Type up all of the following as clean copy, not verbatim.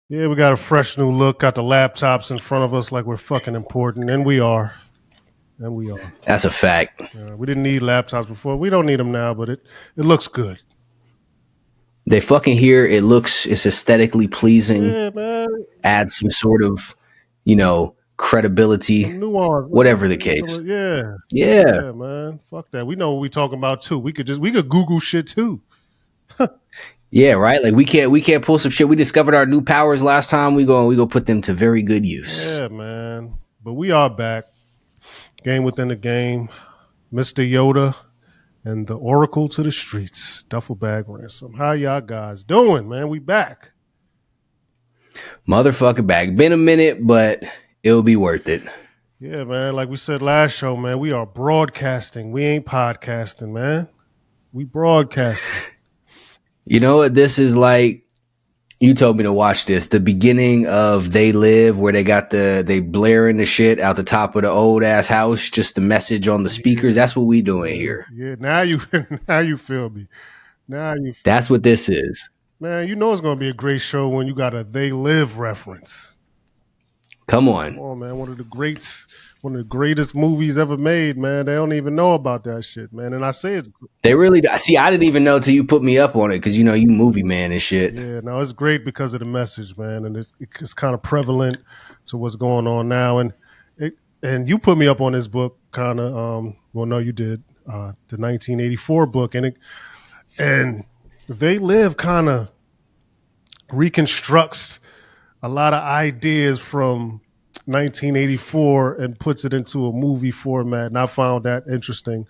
Yeah, we got a fresh new look. Got the laptops in front of us like we're fucking important, and we are. And we are. That's a fact. We didn't need laptops before. We don't need them now, but it looks good. They fucking here. It's aesthetically pleasing. Yeah, man. Add some sort of, credibility, Some nuance, whatever the man. case. Yeah. Yeah. Yeah, man. Fuck that. We know what we talking about too. We could Google shit too. Yeah, right. Like we can't pull some shit. We discovered our new powers last time. We go put them to very good use. Yeah, man. But we are back. Game within the game. Mr. Yoda and the Oracle to the streets. Duffel bag ransom. How y'all guys doing, man? We back. Motherfucker back. Been a minute, but it'll be worth it. Yeah, man. Like we said last show, man, we are broadcasting. We ain't podcasting, man. We broadcasting. You know what this is like? You told me to watch this. The beginning of They Live, where they blaring the shit out the top of the old ass house, just the message on the speakers. That's what we doing here. Yeah, now you feel me. That's what this is. Man, you know it's gonna be a great show when you got a They Live reference. Come on. Come on, man. One of the greatest movies ever made, man. They don't even know about that shit, man. And I say it's They really see. I didn't even know till you put me up on it because you movie man and shit. Yeah, no, it's great because of the message, man, and it's kind of prevalent to what's going on now. And you put me up on this book, kind of. Well, no, you did the 1984 book, and They Live kind of reconstructs a lot of ideas from 1984 and puts it into a movie format, and I found that interesting.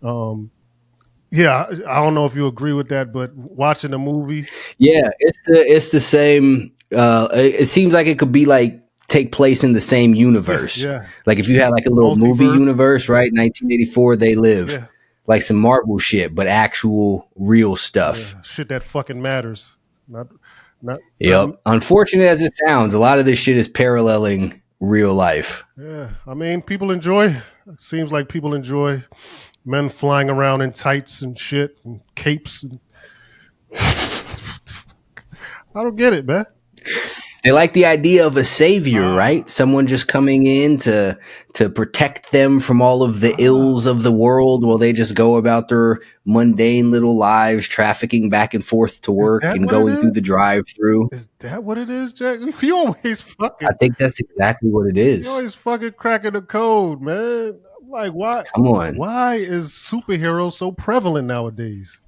Yeah, I don't know if you agree with that, but watching the movie, Yeah, it's the same. It seems like it could be like take place in the same universe. yeah, Like if you had like a little movie multiverse. universe, right? 1984, They Live. Yeah. Like some Marvel shit, but actual real stuff. Yeah, shit that fucking matters. Not. Yep. Unfortunate as it sounds, a lot of this shit is paralleling real life. Yeah, I mean, people enjoy. It seems like people enjoy men flying around in tights and shit and capes. And I don't get it, man. They like the idea of a savior, right? Someone just coming in to protect them from all of the ills of the world while they just go about their mundane little lives, trafficking back and forth to work and going through the drive-through. Is that what it is, Jack? You always fucking. I think that's exactly what it is. You always fucking cracking the code, man. Like, why? Come on. Why is superheroes so prevalent nowadays?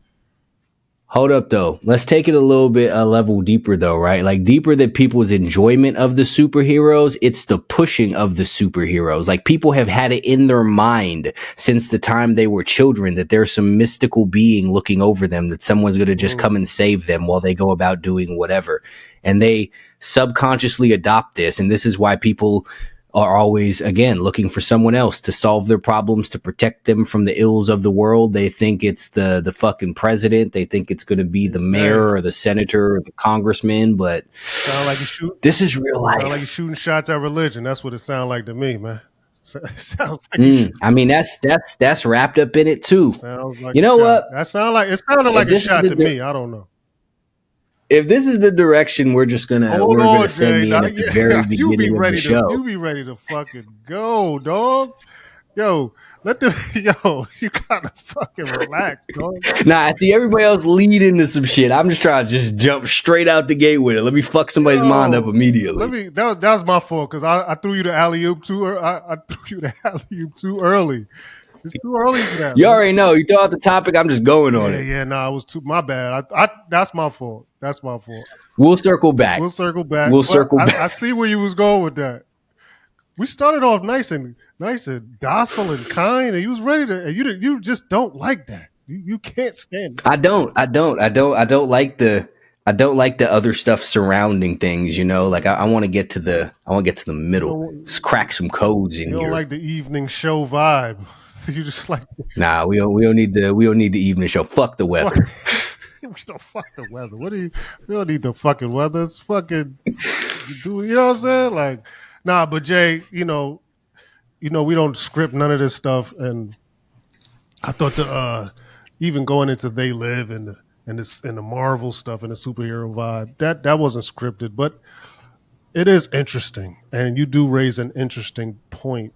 Hold up, though. Let's take it a level deeper, though, right? Like deeper than people's enjoyment of the superheroes. It's the pushing of the superheroes. Like people have had it in their mind since the time they were children that there's some mystical being looking over them, that someone's going to just come and save them while they go about doing whatever. And they subconsciously adopt this. And this is why people are always, again, looking for someone else to solve their problems, to protect them from the ills of the world. They think it's the fucking president. They think it's going to be the mayor or the senator or the congressman. But sound like this is real life. Sound like you're shooting shots at religion. That's what it sounds like to me, man. It sounds like I mean, that's wrapped up in it too. Sounds like you know what? It sounded like a shot to me. I don't know. If this is the direction we're gonna send me in at the very beginning of the show, you be ready to fucking go, dog. Yo, you gotta fucking relax, dog. Nah, I see everybody else lead into some shit. I'm just trying to just jump straight out the gate with it. Let me fuck somebody's mind up immediately. That was my fault because I threw you the alley oop too. I threw you the alley oop too early. It's too early for that. You already know. You throw out the topic, I'm just going on it. Yeah, no, it was too. My bad. That's my fault. That's my fault. We'll circle back. I see where you was going with that. We started off nice and docile and kind, and you was ready to. And you just don't like that. You can't stand it. I don't like the other stuff surrounding things. Like I want to get to the middle. Just crack some codes in here. You don't like the evening show vibe. You just like. Nah, we don't need the evening show. Fuck the weather. We don't fuck the weather. We don't need the fucking weather. It's fucking. You know what I'm saying? Like, nah, but Jay, we don't script none of this stuff, and I thought even going into They Live and and this and the Marvel stuff and the superhero vibe. That wasn't scripted, but it is interesting, and you do raise an interesting point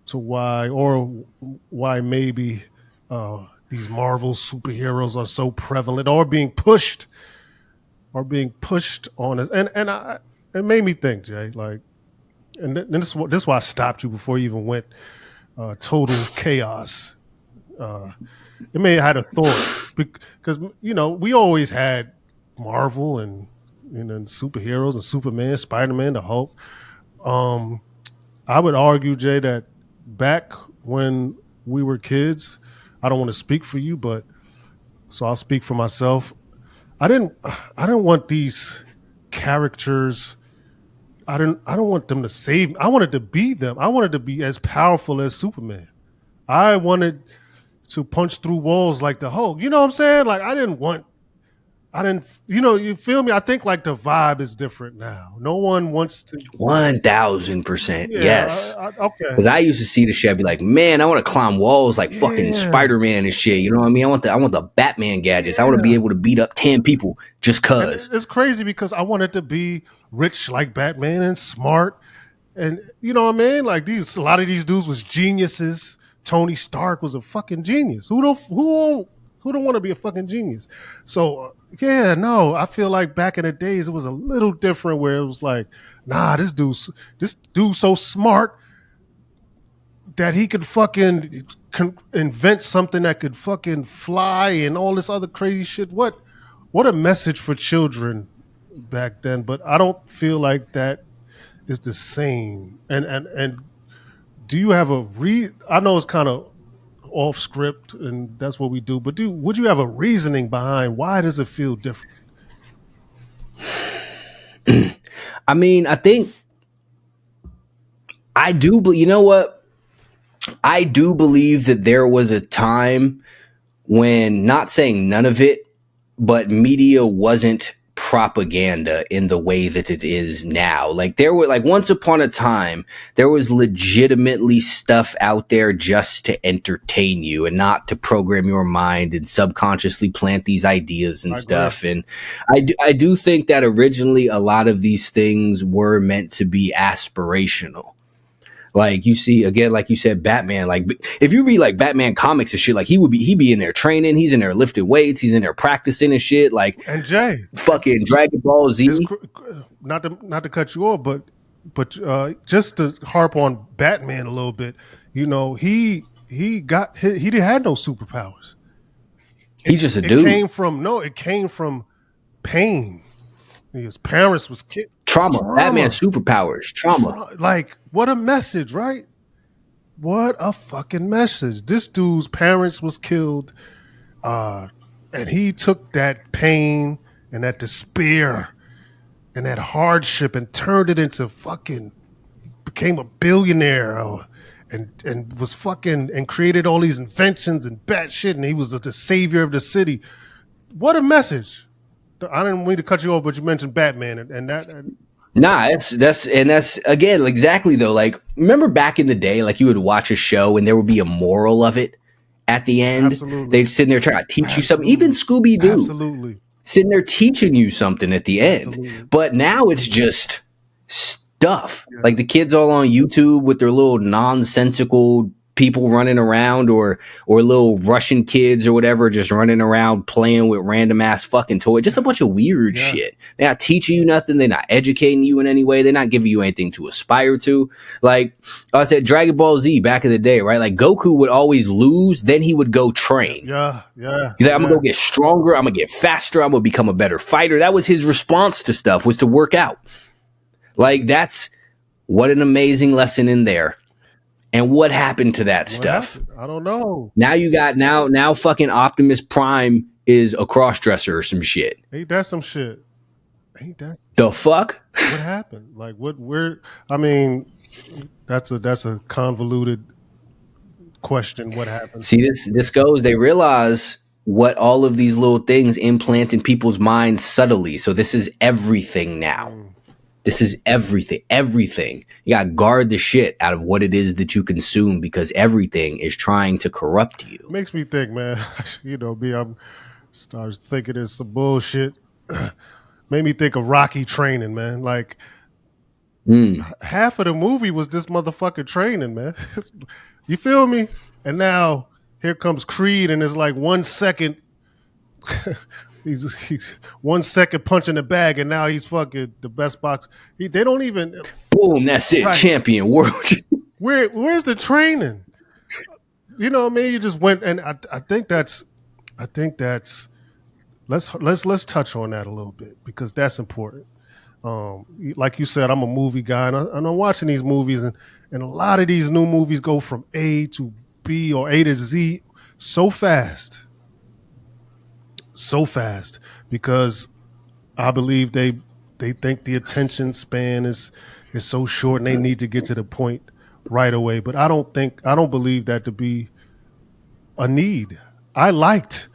to why maybe these Marvel superheroes are so prevalent or being pushed on us. And it made me think, Jay. Like, and this is why I stopped you before you even went total chaos. Uh, it may have had a thought because we always had Marvel and superheroes and Superman, Spider-Man, the Hulk. Um, I would argue, Jay, that back when we were kids, I don't want to speak for you, but so I'll speak for myself. I didn't I didn't want these characters. I don't want them to save me. I wanted to be them. I wanted to be as powerful as Superman. I wanted to punch through walls like the Hulk. You know what I'm saying? Like I didn't you feel me? I think like the vibe is different now. No one wants to. 1000%. Yeah, Yes. okay. Because I used to see the shit, I'd be like, man, I want to climb walls like fucking Yeah. Spider-Man and shit. You know what I mean? I want the Batman gadgets. I want to be Yeah. able to beat up 10 people just And cause. it's crazy because I wanted to be rich like Batman and smart. And you know what I mean? Like a lot of these dudes was geniuses. Tony Stark was a fucking genius. Who don't want to be a fucking genius? So yeah, no, I feel like back in the days it was a little different where it was like, nah, this dude's so smart that he could fucking invent something that could fucking fly and all this other crazy shit. What a message for children back then. But I don't feel like that is the same. And do you have I know it's kind of off script and that's what we do, but would you have a reasoning behind why does it feel different? I mean, I think I do, but you know what? I do believe that there was a time when, not saying none of it, but media wasn't propaganda in the way that it is now. Like there were, like, once upon a time there was legitimately stuff out there just to entertain you and not to program your mind and subconsciously plant these ideas and I agree. stuff. And I do think that originally a lot of these things were meant to be aspirational. Like you see again, like you said, Batman. Like if you read like Batman comics and shit, like he'd be in there training, he's in there lifting weights, he's in there practicing and shit. Like And Jay, fucking Dragon Ball it's Z. not to cut you off, but just to harp on Batman a little bit, he didn't have no superpowers. He's just a It dude. came from no, it came from pain. His parents was Trauma. Batman trauma. superpowers. Trauma. Like what a message, right? What a fucking message. This dude's parents was killed, uh, and he took that pain and that despair and that hardship and turned it into fucking became a billionaire, and was fucking and created all these inventions and bad shit, and he was the savior of the city. What a message. I didn't mean to cut you off, but you mentioned Batman and that. Nah, that's again exactly though. Like remember back in the day, like you would watch a show and there would be a moral of it at the end. Absolutely. They'd sit there trying to teach you something. Even Absolutely. Scooby Doo Absolutely. sitting there teaching you something at the end. Absolutely. But now it's just stuff. Yeah. Like the kids all on YouTube with their little nonsensical people running around, or little Russian kids or whatever just running around playing with random ass fucking toys. Just a bunch of weird Yeah. shit. They're not teaching you nothing. They're not educating you in any way. They're not giving you anything to aspire to. Like I said, Dragon Ball Z back in the day, right? Like Goku would always lose, then he would go train. Yeah. He's like, I'm gonna go get stronger. I'm gonna get faster. I'm gonna become a better fighter. That was his response to stuff, was to work out. Like that's what an amazing lesson in there. And what happened to that What stuff? happened? I don't know. Now you got now fucking Optimus Prime is a cross-dresser or some shit. Ain't that some shit? Ain't that The fuck? what happened? Like where I mean, that's a convoluted question. What happened? See, this goes, they realize what all of these little things implant in people's minds subtly. So this is everything now. This is everything. Everything. You got to guard the shit out of what it is that you consume, because everything is trying to corrupt you. Makes me think, man. Me, I'm Started thinking it's some bullshit. Made me think of Rocky training, man. Like Mm. half of the movie was this motherfucker training, man. You feel me? And now here comes Creed, and it's like 1 second. he's 1 second punching the bag, and now he's fucking the best box. They don't even Boom, that's it. right. Champion world. Where's the training? You know what I mean? You just went, and I think that's let's touch on that a little bit because that's important. Like you said, I'm a movie guy, and I'm watching these movies, and a lot of these new movies go from A to B or A to Z so fast, because I believe they think the attention span is so short, and they need to get to the point right away. But I don't believe that to be a need. I liked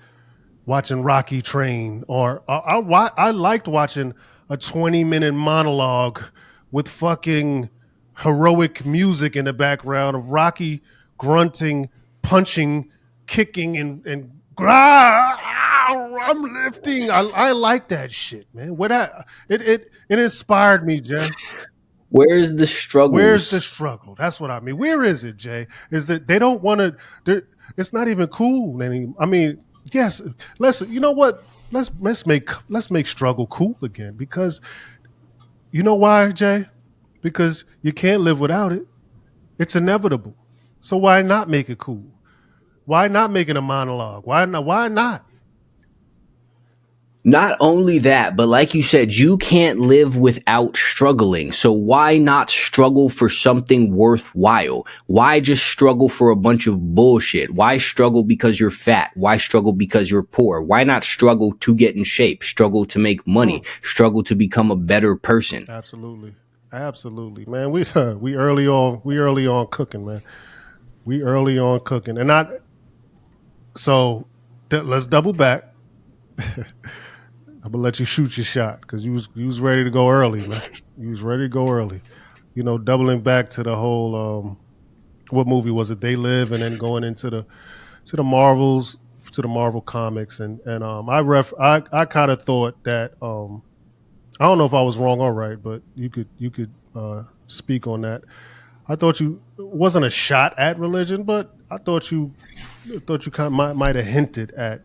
watching Rocky train, or I liked watching a 20-minute monologue with fucking heroic music in the background of Rocky grunting, punching, kicking, and I'm lifting. I like that shit, man. It inspired me, Jay. Where's the Where's the struggles? struggle? That's what I mean. Where is it, Jay? Is it they don't want to? It's not even cool anymore. I mean, yes. Let's. You know what? Let's make struggle cool again, because you know why, Jay? Because you can't live without it. It's inevitable. So why not make it cool? Why not make it a monologue? Why not? Why not? Not only that, but like you said, you can't live without struggling. So why not struggle for something worthwhile? Why just struggle for a bunch of bullshit? Why struggle because you're fat? Why struggle because you're poor? Why not struggle to get in shape? Struggle to make money? Mm, Struggle to become a better person? absolutely, absolutely, man. We early on cooking, man. We early on cooking, and not so. Let's double back. I'm gonna let you shoot your shot because you was ready to go early, man. You was ready to go early. You know, doubling back to the whole what movie was it? They Live, and then going into the Marvels, to the Marvel comics, and I kind of thought that I don't know if I was wrong or right, but you could speak on that. I thought you it wasn't a shot at religion, but I thought you kind of might have hinted at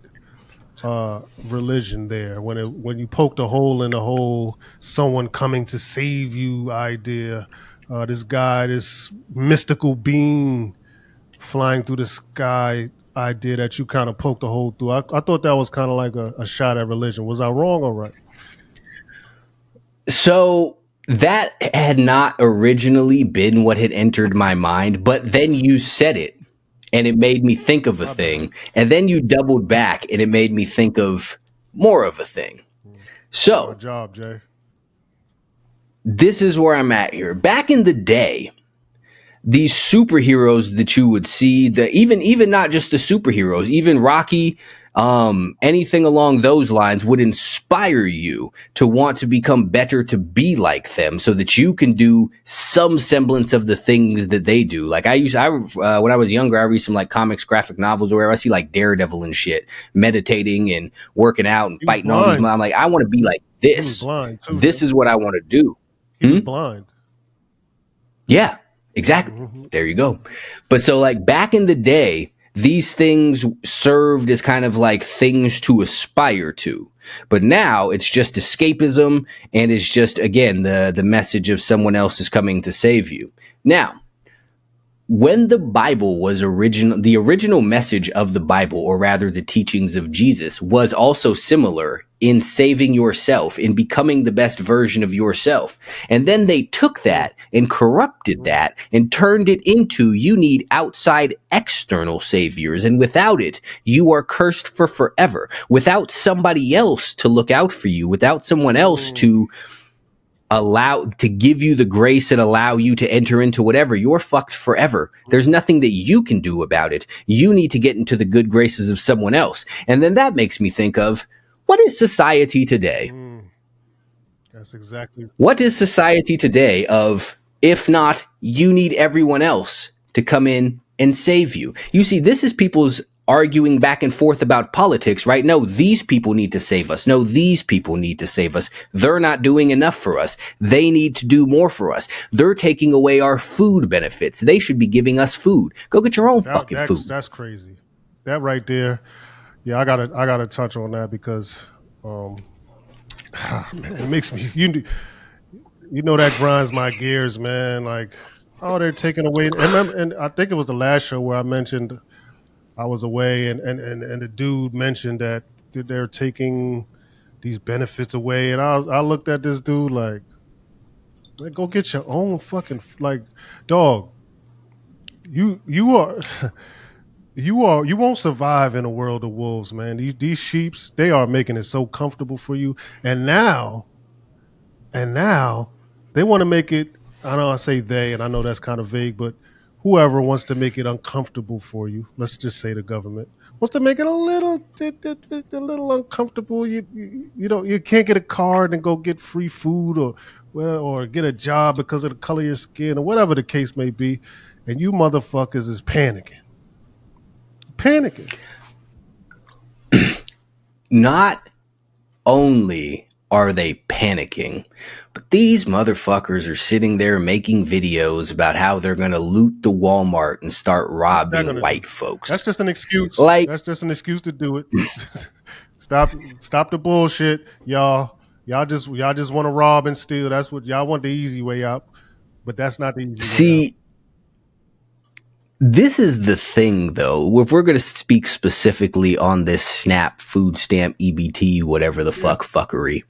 religion there when you poked a hole in the whole someone coming to save you idea. This mystical being flying through the sky idea that you kind of poked a hole through. I thought that was kind of like a shot at religion. Was I wrong or right? So that had not originally been what had entered my mind, but then you said it and it made me think of a My bad. thing. And then you doubled back and it made me think of more of a thing. My So job, Jay. this is where I'm at here. Back in the day, these superheroes that you would see, the even not just the superheroes, even Rocky, anything along those lines would inspire you to want to become better, to be like them, so that you can do some semblance of the things that they do. Like when I was younger, I read some like comics, graphic novels, or wherever I see like Daredevil and shit, meditating and working out and He was fighting all these. blind. I'm like, I want to be like He was this. blind too, This Jay. is what I want to do. He was Hmm? blind. Yeah, exactly. Mm-hmm. There you go. But so, like, back in the day, these things served as kind of like things to aspire to. But now it's just escapism, and it's just, again, the message of someone else is coming to save you. Now, when the Bible was the original message of the Bible, or rather the teachings of Jesus, was also similar in saving yourself, in becoming the best version of yourself. And then they took that and corrupted Mm-hmm. that and turned it into, you need outside external saviors. And without it, you are cursed for forever. Without somebody else to look out for you, without someone else Mm. to give you the grace and allow you to enter into whatever, you're fucked forever. There's nothing that you can do about it. You need to get into the good graces of someone else. And then that makes me think of, what is society today? Mm. That's exactly. What is society today of, if not, you need everyone else to come in and save you? You see, this is people's arguing back and forth about politics, right? No, these people need to save us. No, these people need to save us. They're not doing enough for us. They need to do more for us. They're taking away our food benefits. They should be giving us food. Go get your own fucking food. That's crazy. That right there. Yeah, I gotta touch on that because man, it makes me you know that grinds my gears, man. Like, oh, they're taking away. And I think it was the last show where I mentioned I was away, and the dude mentioned that they're taking these benefits away, and I looked at this dude like, go get your own fucking like, dog. You are. You won't survive in a world of wolves, man. These sheeps, they are making it so comfortable for you. And now they want to make it, I know I say they, and I know that's kind of vague, but whoever wants to make it uncomfortable for you, let's just say the government wants to make it a little uncomfortable. You don't, you can't get a card and go get free food, or get a job because of the color of your skin, or whatever the case may be, and you motherfuckers is panicking. Not only are they panicking, but these motherfuckers are sitting there making videos about how they're going to loot the Walmart and start robbing white folks. That's just an excuse. Like, that's just an excuse to do it. Stop the bullshit, y'all. Y'all just want to rob and steal. That's what y'all want, the easy way out. But that's not the easy way out. This is the thing, though. If we're going to speak specifically on this SNAP, food stamp, EBT, whatever the fuckery,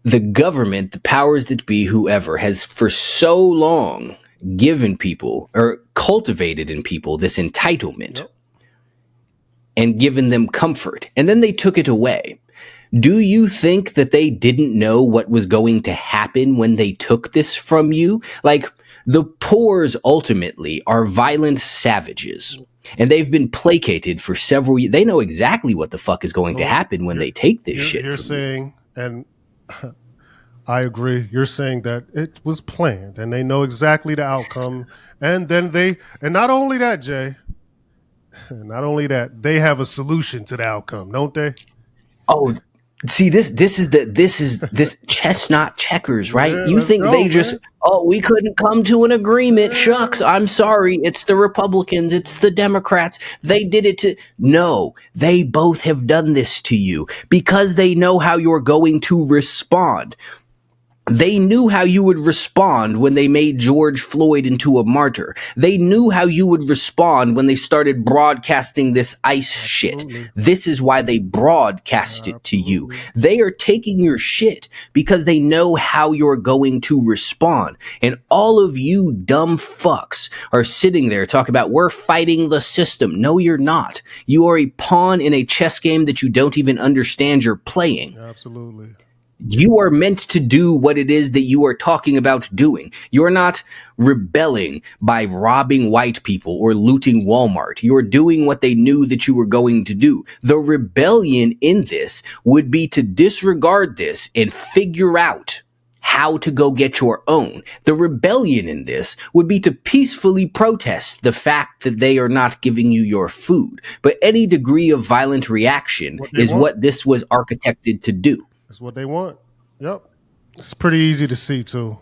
the government, the powers that be, whoever, has for so long given people or cultivated in people this entitlement and given them comfort. And then they took it away. Do you think that they didn't know what was going to happen when they took this from you? Like, the poors ultimately are violent savages, and they've been placated for several years. They know exactly what the fuck is going to happen when they take this shit. You're saying, and I agree, you're saying that it was planned and they know exactly the outcome. And then and not only that, Jay, they have a solution to the outcome, don't they? Oh, see, this is chestnut checkers, right? Yeah, you think they just, we couldn't come to an agreement. Yeah. Shucks, I'm sorry. It's the Republicans. It's the Democrats. They did it to, no, they both have done this to you because they know how you're going to respond. They knew how you would respond when they made George Floyd into a martyr. They knew how you would respond when they started broadcasting this ICE shit. This is why they broadcast it to you. They are taking your shit because they know how you're going to respond. And all of you dumb fucks are sitting there talking about, we're fighting the system. No, you're not. You are a pawn in a chess game that you don't even understand you're playing. Absolutely. You are meant to do what it is that you are talking about doing. You're not rebelling by robbing white people or looting Walmart. You're doing what they knew that you were going to do. The rebellion in this would be to disregard this and figure out how to go get your own. The rebellion in this would be to peacefully protest the fact that they are not giving you your food. But any degree of violent reaction is what this was architected to do. That's what they want. Yep. It's pretty easy to see too.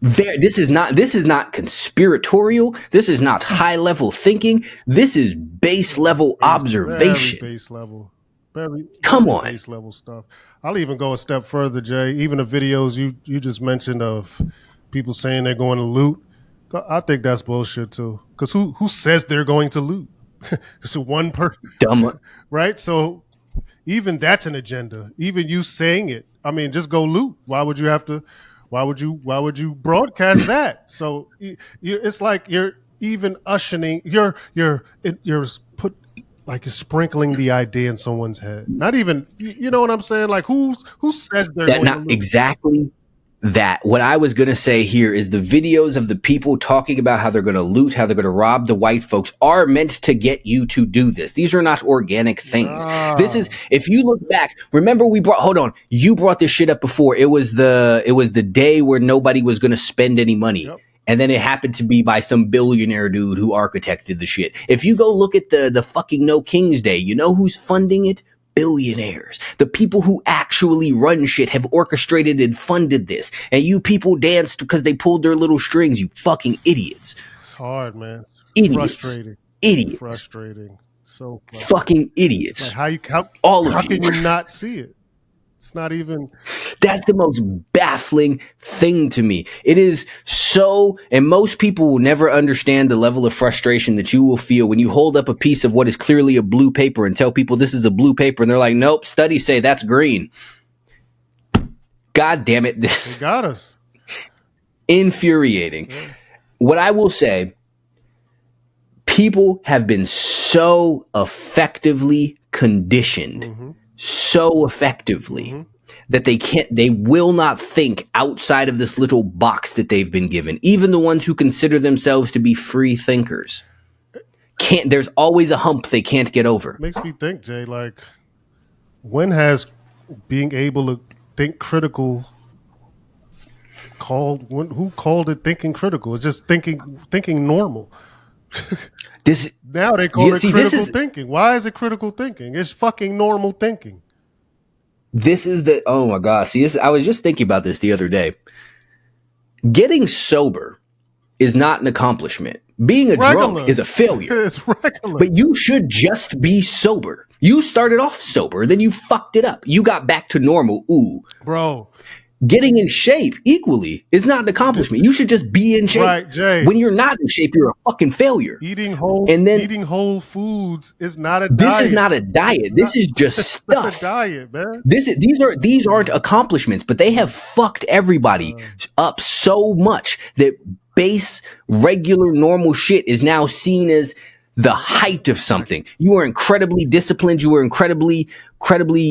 This is not conspiratorial. This is not high level thinking. This is base level observation. Very base level. Come on. Base level stuff. I'll even go a step further, Jay. Even the videos you just mentioned of people saying they're going to loot, I think that's bullshit too. Because who says they're going to loot? It's one person. Dumb. Right? So even that's an agenda. Even you saying it. I mean, just go loot. Why would you broadcast that? So it's like you're even ushering. You're sprinkling the idea in someone's head. Not even. You know what I'm saying? Like who says they're going to loot? Exactly. That what I was going to say here is the videos of the people talking about how they're going to loot, how they're going to rob the white folks are meant to get you to do this. These are not organic things. This is, if you look back, remember you brought this shit up before. It was the day where nobody was going to spend any money. Yep. And then it happened to be by some billionaire dude who architected the shit. If you go look at the fucking No King's Day, you know who's funding it? Billionaires. The people who actually run shit have orchestrated and funded this. And you people danced because they pulled their little strings, you fucking idiots. It's hard, man. Idiots. Frustrating. Idiots. Frustrating. So frustrating. Fucking idiots. Like how can you not see it? It's not even. That's the most baffling thing to me. It is so, and most people will never understand the level of frustration that you will feel when you hold up a piece of what is clearly a blue paper and tell people this is a blue paper, and they're like, nope, studies say that's green. God damn it. They got us. Infuriating. Yeah. What I will say, people have been so effectively conditioned, so effectively, that they will not think outside of this little box that they've been given. Even the ones who consider themselves to be free thinkers there's always a hump they can't get over. Makes me think, Jay, like, when has being able to think critical who called it thinking critical? It's just thinking normal. Now they call it critical thinking. Why is it critical thinking? It's fucking normal thinking. This is oh my God. See, I was just thinking about this the other day. Getting sober is not an accomplishment. Being a drunk is a failure. It's regular. But you should just be sober. You started off sober, then you fucked it up. You got back to normal. Ooh. Bro. Getting in shape equally is not an accomplishment. You should just be in shape. Right, Jay. When you're not in shape, you're a fucking failure. Eating whole foods is not a diet. This is not a diet. This is just stuff. Not a diet, man. These aren't accomplishments, but they have fucked everybody up so much that base, regular, normal shit is now seen as the height of something. You are incredibly disciplined. You are incredibly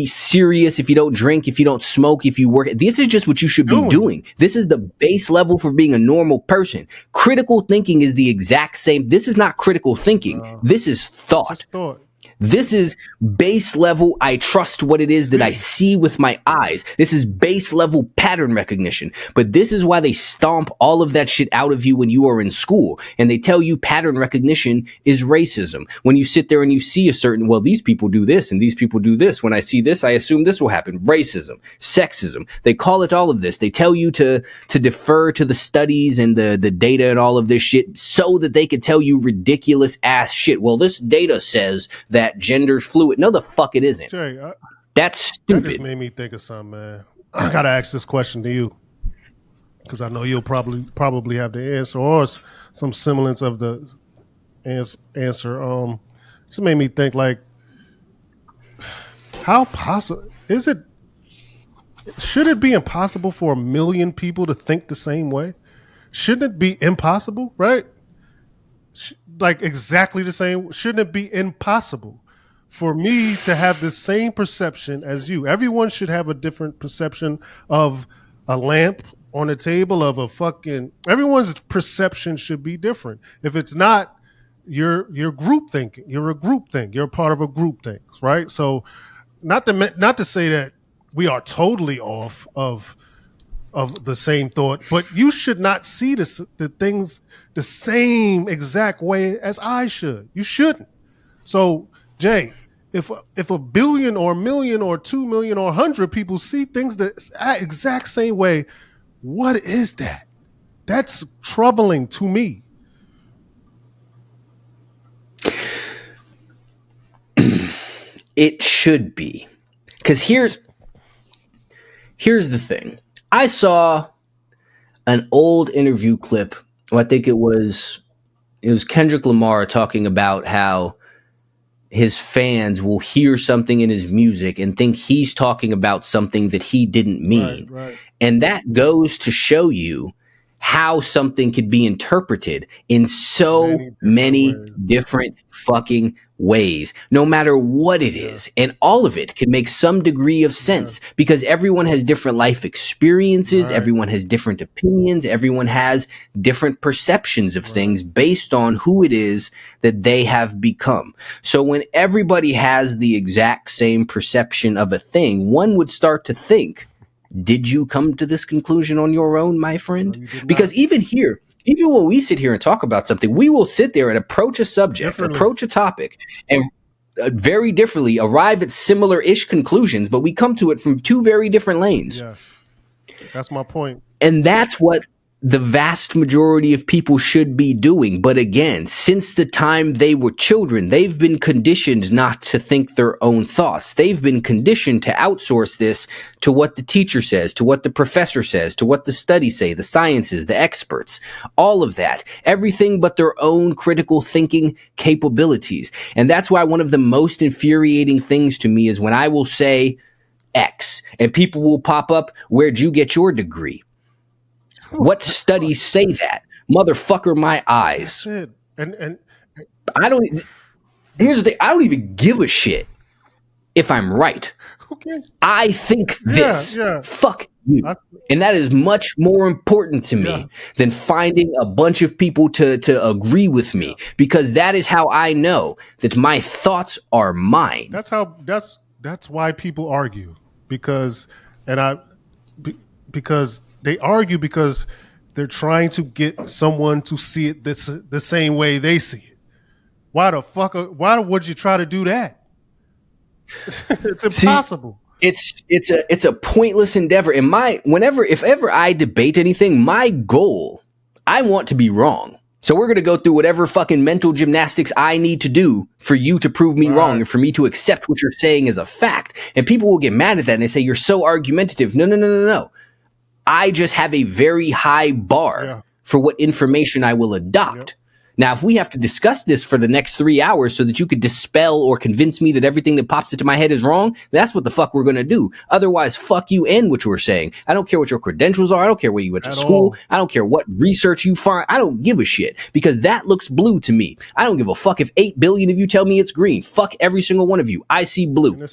serious. If you don't drink, if you don't smoke, if you work, this is just what you should be doing. This is the base level for being a normal person. Critical thinking is the exact same. This is not critical thinking. This is thought. It's just thought. This is base level. I trust what it is that I see with my eyes. This is base level pattern recognition. But this is why they stomp all of that shit out of you when you are in school. And they tell you pattern recognition is racism. When you sit there and you see well, these people do this and these people do this. When I see this, I assume this will happen. Racism, sexism. They call it all of this. They tell you to defer to the studies and the data and all of this shit so that they could tell you ridiculous ass shit. Well, this data says that gender's fluid. No, the fuck it isn't. Jay, that's stupid. That just made me think of something, man. I gotta ask this question to you because I know you'll probably have the answer or some semblance of the answer. Just made me think, like, how possible is it? Should it be impossible for 1 million people to think the same way? Shouldn't it be impossible, right? Like exactly the same. Shouldn't it be impossible for me to have the same perception as you? Everyone should have a different perception of a lamp on a table, of a fucking. Everyone's perception should be different. If it's not, you're group thinking. You're a group thing. You're part of a group things, right? So, not to say that we are totally off of the same thought, but you should not see the things the same exact way as I should. You shouldn't. So, Jay, if 1 billion or 1 million or 2 million or 100 people see things the exact same way, what is that? That's troubling to me. It should be. Because here's the thing. I saw an old interview clip. I think it was Kendrick Lamar talking about how his fans will hear something in his music and think he's talking about something that he didn't mean. Right. And that goes to show you how something could be interpreted in so many different fucking ways, no matter what it is. And all of it can make some degree of sense because everyone has different life experiences. Right. Everyone has different opinions. Everyone has different perceptions of things based on who it is that they have become. So when everybody has the exact same perception of a thing, one would start to think, did you come to this conclusion on your own, my friend? No, because even here, even when we sit here and talk about something, we will sit there and approach a subject, Differently. approach a topic, and very differently arrive at similar-ish conclusions, but we come to it from two very different lanes. Yes. That's my point. And that's what the vast majority of people should be doing. But again, since the time they were children, they've been conditioned not to think their own thoughts. They've been conditioned to outsource this to what the teacher says, to what the professor says, to what the studies say, the sciences, the experts, all of that, everything but their own critical thinking capabilities. And that's why one of the most infuriating things to me is when I will say X and people will pop up, where'd you get your degree? What studies say that? Motherfucker, my eyes. That's it. And I don't. Here's the thing. I don't even give a shit if I'm right. okay. I think this. Yeah. Fuck you. And that is much more important to me than finding a bunch of people to agree with me, because that is how I know that my thoughts are mine. That's why people argue, because because they argue because they're trying to get someone to see it the same way they see it. Why would you try to do that? It's impossible. It's a pointless endeavor. And if ever I debate anything, my goal, I want to be wrong. So we're going to go through whatever fucking mental gymnastics I need to do for you to prove me wrong and for me to accept what you're saying as a fact. And people will get mad at that and they say, you're so argumentative. No. I just have a very high bar for what information I will adopt. Yep. Now, if we have to discuss this for the next 3 hours so that you could dispel or convince me that everything that pops into my head is wrong, that's what the fuck we're going to do. Otherwise, fuck you and what you were saying. I don't care what your credentials are. I don't care where you went to school. I don't care what research you find. I don't give a shit, because that looks blue to me. I don't give a fuck if 8 billion of you tell me it's green. Fuck every single one of you. I see blue.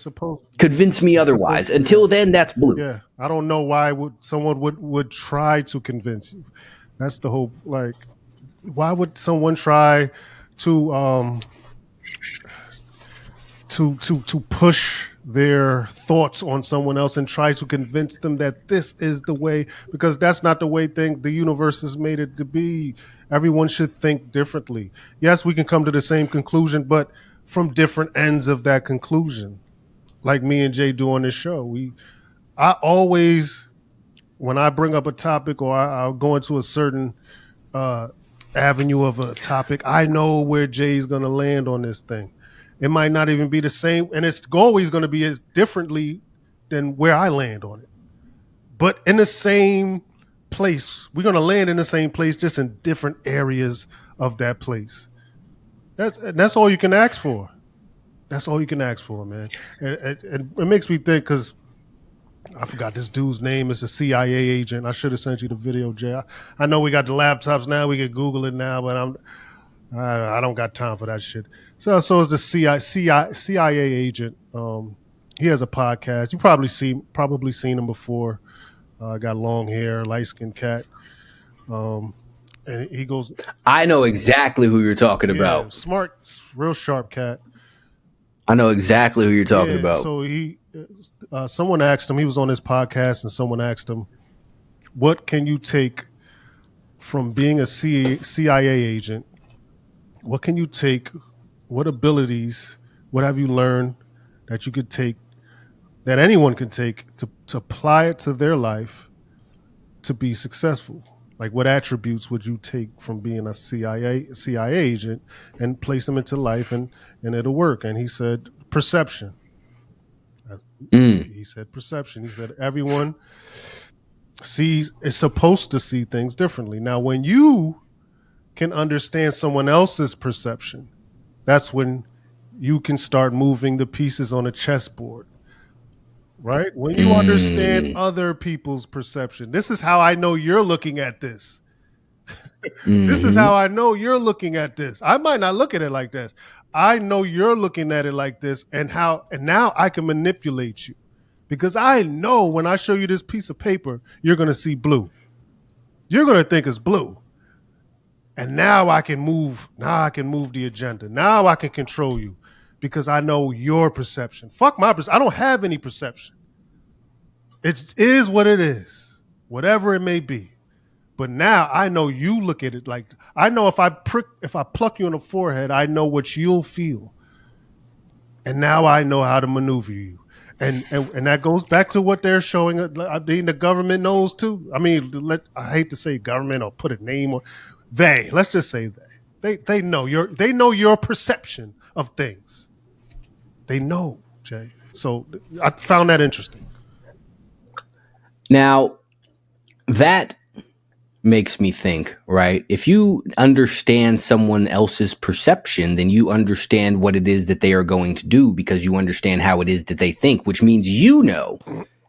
Convince me otherwise. Until then, that's blue. Yeah. I don't know why someone would try to convince you. That's the whole, like, why would someone try to push their thoughts on someone else and try to convince them that this is the way? Because that's not the way the universe has made it to be. Everyone should think differently. Yes, we can come to the same conclusion, but from different ends of that conclusion, like me and Jay do on this show. I always, when I bring up a topic or I'll go into a certain avenue of a topic, I know where Jay's going to land on this thing. It might not even be the same, and it's always going to be as differently than where I land on it. But in the same place, we're going to land in the same place, just in different areas of that place. That's all you can ask for. That's all you can ask for, man. And it makes me think, because I forgot this dude's name. It's a CIA agent. I should have sent you the video, Jay. I know we got the laptops now. We can Google it now, but I don't got time for that shit. So it's the CIA agent. He has a podcast. You probably seen him before. Got long hair, light-skinned cat. And he goes, I know exactly who you're talking about. Smart, real sharp cat. I know exactly who you're talking about. So someone asked him, he was on his podcast, and someone asked him, what can you take from being a CIA agent? What can you take? What abilities, what have you learned that you could take, that anyone can take to apply it to their life to be successful? Like, what attributes would you take from being a CIA agent and place them into life and it'll work? And he said, perception. He said perception. He said everyone is supposed to see things differently. Now, when you can understand someone else's perception, that's when you can start moving the pieces on a chessboard. Right? When you understand other people's perception, this is how I know you're looking at this. This is how I know you're looking at this. I might not look at it like this. I know you're looking at it like this, and now I can manipulate you, because I know when I show you this piece of paper, you're going to see blue. You're going to think it's blue. And now I can move the agenda. Now I can control you, because I know your perception. Fuck my perception. I don't have any perception. It is what it is, whatever it may be. But now I know you look at it like I know if I pluck you in the forehead, I know what you'll feel, and now I know how to maneuver you. And that goes back to what they're showing. I mean, the government knows too. I mean, I hate to say government or put a name on they. Let's just say they know your perception of things. They know, Jay. So I found that interesting. Now, that makes me think, right? If you understand someone else's perception, then you understand what it is that they are going to do because you understand how it is that they think, which means you know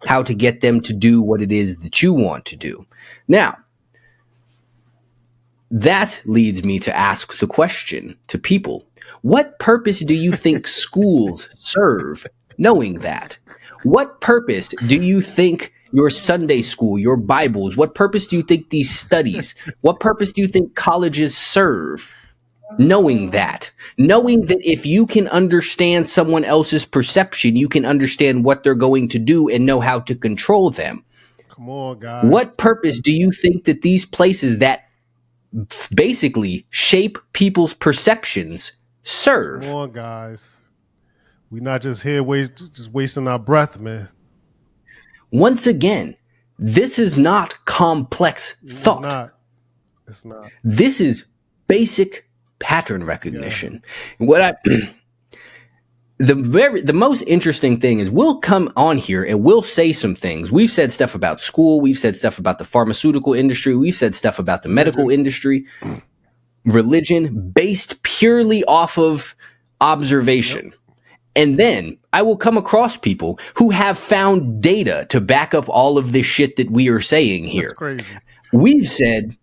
how to get them to do what it is that you want to do. Now, that leads me to ask the question to people. What purpose do you think schools serve knowing that? What purpose do you think your Sunday school, your Bibles, what purpose do you think these studies, what purpose do you think colleges serve knowing that? Knowing that if you can understand someone else's perception, you can understand what they're going to do and know how to control them. Come on, guys. What purpose do you think that these places that basically shape people's perceptions serve? Come on, guys. We're not just here just wasting our breath, man. Once again, this is not complex thought. It's not. This is basic pattern recognition. Yeah. What I the most interesting thing is we'll come on here and we'll say some things. We've said stuff about school, we've said stuff about the pharmaceutical industry, we've said stuff about the medical industry, religion, based purely off of observation. Yep. And then I will come across people who have found data to back up all of this shit that we are saying here. That's crazy. We've said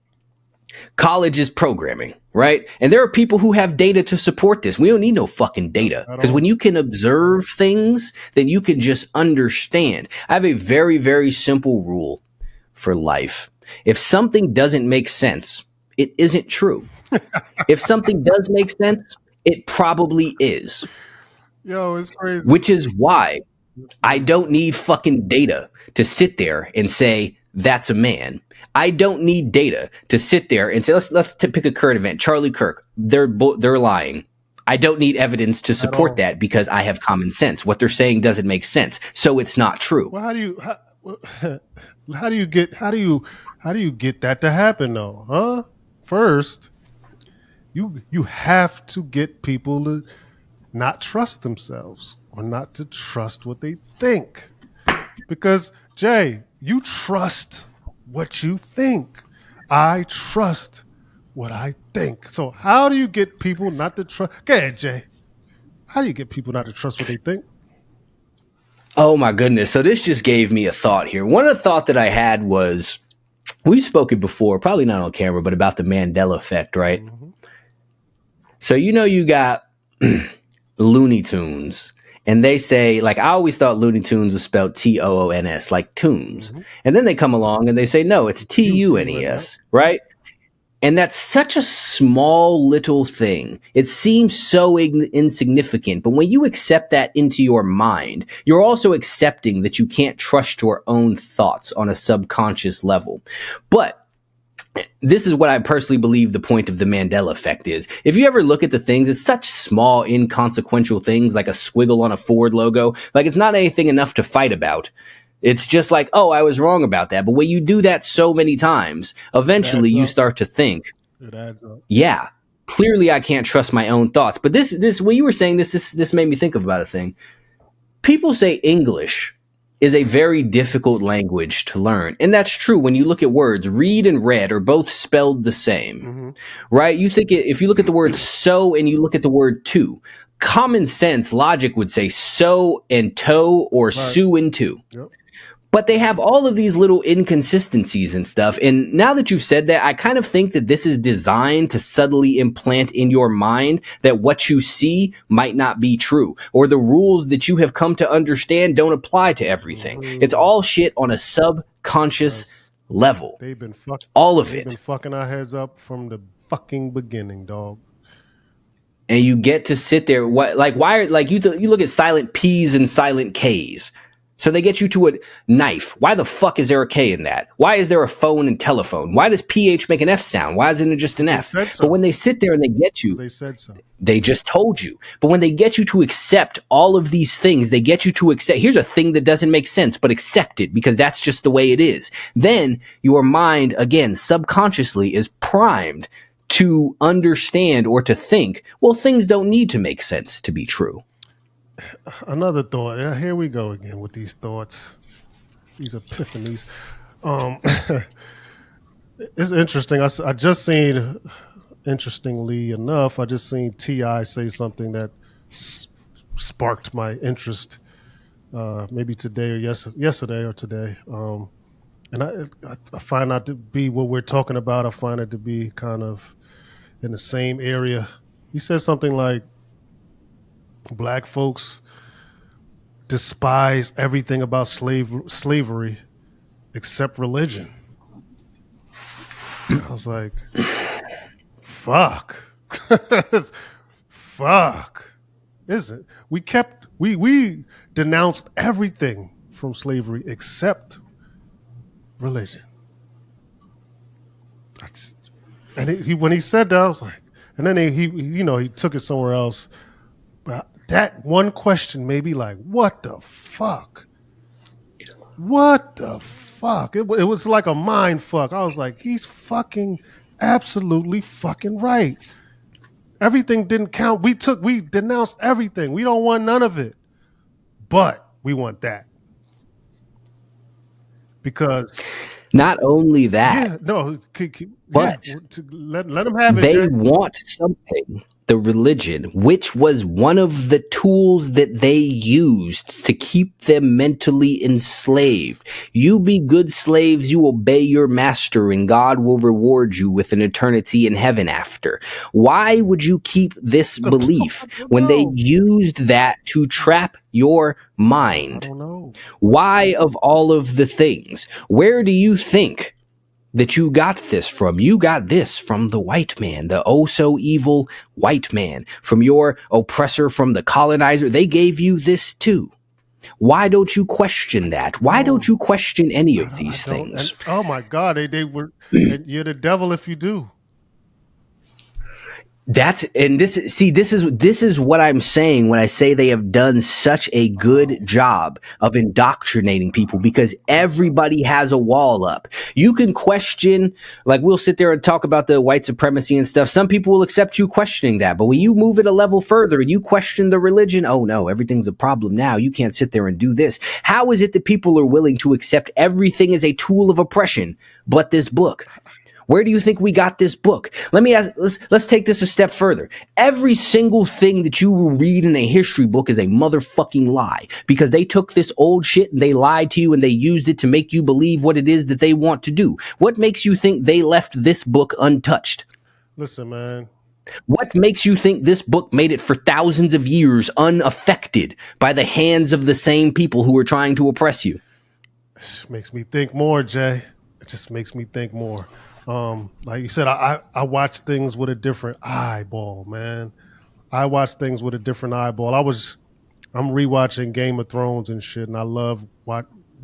college is programming, right? And there are people who have data to support this. We don't need no fucking data, because when you can observe things, then you can just understand. I have a very, very simple rule for life. If something doesn't make sense, it isn't true. If something does make sense, it probably is. Yo, it's crazy. Which is why I don't need fucking data to sit there and say, that's a man. I don't need data to sit there and say, let's pick a current event. Charlie Kirk, they're lying. I don't need evidence to support that because I have common sense. What they're saying doesn't make sense, so it's not true. Well, how do you get that to happen though? Huh? First, you have to get people to not trust themselves or not to trust what they think. Because, Jay, you trust what you think. I trust what I think. So how do you get people not to trust? Go ahead, Jay. How do you get people not to trust what they think? Oh, my goodness. So this just gave me a thought here. One of the thought that I had was, we've spoken before, probably not on camera, but about the Mandela effect, right? Mm-hmm. So, you got Looney Tunes, and they say, like, I always thought Looney Tunes was spelled Toons, like tunes. Mm-hmm. And then they come along and they say, no, it's Tunes, right? And that's such a small little thing. It seems so insignificant, but when you accept that into your mind, you're also accepting that you can't trust your own thoughts on a subconscious level. But this is what I personally believe the point of the Mandela effect is. If you ever look at the things, it's such small, inconsequential things like a squiggle on a Ford logo. Like, it's not anything enough to fight about. It's just like, oh, I was wrong about that. But when you do that so many times, eventually you start to think, it adds up. Yeah, clearly I can't trust my own thoughts. But this when you were saying this made me think about a thing. People say English is a very difficult language to learn. And that's true. When you look at words, read and read are both spelled the same, mm-hmm. right? You think if you look at the word so and you look at the word to, common sense logic would say so and to or right. Sue and to. Yep. But they have all of these little inconsistencies and stuff. And now that you've said that, I kind of think that this is designed to subtly implant in your mind that what you see might not be true, or the rules that you have come to understand don't apply to everything. Mm-hmm. It's all shit on a subconscious level. They've been fucking our heads up from the fucking beginning, dog. And you get to sit there, you look at silent P's and silent K's. So they get you to a knife. Why the fuck is there a K in that? Why is there a phone and telephone? Why does PH make an F sound? Why isn't it just an They F? said But when so. they sit there and they get Because you, they said so. they just told you. But when they get you to accept all of these things, they get you to accept, here's a thing that doesn't make sense, but accept it because that's just the way it is. Then your mind, again, subconsciously is primed to understand or to think, well, things don't need to make sense to be true. Another thought. Yeah, here we go again with these thoughts, these epiphanies. Um, it's interesting. I just seen, interestingly enough, I just seen Ti say something that s- sparked my interest. Maybe today or yesterday or today. And I find out to be what we're talking about. I find it to be kind of in the same area. He said something like, "Black folks despise everything about slavery except religion." I was like, "Fuck, fuck." Isn't we denounced everything from slavery except religion. That's, and he when he said that, I was like, and then he took it somewhere else. But that one question made me like, what the fuck? What the fuck? It was like a mind fuck. I was like, he's fucking absolutely fucking right. Everything didn't count. We denounced everything. We don't want none of it. But we want that. Because Not only that, yeah, no, yeah, but let them have it, they Jay. want something, the religion, which was one of the tools that they used to keep them mentally enslaved. You be good slaves, you obey your master, and God will reward you with an eternity in heaven after. Why would you keep this I belief don't when they know. used that to trap your I mind? don't know. Why, of all of the things, where do you think that you got this from? You got this from the white man, the oh so evil white man, from your oppressor, from the colonizer. They gave you this too. Why don't you question that? Why don't No, you question any of I these don't. And things? oh my God, they were, and you're the devil if you do. That's and this see this is what I'm saying when I say they have done such a good Oh, job of indoctrinating people because everybody has a wall up. You can question, like we'll sit there and talk about the white supremacy and stuff. Some people will accept you questioning that, but when you move it a level further and you question the religion, oh no, everything's a problem now. You can't sit there and do this. How is it that people are willing to accept everything as a tool of oppression but this book? Where do you think we got this book? Let me ask, let's take this a step further. Every single thing that you will read in a history book is a motherfucking lie because they took this old shit and they lied to you and they used it to make you believe what it is that they want to do. What makes you think they left this book untouched? listen, man. What makes you think this book made it for thousands of years unaffected by the hands of the same people who were trying to oppress you? It makes me think more, Jay. It just makes me think more. Like you said, I watch things with a different eyeball, man. I watch things with a different eyeball. I'm rewatching Game of Thrones and shit, and I love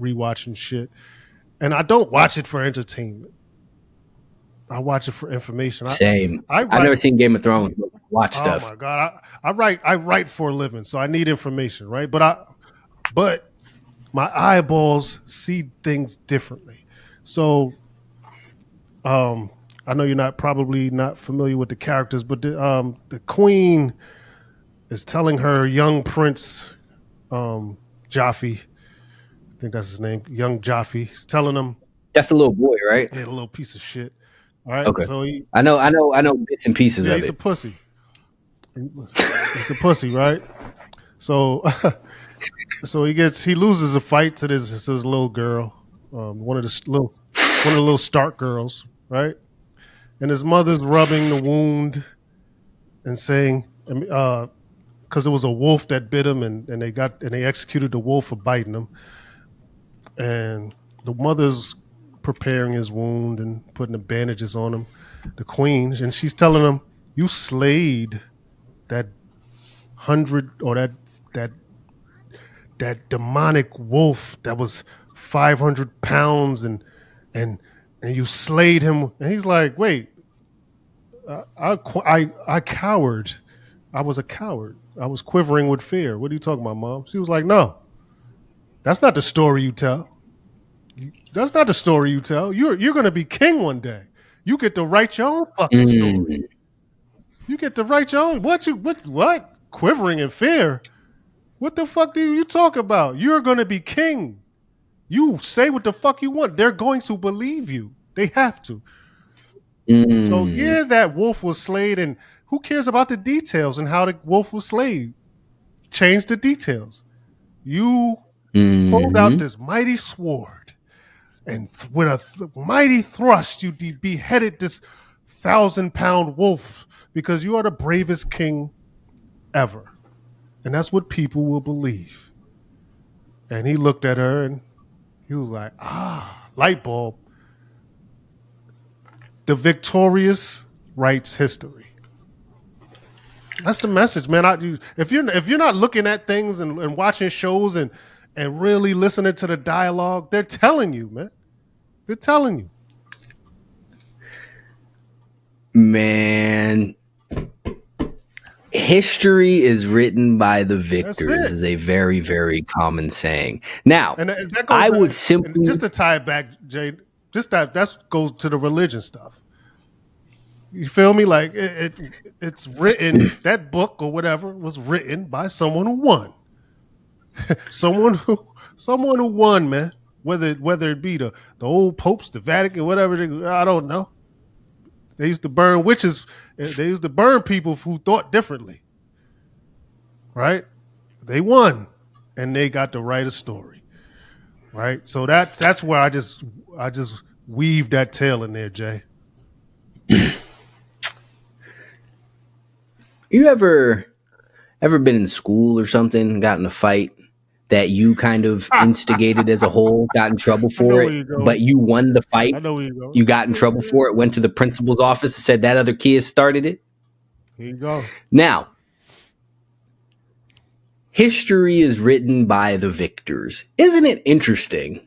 rewatching shit. And I don't watch it for entertainment. I watch it for information. Same. I I've write. never seen Game of Thrones. But watch Oh stuff. my god, I write for a living, so I need information, right? But my eyeballs see things differently. So um, I know you're not probably not familiar with the characters, but the queen is telling her young prince Joffrey, I think that's his name, young Joffrey. He's telling him, That's a little boy, right? "Hey, a little piece of shit." All right, Okay. so he, I know bits and pieces yeah, of he's a it. pussy. He's a pussy, right? So, so he loses a fight to this little girl, one of the little Stark girls, right? And his mother's rubbing the wound and saying, because it was a wolf that bit him, and they executed the wolf for biting him, and the mother's preparing his wound and putting the bandages on him, the queen, and she's telling him, "You slayed that hundred or that that demonic wolf that was 500 pounds and and you slayed him. And he's like, wait, I cowered. I was a coward. I was quivering with fear. What are you talking about, Mom? She was like, no, that's not the story you tell. That's not the story you tell. You're going to be king one day. You get to write your own fucking story. You get to write your own. What? Quivering in fear. What the fuck do you talk about? You're going to be king. You say what the fuck you want. They're going to believe you. They have to. So yeah, that wolf was slayed, and who cares about the details and how the wolf was slayed? Change the details. You pulled out this mighty sword, and with a mighty thrust, you beheaded this 1,000-pound wolf because you are the bravest king ever, and that's what people will believe. And he looked at her, and he was like, light bulb. The victorious writes history. That's the message, man. If you're not looking at things and watching shows and really listening to the dialogue, they're telling you, man. They're telling you. Man, history is written by the victors is a very, very common saying. Now, and that I would simply just to tie it back, Jay. Just that goes to the religion stuff. You feel me? Like it's written. That book or whatever was written by someone who won. someone who won, man. Whether it be the old popes, the Vatican, whatever. I don't know. They used to burn witches. They used to burn people who thought differently. Right? They won, and they got to write a story. Right? So that's where I just weave that tale in there, Jay. You ever been in school or something, got in a fight that you kind of instigated as a whole, got in trouble for it, but you won the fight? I know where you're going. You got in trouble for it, went to the principal's office and said that other kid started it? Here you go. Now, history is written by the victors. Isn't it interesting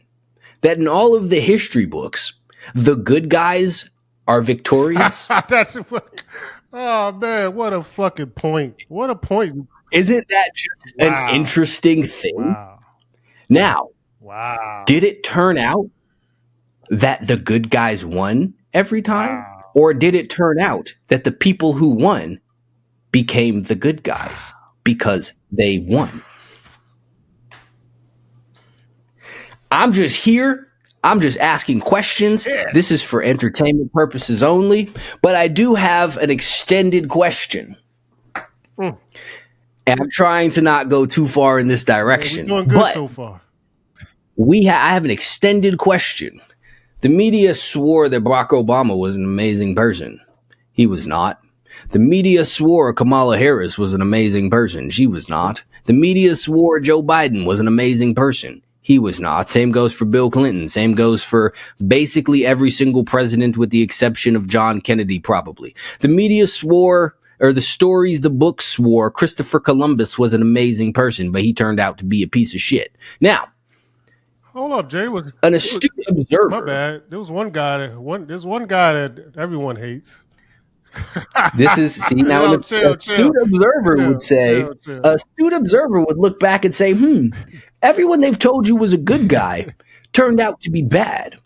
that in all of the history books, the good guys are victorious? Oh, man, what a fucking point. What a point. Isn't that just an interesting thing? Wow. Now, did it turn out that the good guys won every time? Wow. Or did it turn out that the people who won became the good guys because they won? I'm just here. I'm just asking questions. Yeah. This is for entertainment purposes only, but I do have an extended question. And I'm trying to not go too far in this direction. We're doing good so far. I have an extended question. The media swore that Barack Obama was an amazing person. He was not. The media swore Kamala Harris was an amazing person. She was not. The media swore Joe Biden was an amazing person. He was not. Same goes for Bill Clinton. Same goes for basically every single president with the exception of John Kennedy, probably. The media swore, or the stories, the books swore Christopher Columbus was an amazing person, but he turned out to be a piece of shit. Now, hold up, Jay. An astute observer. My bad. There's one guy that everyone hates. This is, see, now an astute observer would say, an astute observer would look back and say, everyone they've told you was a good guy turned out to be bad.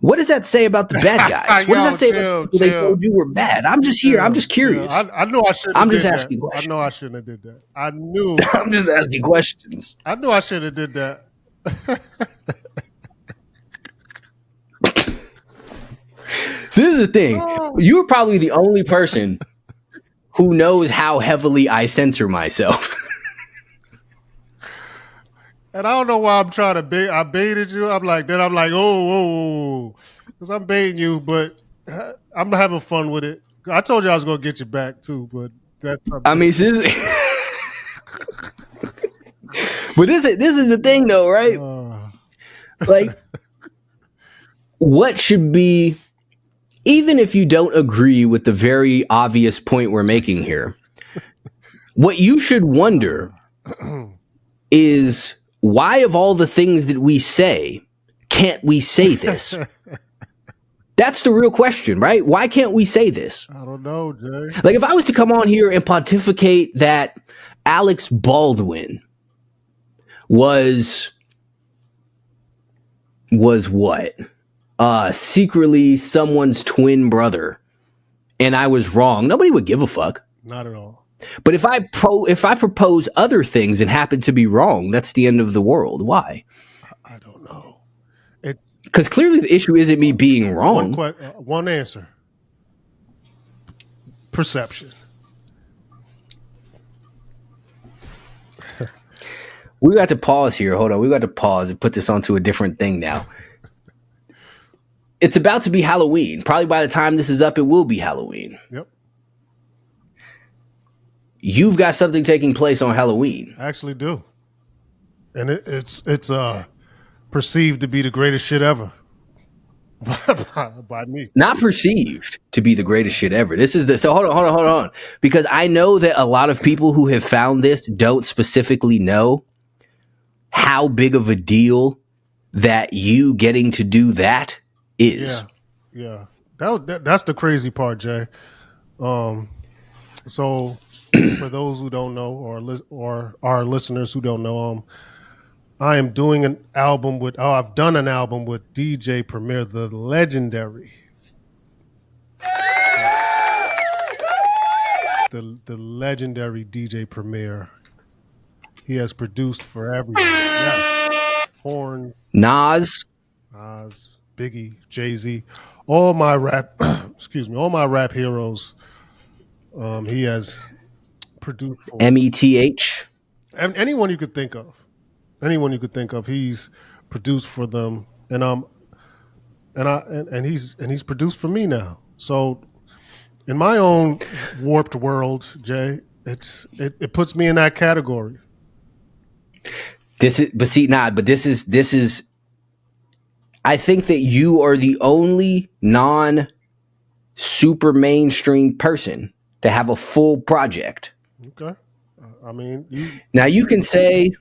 What does that say about the bad guys? What does that say about the people they told you were bad? I'm just here. I'm just curious. I know I shouldn't. I'm just asking questions. I know I shouldn't have did that. I knew. I'm just asking questions. I knew I should have did that. So this is the thing. You're probably the only person who knows how heavily I censor myself. And I don't know why I'm trying to bait. I baited you. I'm like, oh, because I'm baiting you, but I'm having fun with it. I told you I was going to get you back too, but that's. I mean, but this is the thing, though, right? Like, what should be, even if you don't agree with the very obvious point we're making here, what you should wonder is, why of all the things that we say, can't we say this? That's the real question, right? Why can't we say this? I don't know, Jay. Like, if I was to come on here and pontificate that Alex Baldwin was what? Secretly someone's twin brother, and I was wrong, nobody would give a fuck. Not at all. But if I propose other things and happen to be wrong, that's the end of the world. Why? I don't know. It's Because clearly the issue isn't me being wrong. one answer. Perception. We got to pause here. Hold on. We got to pause and put this onto a different thing now. It's about to be Halloween. Probably by the time this is up, it will be Halloween. Yep. You've got something taking place on Halloween. I actually do. And it's perceived to be the greatest shit ever. By me. Not perceived to be the greatest shit ever. This is so hold on. Because I know that a lot of people who have found this don't specifically know how big of a deal that you getting to do that is. Yeah. That's the crazy part, Jay. So for those who don't know, or our listeners who don't know, I am doing an album with. I've done an album with DJ Premier, the legendary, the legendary DJ Premier. He has produced for everyone. Yes. Horn, Nas, Biggie, Jay-Z, all my rap. excuse me, all my rap heroes. He has produced for METH. anyone you could think of. He's produced for them, and he's produced for me now. So, in my own warped world, Jay, it puts me in that category. This is. I think that you are the only non-super mainstream person to have a full project. Okay, I mean, now you can say.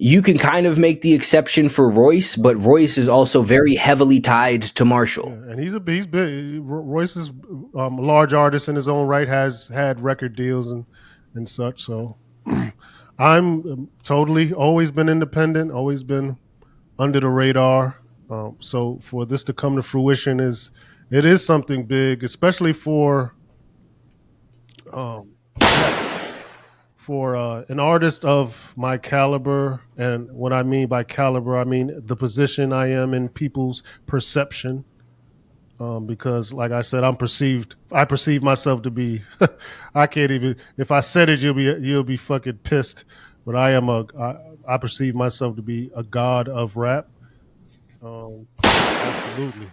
You can kind of make the exception for Royce, but Royce is also very heavily tied to Marshall. Yeah, and he's big. Royce is a large artist in his own right, has had record deals and such. So I'm totally always been independent, always been under the radar. So for this to come to fruition is something big, especially for an artist of my caliber. And what I mean by caliber, I mean the position I am in people's perception. Because, like I said, I perceive myself to be. I can't even. If I said it, you'll be fucking pissed. But I perceive myself to be a god of rap. Absolutely.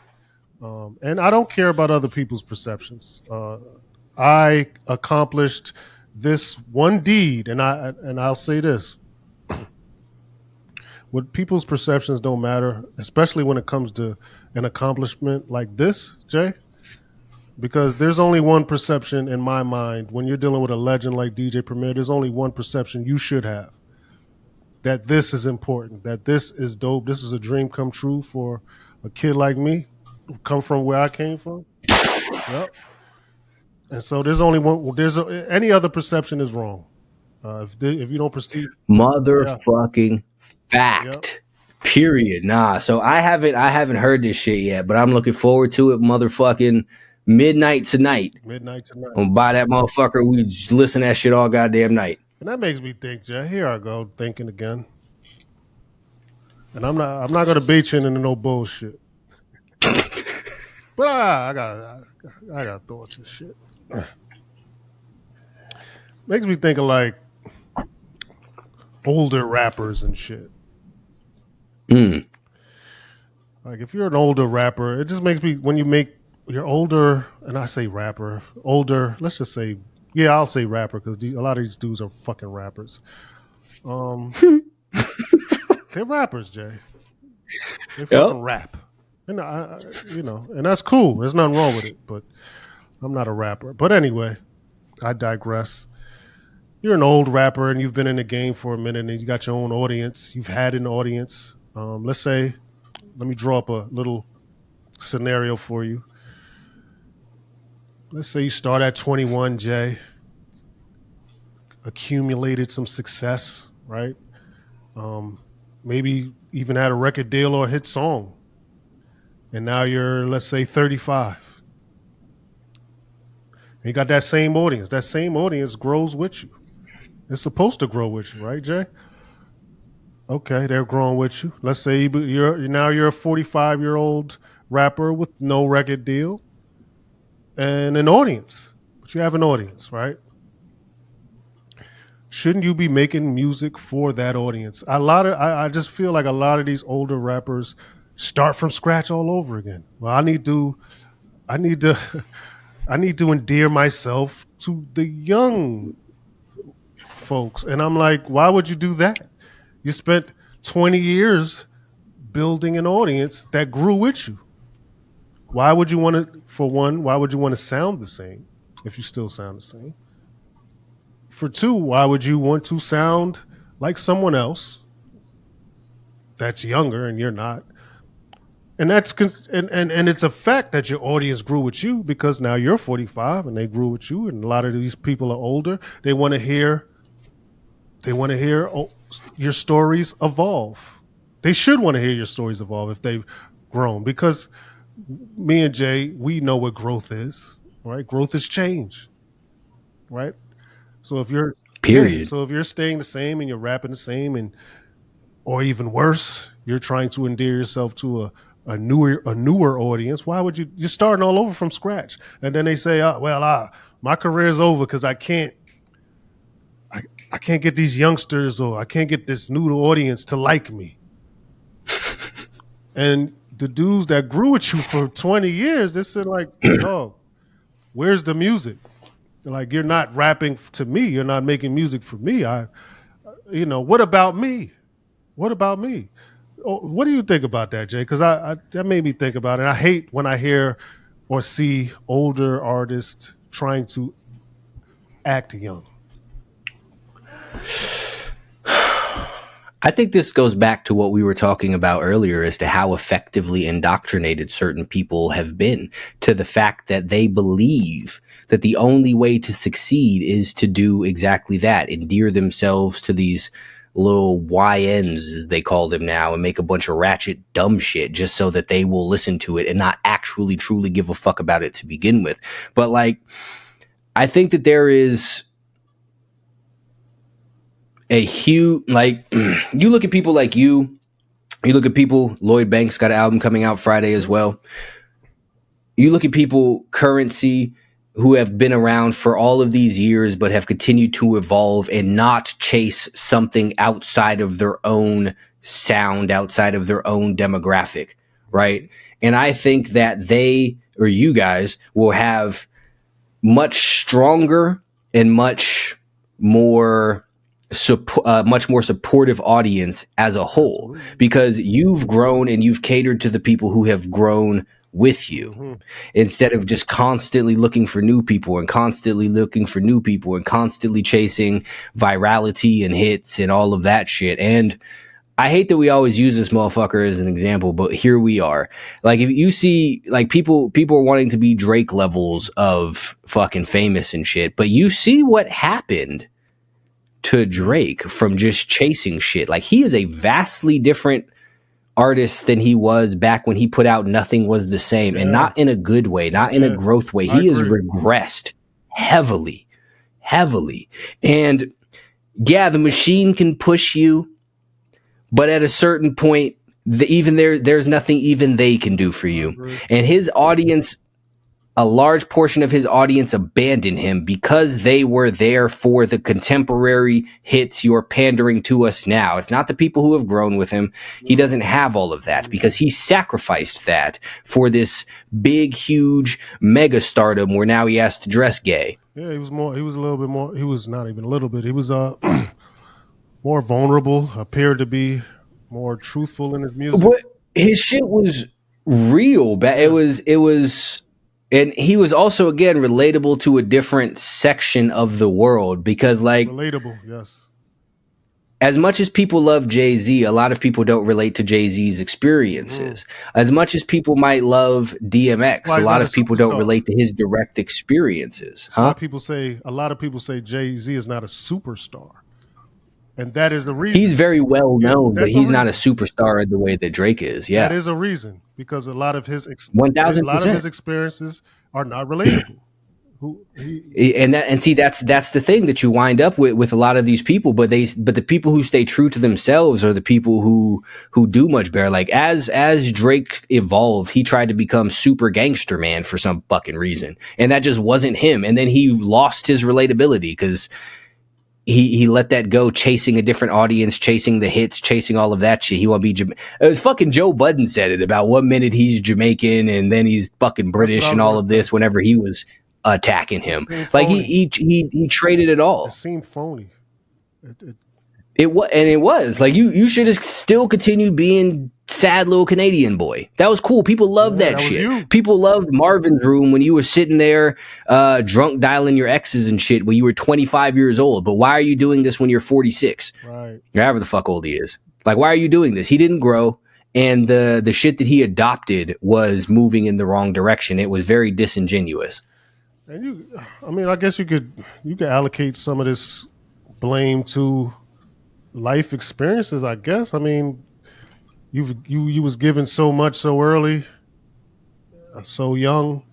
And I don't care about other people's perceptions. I accomplished this one deed, and I'll say this: what people's perceptions don't matter, especially when it comes to an accomplishment like this, Jay. Because there's only one perception in my mind when you're dealing with a legend like DJ Premier. There's only one perception you should have: that this is important, that this is dope, this is a dream come true for a kid like me, who come from where I came from. Yep. And so there's only one. Any other perception is wrong. If you don't perceive, motherfucking fact. Yep. Period. Nah. So I haven't heard this shit yet, but I'm looking forward to it. Motherfucking midnight tonight. I'm gonna buy that motherfucker. We just listen to that shit all goddamn night. And that makes me think, Jay. Here I go thinking again. And I'm not gonna bait you into no bullshit. But I got thoughts and shit. Makes me think of like older rappers and shit. Like if you're an older rapper, it just makes me you're older, and I say rapper, older. Let's just say, yeah, I'll say rapper because a lot of these dudes are fucking rappers. They're rappers, Jay. They fucking rap, and and that's cool. There's nothing wrong with it, but I'm not a rapper. But anyway, I digress. you're an old rapper and you've been in the game for a minute and you got your own audience. You've had an audience. Let's say, let me draw up a little scenario for you. Let's say you start at 21, Jay, accumulated some success, right? Um, Maybe even had a record deal or a hit song. And now you're, let's say, 35. And you got that same audience. That same audience grows with you. It's supposed to grow with you, right, Jay? Okay, they're growing with you. Let's say you're a 45-year-old rapper with no record deal and an audience. But you have an audience, right? Shouldn't you be making music for that audience? I just feel like a lot of these older rappers start from scratch all over again. Well, I need to I need to endear myself to the young folks. And I'm like, why would you do that? You spent 20 years building an audience that grew with you. Why would you want to, for one, why would you want to sound the same if you still sound the same? For two, why would you want to sound like someone else that's younger and you're not? And and it's a fact that your audience grew with you because now you're 45 and they grew with you, and a lot of these people are older. They want to hear your stories evolve. They should want to hear your stories evolve if they've grown, because me and Jay, we know what growth is, right? Growth is change, right? So if you're yeah, Period. so if you're staying the same and you're rapping the same, and or even worse, you're trying to endear yourself to a newer audience. Why would you're starting all over from scratch? And then they say, oh, well, my career is over because I, I can't get these youngsters, or I can't get this new audience to like me. And the dudes that grew with you for 20 years, they said like, dog, where's the music? They're like, you're not rapping to me. You're not making music for me. What about me? What about me? Oh, what do you think about that, Jay? Because that made me think about it. I hate when I hear or see older artists trying to act young. I think this goes back to what we were talking about earlier as to how effectively indoctrinated certain people have been to the fact that they believe that the only way to succeed is to do exactly that, endear themselves to these little YNs, as they call them now, and make a bunch of ratchet dumb shit just so that they will listen to it and not actually truly give a fuck about it to begin with. But like, I think that there is a huge, like, you look at people like you look at people, Lloyd Banks got an album coming out Friday as well. You look at people, Currency, who have been around for all of these years but have continued to evolve and not chase something outside of their own sound, outside of their own demographic, right? And I think that they, or you guys, will have much stronger and more much more supportive audience as a whole, Absolutely. because you've grown and you've catered to the people who have grown with you, Mm-hmm. instead of just constantly looking for new people and constantly looking for new people and constantly chasing virality and hits and all of that shit. And I hate that we always use this motherfucker as an example, but here we are. Like, if you see, like, people are wanting to be Drake levels of fucking famous and shit, but you see what happened to Drake from just chasing shit. Like, he is a vastly different artist than he was back when he put out Nothing Was the Same, and Yeah, not in a good way, not in a yeah, growth way. I He has agree. regressed heavily, heavily. And yeah, the machine can push you, but at a certain point, there's nothing even they can do for I you. agree. And his audience, a large portion of his audience abandoned him because they were there for the contemporary hits you're pandering to us now. It's not the people who have grown with him. He doesn't have all of that because he sacrificed that for this big, huge mega stardom where now he has to dress gay. Yeah, he was a little bit more, he was not even a little bit. He was more vulnerable, appeared to be more truthful in his music. But his shit was real. It Yeah. was And he was also, again, relatable to a different section of the world because, like, Relatable, yes. as much as people love Jay-Z, a lot of people don't relate to Jay-Z's Mm-hmm. experiences. As much as people might love DMX, Why a he's lot not a of people don't superstar? relate to his direct experiences. That's why Huh? people say a lot of people say Jay-Z is not a superstar, and that is the He's reason. very well Yeah, known, but that's a he's not a reason. superstar in the way that Drake is. That Yeah. is a reason because a lot of 1000%. his experiences are not relatable. Who he And see, that's the thing that you wind up with a lot of these people, but the people who stay true to themselves are the people who do much better. Like as Drake evolved, he tried to become super gangster man for some fucking reason, and that just wasn't him. And then he lost his relatability because he let that go, chasing a different audience, chasing the hits, chasing all of that shit. He want to be it was fucking Joe Budden said it about 1 minute he's Jamaican and then he's fucking That's what British I and was all gonna of say. this whenever he was attacking It him. seemed Like phony. he traded it It all. seemed phony. It It was like you should have still continued being sad little Canadian boy. That was cool. People loved yeah, that that was shit. you. People loved Marvin's Room when you were sitting there drunk dialing your exes and shit when you were 25 years old. But why are you doing this when you're 46? Right. Or however the fuck old he is. Like, why are you doing this? He didn't grow, and the shit that he adopted was moving in the wrong direction. It was very disingenuous. And I mean, I guess you could allocate some of this blame to life experiences. I guess. I mean, you was given so much so early, so young,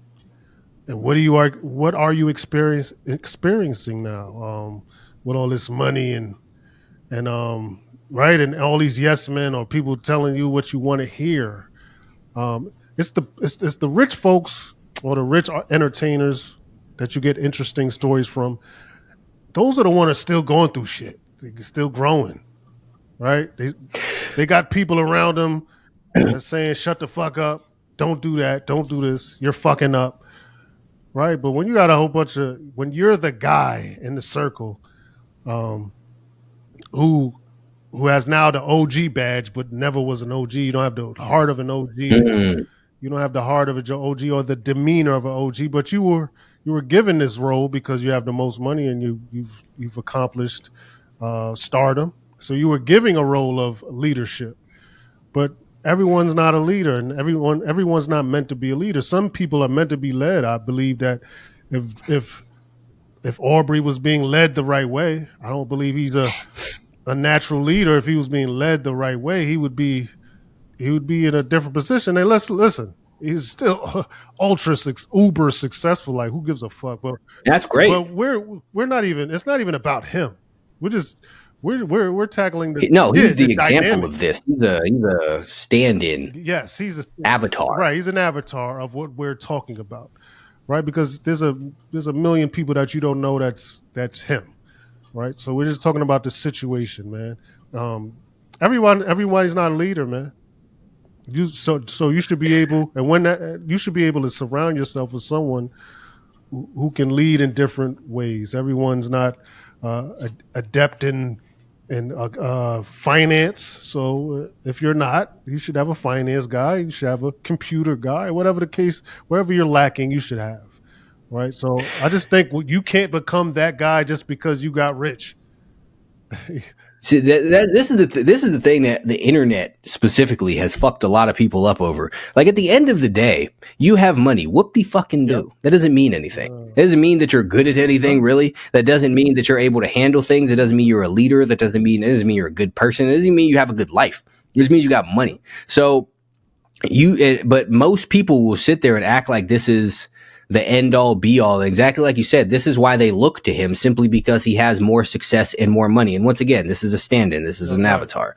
and what are you experiencing now? With all this money and right, and all these yes men or people telling you what you want to hear. It's the rich folks or the rich entertainers that you get interesting stories from. Those are the ones that are still going through shit. They're still growing, right? They got people around them that's saying, "Shut the fuck up! Don't do that! Don't do this! You're fucking up!" Right? But when you got a whole bunch of when you're the guy in the circle, um, who who has now the OG badge but never was an OG, you don't have the heart of an OG. Mm. You don't have the heart of a OG or the demeanor of an OG, but you were given this role because you have the most money and you've accomplished stardom. So you were giving a role of leadership, but everyone's not a leader, and everyone's not meant to be a leader. Some people are meant to be led. I believe that if if Aubrey was being led the right way, I don't believe he's a natural leader. If he was being led the right way, he would be in a different position. And let's listen. He's still uber successful. Like who gives a fuck? But That's but great. we're not even. It's not even about him. We're just we're tackling No, he's the the example of dynamics. this. He's a stand-in Yes, avatar. right. He's an avatar of what we're talking about, right? Because there's a million people that you don't know that's him, right? So we're just talking about the situation, man. Um, everybody's not a leader, man. So you should be able, and when that you should be able to surround yourself with someone who can lead in different ways. Everyone's not adept in finance. So if you're not, you should have a finance guy. You should have a computer guy. Whatever the case, wherever you're lacking, you should have. Right. So I just think you can't become that guy just because you got rich. See, this is the thing that the internet specifically has fucked a lot of people up over. Like at the end of the day, you have money. Whoop de fucking Yep. do. That doesn't mean anything. It doesn't mean that you're good at anything, No. really. That doesn't mean that you're able to handle things. It doesn't mean you're a leader. It doesn't mean you're a good person. It doesn't mean you have a good life. It just means you got money. So but most people will sit there and act like this is the end all be all. Exactly like you said, this is why they look to him, simply because he has more success and more money. And once again, this is a stand-in. This is That's an right. avatar.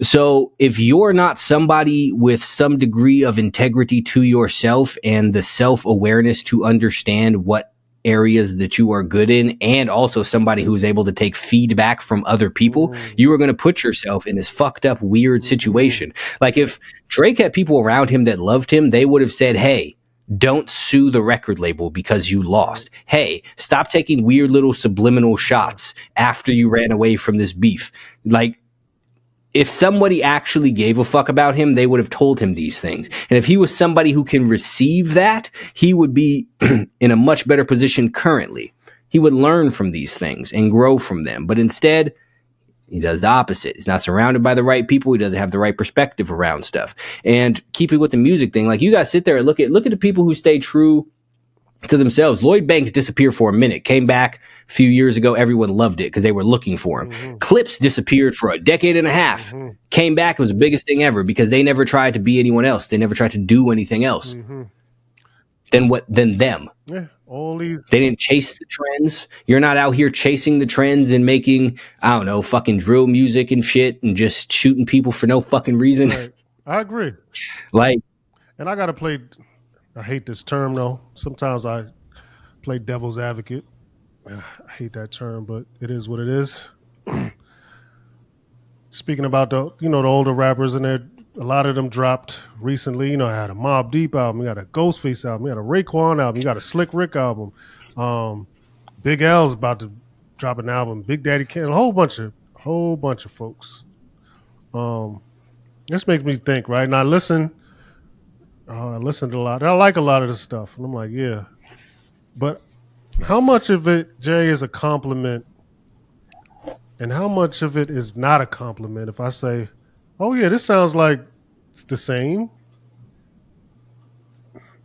So if you're not somebody with some degree of integrity to yourself and the self-awareness to understand what areas that you are good in, and also somebody who's able to take feedback from other people, Mm, you are going to put yourself in this fucked up, weird mm, situation. Like if Drake had people around him that loved him, they would have said, hey, don't sue the record label because you right. lost. Hey, stop taking weird little subliminal Yeah. shots after you ran away from this beef. Like, if somebody actually gave a fuck about him, they would have told him these things. And if he was somebody who can receive that, he would be in a much better position currently. He would learn from these things and grow from them. But instead, he does the opposite. He's not surrounded by the right people. He doesn't have the right perspective around stuff. And keeping with the music thing, like, you guys sit there and look at the people who stay true to themselves. Lloyd Banks disappeared for a minute, came back a few years ago. Everyone loved it because they were looking for him. Mm-hmm. Clips disappeared for a decade and a half, came back. It was the biggest thing ever because they never tried to be anyone else. They never tried to do anything else than them. Yeah, all these. They didn't chase the trends. You're not out here chasing the trends and making, I don't know, fucking drill music and shit and just shooting people for no fucking reason. Right. I agree. Like, and I gotta play. I hate this term though. Sometimes I play devil's advocate. I hate that term, but it is what it is. Speaking about the older rappers, and a lot of them dropped recently. You know, I had a Mobb Deep album, you got a Ghostface album, you got a Raekwon album, you got a Slick Rick album. Big L's about to drop an album. Big Daddy Kane, a whole bunch of folks. This makes me think, right? And I listened a lot. I like a lot of this stuff. And I'm like, yeah. But how much of it, Jay, is a compliment and how much of it is not a compliment? If I say, oh, yeah, this sounds like it's the same.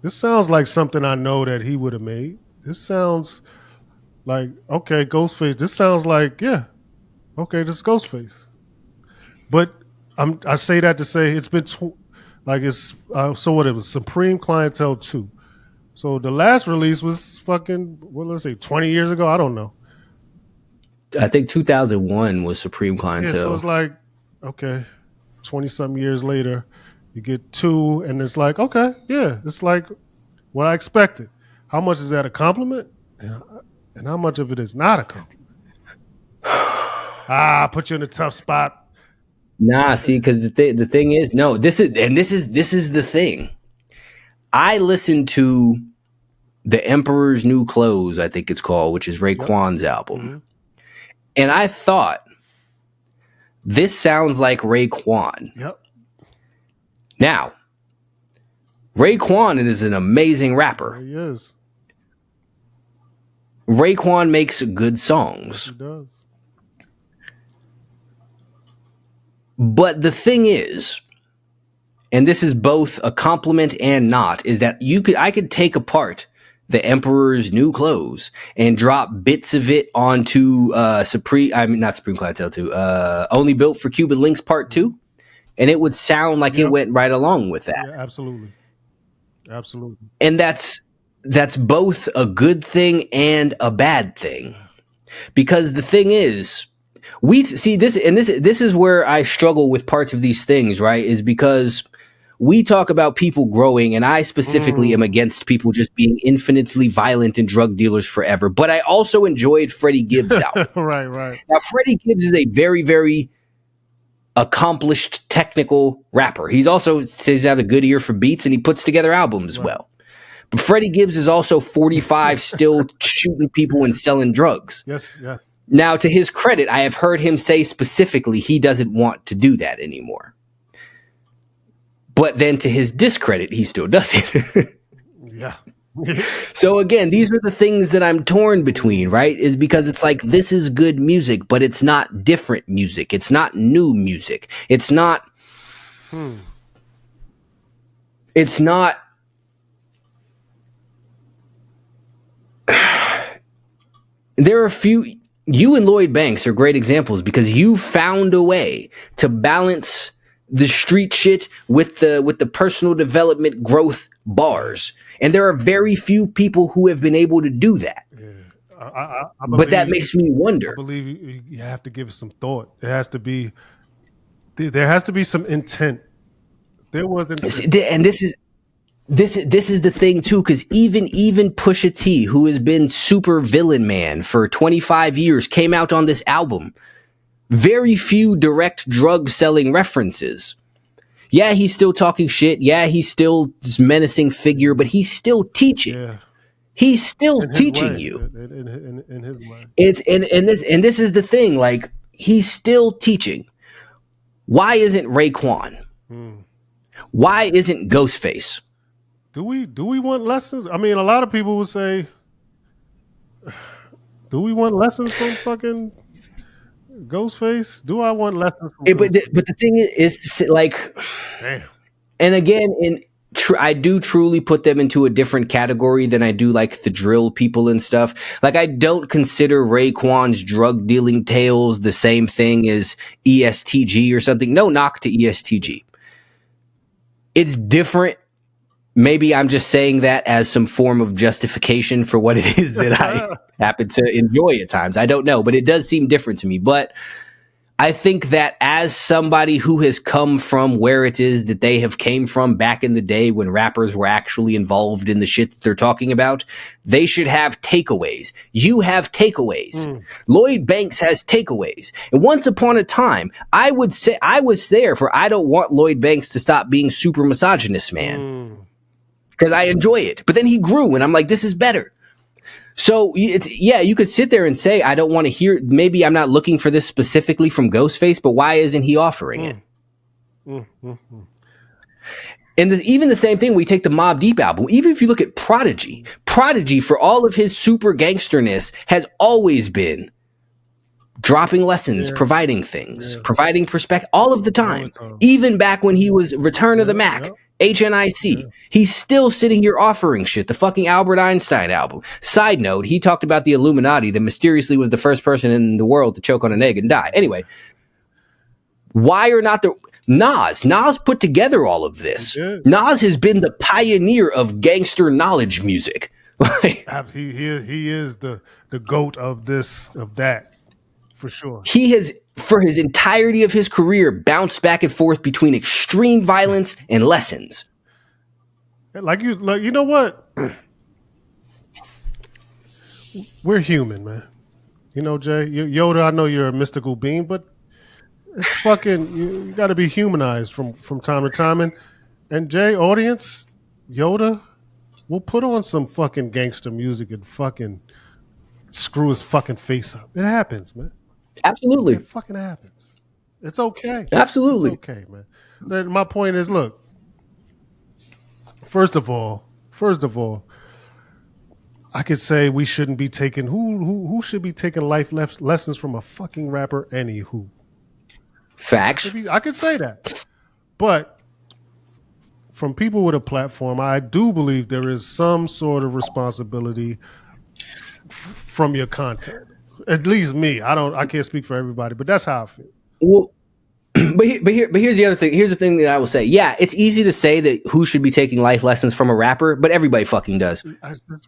This sounds like something I know that he would have made. This sounds like, okay, Ghostface. This sounds like, yeah, okay, this is Ghostface. But I say that to say it's been so what it was, Supreme Clientele 2. So the last release was fucking, let's say 20 years ago. I don't know. I think 2001 was Supreme Clientele. Yeah, so it's like, okay, 20-something years later, you get 2, and it's like, okay, yeah, it's like what I expected. How much is that a compliment? And how much of it is not a compliment? I put you in a tough spot. Nah, see, because the thing is, no, this is the thing. I listened to The Emperor's New Clothes, I think it's called, which is Raekwon's album. Mm-hmm. And I thought, this sounds like Raekwon. Yep. Now, Raekwon is an amazing rapper. He is. Raekwon makes good songs. He does. But the thing is, and this is both a compliment and not, is that I could take apart The Emperor's New Clothes and drop bits of it onto not Supreme Clientele 2, Only Built for Cuban Links Part 2, and it would sound like it went right along with that. Yeah, absolutely. Absolutely. And that's both a good thing and a bad thing. Because the thing is, we see this, and this is where I struggle with parts of these things, right? Is because we talk about people growing, and I specifically am against people just being infinitely violent and drug dealers forever. But I also enjoyed Freddie Gibbs' album. Right. Now, Freddie Gibbs is a very, very accomplished technical rapper. He's also says he has a good ear for beats, and he puts together albums as well. But Freddie Gibbs is also 45, still shooting people and selling drugs. Yes, yeah. Now, to his credit, I have heard him say specifically he doesn't want to do that anymore. But then to his discredit, he still does it. Yeah. So again, these are the things that I'm torn between, right? Is because it's like, this is good music, but it's not different music. It's not new music. It's not... It's not... There are a few... You and Lloyd Banks are great examples because you found a way to balance the street shit with the personal development growth bars. And there are very few people who have been able to do that. Yeah. I believe, but that makes me wonder. I believe you have to give it some thought. There has to be some intent. There wasn't, and this is the thing too, because even Pusha T, who has been super villain man for 25 years, came out on this album. Very few direct drug selling references. Yeah, he's still talking shit. Yeah, he's still this menacing figure, but he's still teaching. Yeah. He's still teaching you. In his way. It's and this is the thing. Like, he's still teaching. Why isn't Raekwon? Why isn't Ghostface? Do we want lessons? I mean, a lot of people would say, do we want lessons from fucking Ghostface? Do I want lessons from Ghostface? But the thing is, like, Damn. and again, I do truly put them into a different category than I do like the drill people and stuff. Like, I don't consider Raekwon's drug dealing tales the same thing as ESTG or something. No knock to ESTG. It's different. Maybe I'm just saying that as some form of justification for what it is that I happen to enjoy at times. I don't know, but it does seem different to me. But I think that as somebody who has come from where it is that they have came from back in the day when rappers were actually involved in the shit that they're talking about, they should have takeaways. You have takeaways. Lloyd Banks has takeaways. And once upon a time, I would say I was there for I don't want Lloyd Banks to stop being super misogynist, man. Because I enjoy it. But then he grew and I'm like, this is better. So you could sit there and say, I don't want to hear, maybe I'm not looking for this specifically from Ghostface, but why isn't he offering it? And even the same thing, we take the Mobb Deep album. Even if you look at Prodigy, for all of his super gangsterness, has always been dropping lessons, providing things, providing perspective all of the time. Even back when he was Return of the Mac, HNIC, he's still sitting here offering shit. The fucking Albert Einstein album. Side note, he talked about the Illuminati that mysteriously was the first person in the world to choke on an egg and die. Anyway, why are not the Nas put together all of this. Nas has been the pioneer of gangster knowledge music. He is the GOAT of that. For sure. He has, for his entirety of his career, bounced back and forth between extreme violence and lessons. You know what? We're human, man. You know, Jay, Yoda, I know you're a mystical being, but it's fucking, you got to be humanized from time to time. And Jay, audience, Yoda will put on some fucking gangster music and fucking screw his fucking face up. It happens, man. Absolutely. It fucking happens. It's okay. Absolutely. It's okay, man. My point is, look, first of all, I could say we shouldn't be taking who should be taking life lessons from a fucking rapper. Anywho, facts. I could say that, but from people with a platform, I do believe there is some sort of responsibility from your content. At least me. I can't speak for everybody, but that's how I feel. Well, but here's the other thing. Here's the thing that I will say. Yeah, it's easy to say that who should be taking life lessons from a rapper, but everybody fucking does.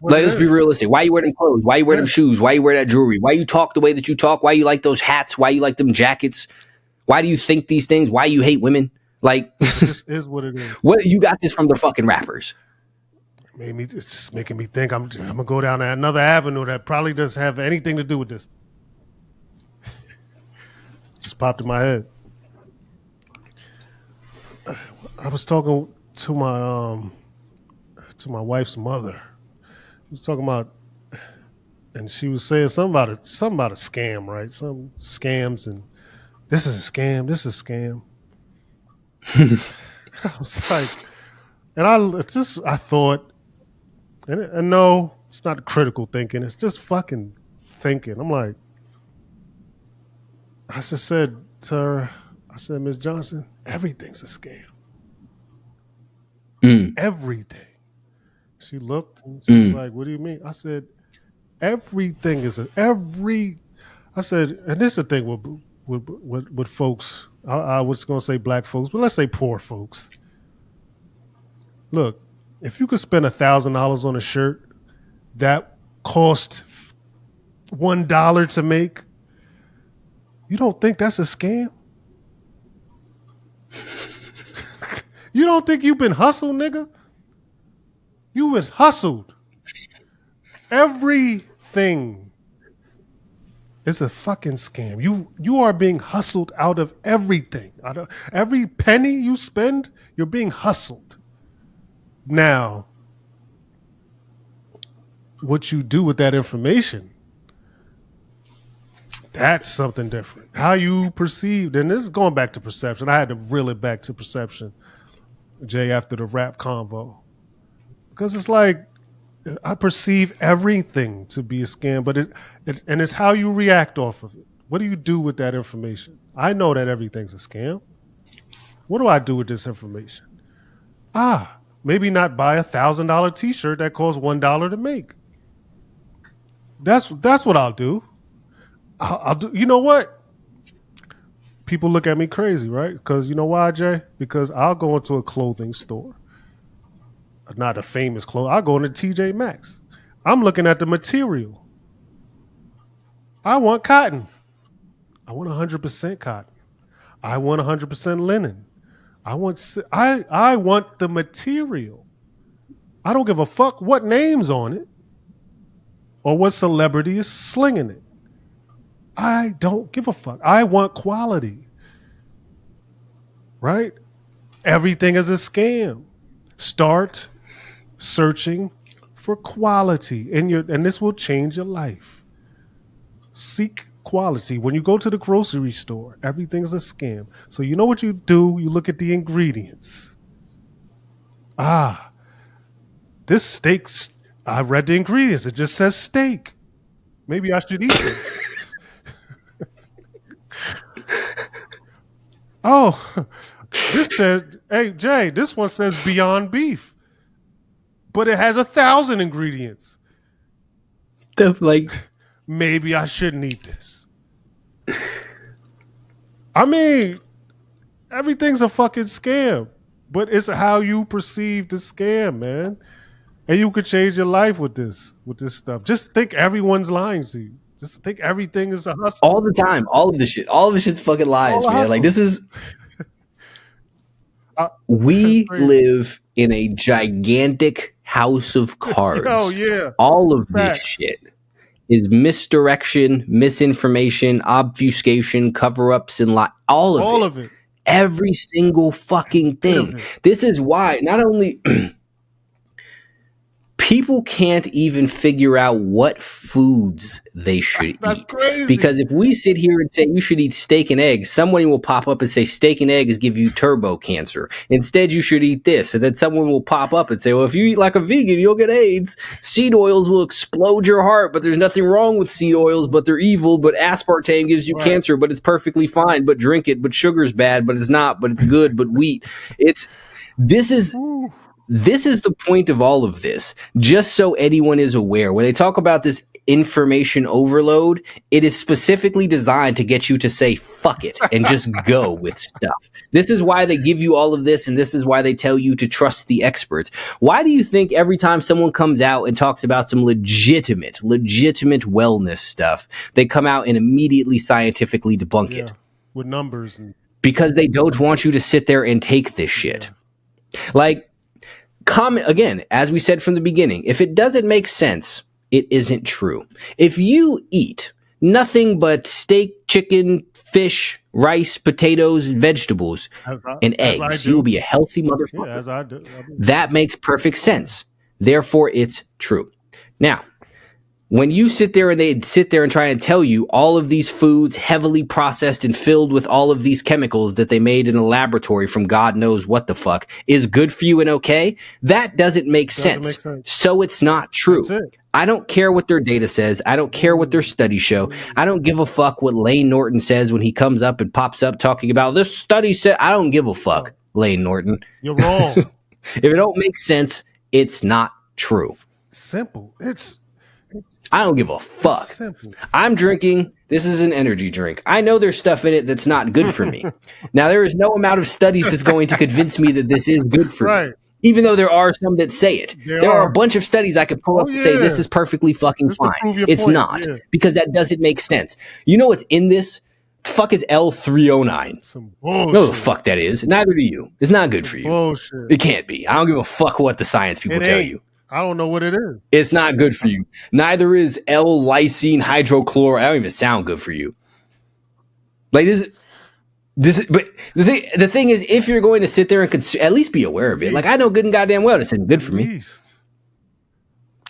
Let's be realistic. Why you wear them clothes? Why you wear them shoes? Why you wear that jewelry? Why you talk the way that you talk? Why you like those hats? Why you like them jackets? Why do you think these things? Why you hate women? Like, this is what it is. What you got this from the fucking rappers? It's just making me think I'm gonna go down another avenue that probably doesn't have anything to do with this. Just popped in my head. I was talking to my wife's mother. I was talking about, and she was saying something about a scam, right? Some scams, and this is a scam. This is a scam. I was like, and I thought. And no, it's not critical thinking. It's just fucking thinking. I'm like, I just said to her, Ms. Johnson, everything's a scam. Everything. She looked and she was like, what do you mean? I said, everything is I said, and this is the thing with folks. I was going to say black folks, but let's say poor folks. Look, if you could spend $1,000 on a shirt that cost $1 to make, you don't think that's a scam? You don't think you've been hustled, nigga? You was hustled. Everything is a fucking scam. You are being hustled out of everything. Out of every penny you spend, you're being hustled. Now, what you do with that information That's something different. How you perceive, and this is going back to perception. I had to reel it back to perception, Jay, after the rap convo. Because it's like I perceive everything to be a scam, but and it's how you react off of it. What do you do with that information? I know that everything's a scam. What do I do with this information? Maybe not buy $1,000 T-shirt that costs $1 to make. That's what I'll do. I'll do. You know what? People look at me crazy, right? Because you know why, Jay? Because I'll go into a clothing store, not a famous clothes. I'll go into TJ Maxx. I'm looking at the material. I want cotton. I want 100% cotton. I want 100% linen. I want the material. I don't give a fuck what name's on it or what celebrity is slinging it. I don't give a fuck. I want quality. Right? Everything is a scam. Start searching for quality and this will change your life. Seek quality. When you go to the grocery store, everything's a scam. So you know what you do? You look at the ingredients. This steak, I read the ingredients. It just says steak. Maybe I should eat this. Oh, this says, hey, Jay, this one says Beyond Beef, but it has 1,000 ingredients. Like, maybe I shouldn't eat this. I mean, everything's a fucking scam, but it's how you perceive the scam, man. And you could change your life with this stuff. Just think everyone's lying to you. Just think everything is a hustle. All the time. All of this shit's fucking lies, man. Like, this is... we live in a gigantic house of cards. Oh, yeah. All of this shit is misdirection, misinformation, obfuscation, cover-ups, and all of it. Every single fucking thing. This is why not only people can't even figure out what foods they should eat. Crazy. Because if we sit here and say you should eat steak and eggs, someone will pop up and say steak and eggs give you turbo cancer. Instead, you should eat this. And then someone will pop up and say, well, if you eat like a vegan, you'll get AIDS. Seed oils will explode your heart, but there's nothing wrong with seed oils, but they're evil. But aspartame gives you cancer, but it's perfectly fine. But drink it. But sugar's bad, but it's not. But it's good. But wheat. This is the point of all of this, just so anyone is aware. When they talk about this information overload, it is specifically designed to get you to say fuck it and just go with stuff. This is why they give you all of this, and this is why they tell you to trust the experts. Why do you think every time someone comes out and talks about some legitimate wellness stuff, they come out and immediately scientifically debunk it? With numbers. Because they don't want you to sit there and take this shit. Like, comment again, as we said from the beginning, if it doesn't make sense, it isn't true. If you eat nothing but steak, chicken, fish, rice, potatoes, vegetables, and eggs, you will be a healthy motherfucker. Yeah, as I do. That makes perfect sense. Therefore, it's true. Now, when you sit there and they sit there and try and tell you all of these foods heavily processed and filled with all of these chemicals that they made in a laboratory from God knows what the fuck is good for you and okay, that doesn't make sense. So it's not true. I don't care what their data says. I don't care what their studies show. I don't give a fuck what Lane Norton says when he comes up and pops up talking about this study said. I don't give a fuck, Lane Norton. You're wrong. If it don't make sense, it's not true. Simple. I don't give a fuck. I'm drinking. This is an energy drink. I know there's stuff in it that's not good for me. Now, there is no amount of studies that's going to convince me that this is good for me. Even though there are some that say it. There are a bunch of studies I could pull up and say this is perfectly fucking fine. It's not. Because that doesn't make sense. You know what's in this? Fuck is L309. No, the fuck that is. Neither do you. It's not good for you. Bullshit. It can't be. I don't give a fuck what the science people tell you. I don't know what it is. It's not good for you. Neither is L-lysine hydrochloride. I don't even sound good for you. Like this. But the thing is, if you're going to sit there and at least be aware of it. Like I know good and goddamn well this isn't good for me.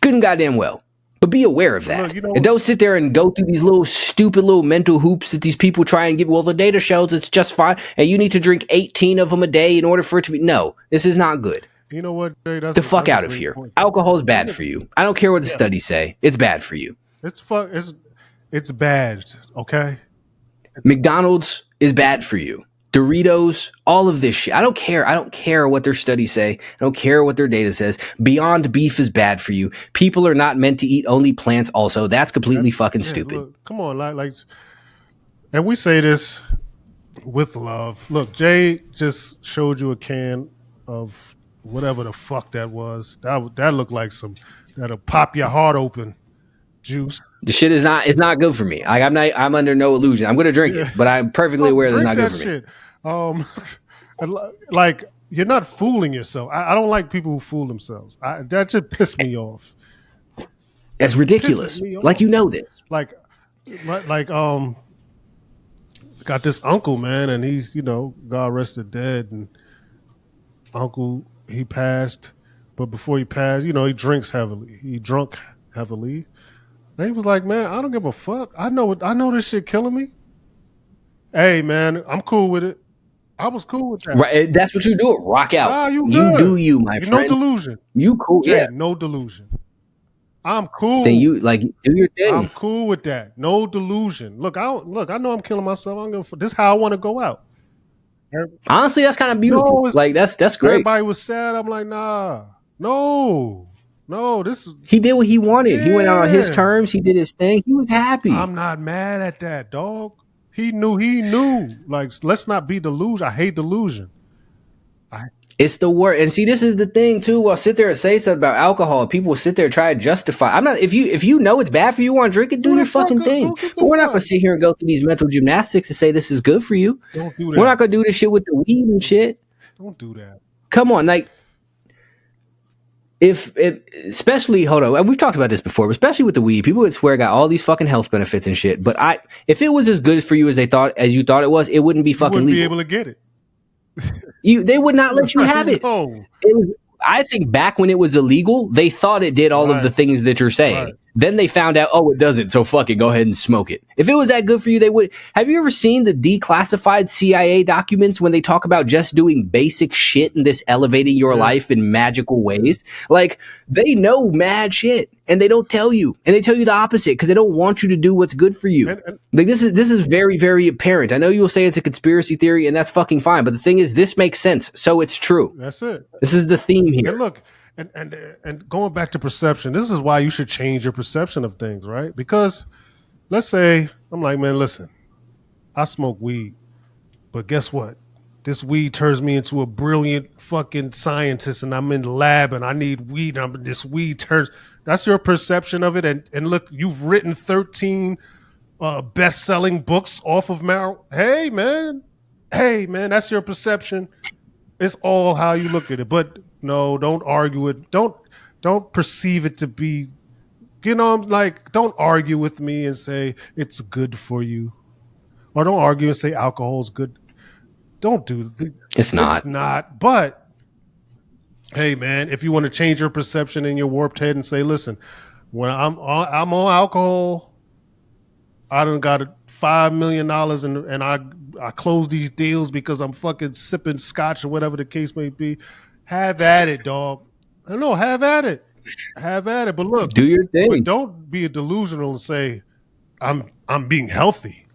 Good and goddamn well. But be aware of that. Look, you know, and don't sit there and go through these little stupid little mental hoops that these people try and give. Well, the data shows it's just fine. And you need to drink 18 of them a day in order for it to be. No, this is not good. you know what, Jay? The fuck out of here. Alcohol is bad for you. I don't care what the studies say. It's bad for you. It's bad, okay? McDonald's is bad for you. Doritos, all of this shit. I don't care. I don't care what their studies say. I don't care what their data says. Beyond Beef is bad for you. People are not meant to eat only plants also. That's completely fucking stupid. Look, come on, like, and we say this with love. Look, Jay just showed you a can of whatever the fuck that was. That looked like that'll pop your heart open juice. The shit is not. It's not good for me. I'm under no illusion. I'm gonna drink it, but I'm perfectly aware that it's not good for shit. Like, you're not fooling yourself. I don't like people who fool themselves. That just pissed me off. It's ridiculous. Like, you know this. Like, got this uncle, man, and he's, God rest the dead, and uncle, he passed, but before he passed, he drinks heavily. He drunk heavily. And he was like, man, I don't give a fuck. I know this shit killing me. Hey, man, I'm cool with it. I was cool with that. Right, that's what you do. Rock out. You do you, my friend. No delusion. You cool. Jay, yeah. No delusion. I'm cool. Then you do your thing. I'm cool with that. No delusion. Look, I know I'm killing myself. I'm gonna. This is how I want to go out. Honestly, that's kind of beautiful. Like that's great. Everybody was sad. I'm like, nah, no. This is. He did what he wanted. Yeah. He went out on his terms. He did his thing. He was happy. I'm not mad at that, dog. He knew. Like, let's not be delusion. I hate delusion. It's the word. And see, this is the thing too. I'll sit there and say something about alcohol. People will sit there and try to justify. I'm not. If you know it's bad for you, want to drink it, do your fucking thing. But we're not going to sit here and go through these mental gymnastics and say this is good for you. Don't do that. We're not going to do this shit with the weed and shit. Don't do that. Come on, like. Especially, hold on, we've talked about this before, but especially with the weed, people would swear got all these fucking health benefits and shit. But if it was as good for you as you thought it was, it wouldn't be fucking legal. You wouldn't be able to get it. They would not let you have it. No. I think back when it was illegal, they thought it did all of the things that you're saying. Right. Then they found out, it doesn't. So fuck it, go ahead and smoke it. If it was that good for you, they would. Have you ever seen the declassified CIA documents when they talk about just doing basic shit and this elevating your life in magical ways? Like, they know mad shit and they don't tell you, and they tell you the opposite because they don't want you to do what's good for you. Like, this is very, very apparent. I know you will say it's a conspiracy theory, and that's fucking fine. But the thing is, this makes sense, so it's true. That's it. This is the theme here. And look. And going back to perception, this is why you should change your perception of things, right? Because let's say I'm like, man, listen, I smoke weed, but guess what? This weed turns me into a brilliant fucking scientist, and I'm in the lab, and I need weed. This weed turns. That's your perception of it. And look, you've written 13 best-selling books off of marijuana. Hey, man, that's your perception. It's all how you look at it, but. No, don't argue it. Don't perceive it to be, like, don't argue with me and say it's good for you. Or don't argue and say alcohol is good. Don't do it. It's not. It's not. But, hey, man, if you want to change your perception in your warped head and say, listen, when I'm on alcohol, I done got $5 million and I close these deals because I'm fucking sipping scotch or whatever the case may be. Have at it, dog. I know, have at it. But look, do your thing. But don't be delusional and say, I'm being healthy.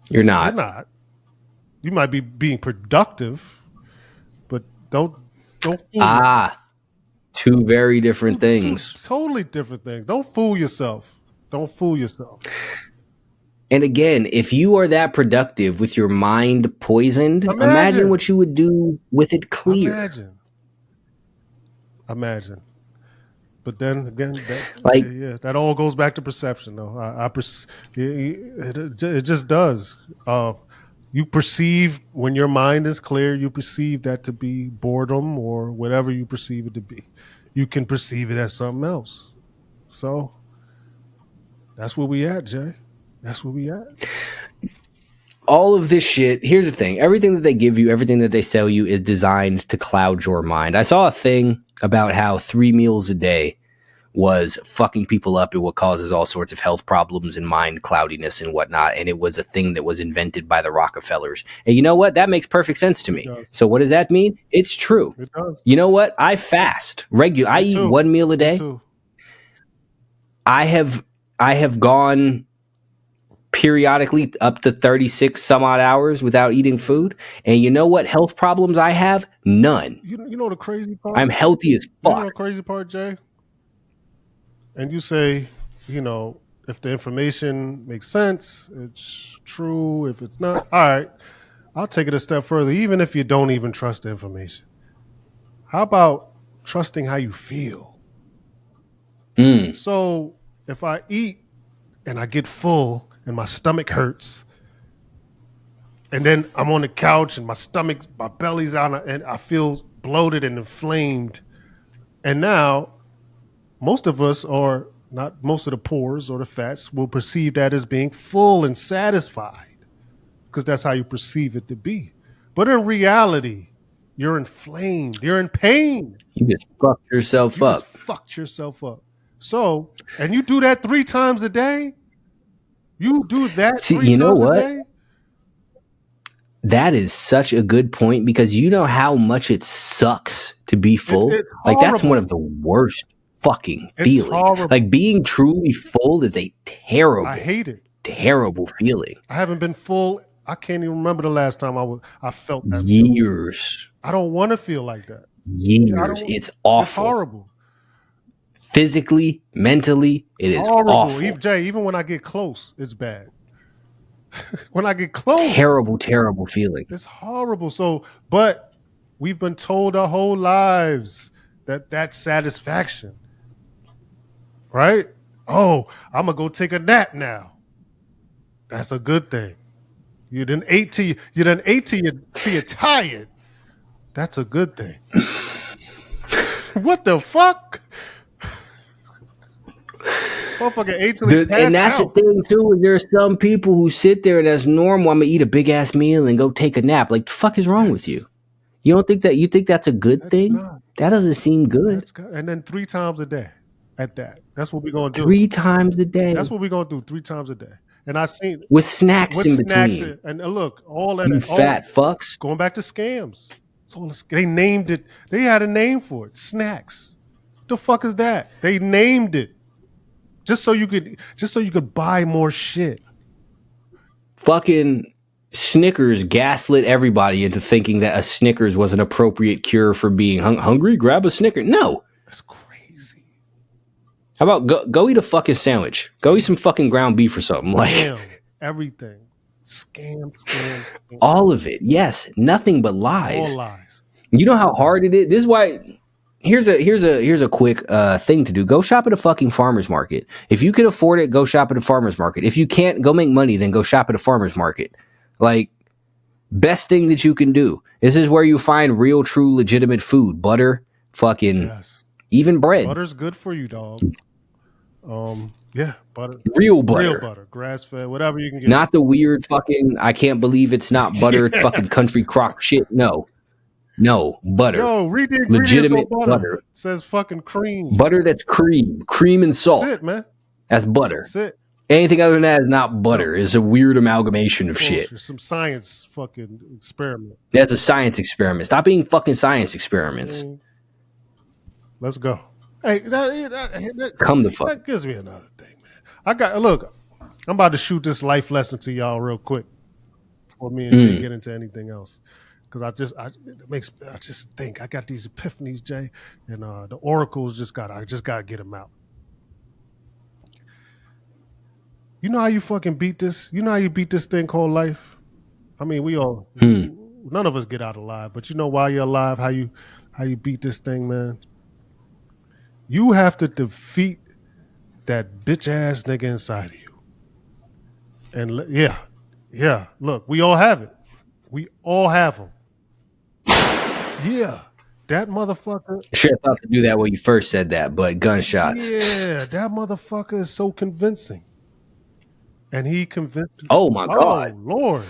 You're not. You're not. You might be being productive, but don't fool yourself. Two very different things. Totally different things. Don't fool yourself. And again, if you are that productive with your mind poisoned, imagine what you would do with it clear. Imagine. But then again, that all goes back to perception, though. It just does. You perceive, when your mind is clear, you perceive that to be boredom or whatever you perceive it to be. You can perceive it as something else. So that's where we at, Jay. That's where we at. All of this shit, here's the thing. Everything that they give you, everything that they sell you is designed to cloud your mind. I saw a thing about how 3 meals a day was fucking people up and what causes all sorts of health problems and mind cloudiness and whatnot. And it was a thing that was invented by the Rockefellers. And you know what? That makes perfect sense to It me. does. So what does that mean? It's true. It does. You know what? I fast regular. I eat one meal a day. I have gone periodically up to 36 some odd hours without eating food. And you know what health problems I have? None. You know the crazy part? I'm healthy as fuck. You know the crazy part, Jay? And you say, you know, if the information makes sense, it's true. If it's not, all right, I'll take it a step further. Even if you don't even trust the information, how about trusting how you feel? So if I eat and I get full and my stomach hurts, and then I'm on the couch and my belly's out and I feel bloated and inflamed, and now most of us are not, most of the pores or the fats will perceive that as being full and satisfied because that's how you perceive it to be. But in reality, you're inflamed, you're in pain. You just fucked yourself You up. just fucked yourself up. So, and you do that 3 times a day? You do that See, 3 you know times what? a day? That is such a good point because you know how much it sucks to be full. It's Like that's horrible. one of the worst fucking It's feelings. horrible. Like being truly full is a terrible, I hate it. terrible feeling. I haven't been full. I can't even remember the last time I felt that. Years. I don't want to feel like that. Years. It's awful. It's horrible. Physically, mentally, it is Horrible. awful. Even when I get close, it's bad. When I get close, terrible, terrible feeling. It's horrible. So, but we've been told our whole lives that that's satisfaction, right? Oh, I'm gonna go take a nap now. That's a good thing. You done ate till you're tired. That's a good thing. What the fuck? Motherfucker ate till he passed And that's out. the thing too. Is there's some people who sit there and that's normal. I'm gonna eat a big ass meal and go take a nap. Like the fuck is wrong with you? You don't think that? You think that's a good thing? Not. That doesn't seem good. That's good. And then 3 times a day. At that, that's what we're gonna do. 3 times a day. That's what we're gonna do 3 times a day. And I seen with snacks in between. And look, all that. You fat fucks. Going back to scams. It's all they named it. They had a name for it. Snacks. The fuck is that? They named it just so you could buy more shit. Fucking Snickers gaslit everybody into thinking that a Snickers was an appropriate cure for being hungry. Grab a Snickers. No, that's crazy. How about go eat a fucking sandwich? Go eat some fucking ground beef or something. Like damn, everything. Scam. All of it. Yes, nothing but lies. All lies. You know how hard it is. This is why. Here's a quick thing to do. Go shop at a fucking farmer's market. If you can afford it, go shop at a farmer's market. If you can't, go make money, then go shop at a farmer's market. Like, best thing that you can do. This is where you find real, true, legitimate food. Butter, fucking, even bread. Butter's good for you, dog. Yeah, butter. Real butter. Grass-fed, whatever you can get. Not the weird fucking, I can't believe it's not butter, fucking country crock shit. No, butter. Yo, read the legitimate butter. It says fucking cream. Butter that's cream and salt. That's it, man. That's butter. That's it. Anything other than that is not butter. It's a weird amalgamation of shit. Some science fucking experiment. That's a science experiment. Stop being fucking science experiments. Let's go. Hey, that come the fuck. That gives me another thing, man. Look, I'm about to shoot this life lesson to y'all real quick before me and Jay get into anything else. Because I just think I got these epiphanies, Jay, and the oracles I just gotta get them out. You know how you fucking beat this? You know how you beat this thing called life? I mean, we all none of us get out alive, but you know why you're alive, how you beat this thing, man? You have to defeat that bitch ass nigga inside of you. And yeah, look, we all have it. We all have him. Yeah, that motherfucker. Should have thought to do that when you first said that, but gunshots. Yeah, that motherfucker is so convincing. And he convinced me. Oh my God. Oh Lord.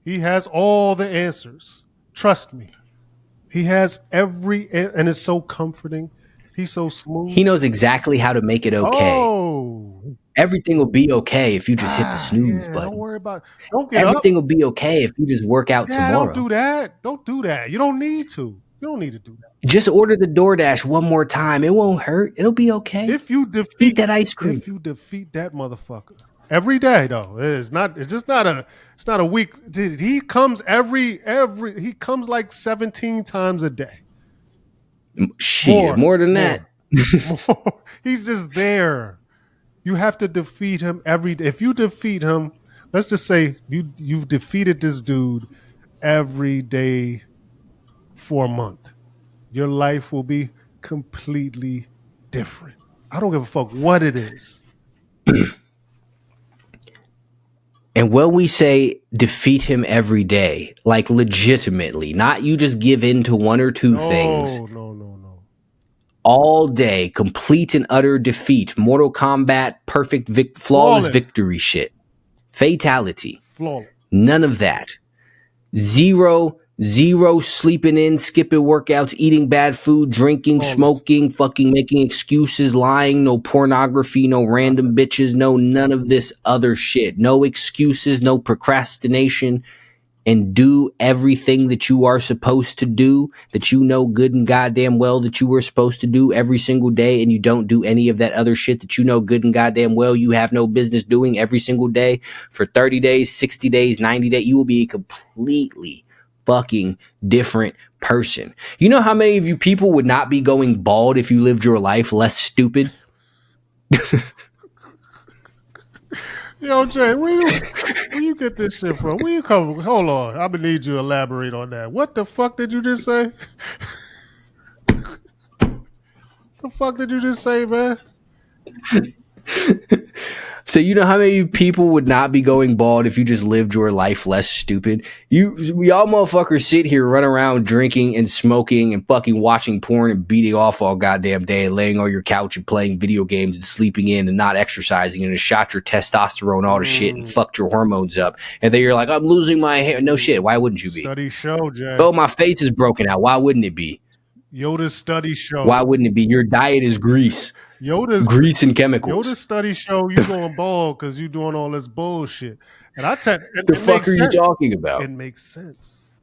He has all the answers. Trust me. He has and it's so comforting. He's so He smooth. knows exactly how to make it okay. Oh, Everything will be okay if you just hit the snooze yeah. Don't button. worry about. Don't get up. Everything will be okay if you just work out Yeah, don't tomorrow. do that. Don't do that. You don't need to. You don't need to do that. Just order the DoorDash one more time. It won't hurt. It'll be okay. If you Eat defeat, that ice cream. if you defeat that motherfucker every day, though, it's not. It's just not a. It's not a week. He comes every. He comes like 17 times a day. Shit, More, more than that. more, more. He's just there. You have to defeat him every day. If you defeat him, let's just say you've defeated this dude every day for a month. Your life will be completely different. I don't give a fuck what it is. And when we say defeat him every day, like legitimately, not you just give in to one or two things, No, no, no, no. all day, complete and utter defeat, Mortal Kombat, perfect, flawless Flawless. victory shit, fatality, Flawless. none of that. Zero sleeping in, skipping workouts, eating bad food, drinking, Flawless. smoking, fucking making excuses, lying, no pornography, no random Nothing. bitches, no none of this other shit. No excuses, no procrastination, and do everything that you are supposed to do, that you know good and goddamn well that you were supposed to do every single day, and you don't do any of that other shit that you know good and goddamn well you have no business doing every single day for 30 days, 60 days, 90 days, you will be a completely fucking different person. You know how many of you people would not be going bald if you lived your life less stupid? Yo, Jay, where you get this shit from? Where you come? Hold on. I'm gonna need you to elaborate on that. What the fuck did you just say? The fuck did you just say, man? So you know how many people would not be going bald if you just lived your life less stupid? We all motherfuckers sit here, run around drinking and smoking and fucking watching porn and beating off all goddamn day, and laying on your couch and playing video games and sleeping in and not exercising, and it shot your testosterone, all the shit, and fucked your hormones up. And then you're like, I'm losing my hair. No shit. Why wouldn't you be? Studies show, Jay. Oh, my face is broken out. Why wouldn't it be? Yoda's studies show. Why wouldn't it be? Your diet is grease. Yoda's And chemicals. Yoda's studies show you going bald because you doing all this bullshit. And I tell The it fuck makes are you sense. talking about? It makes sense.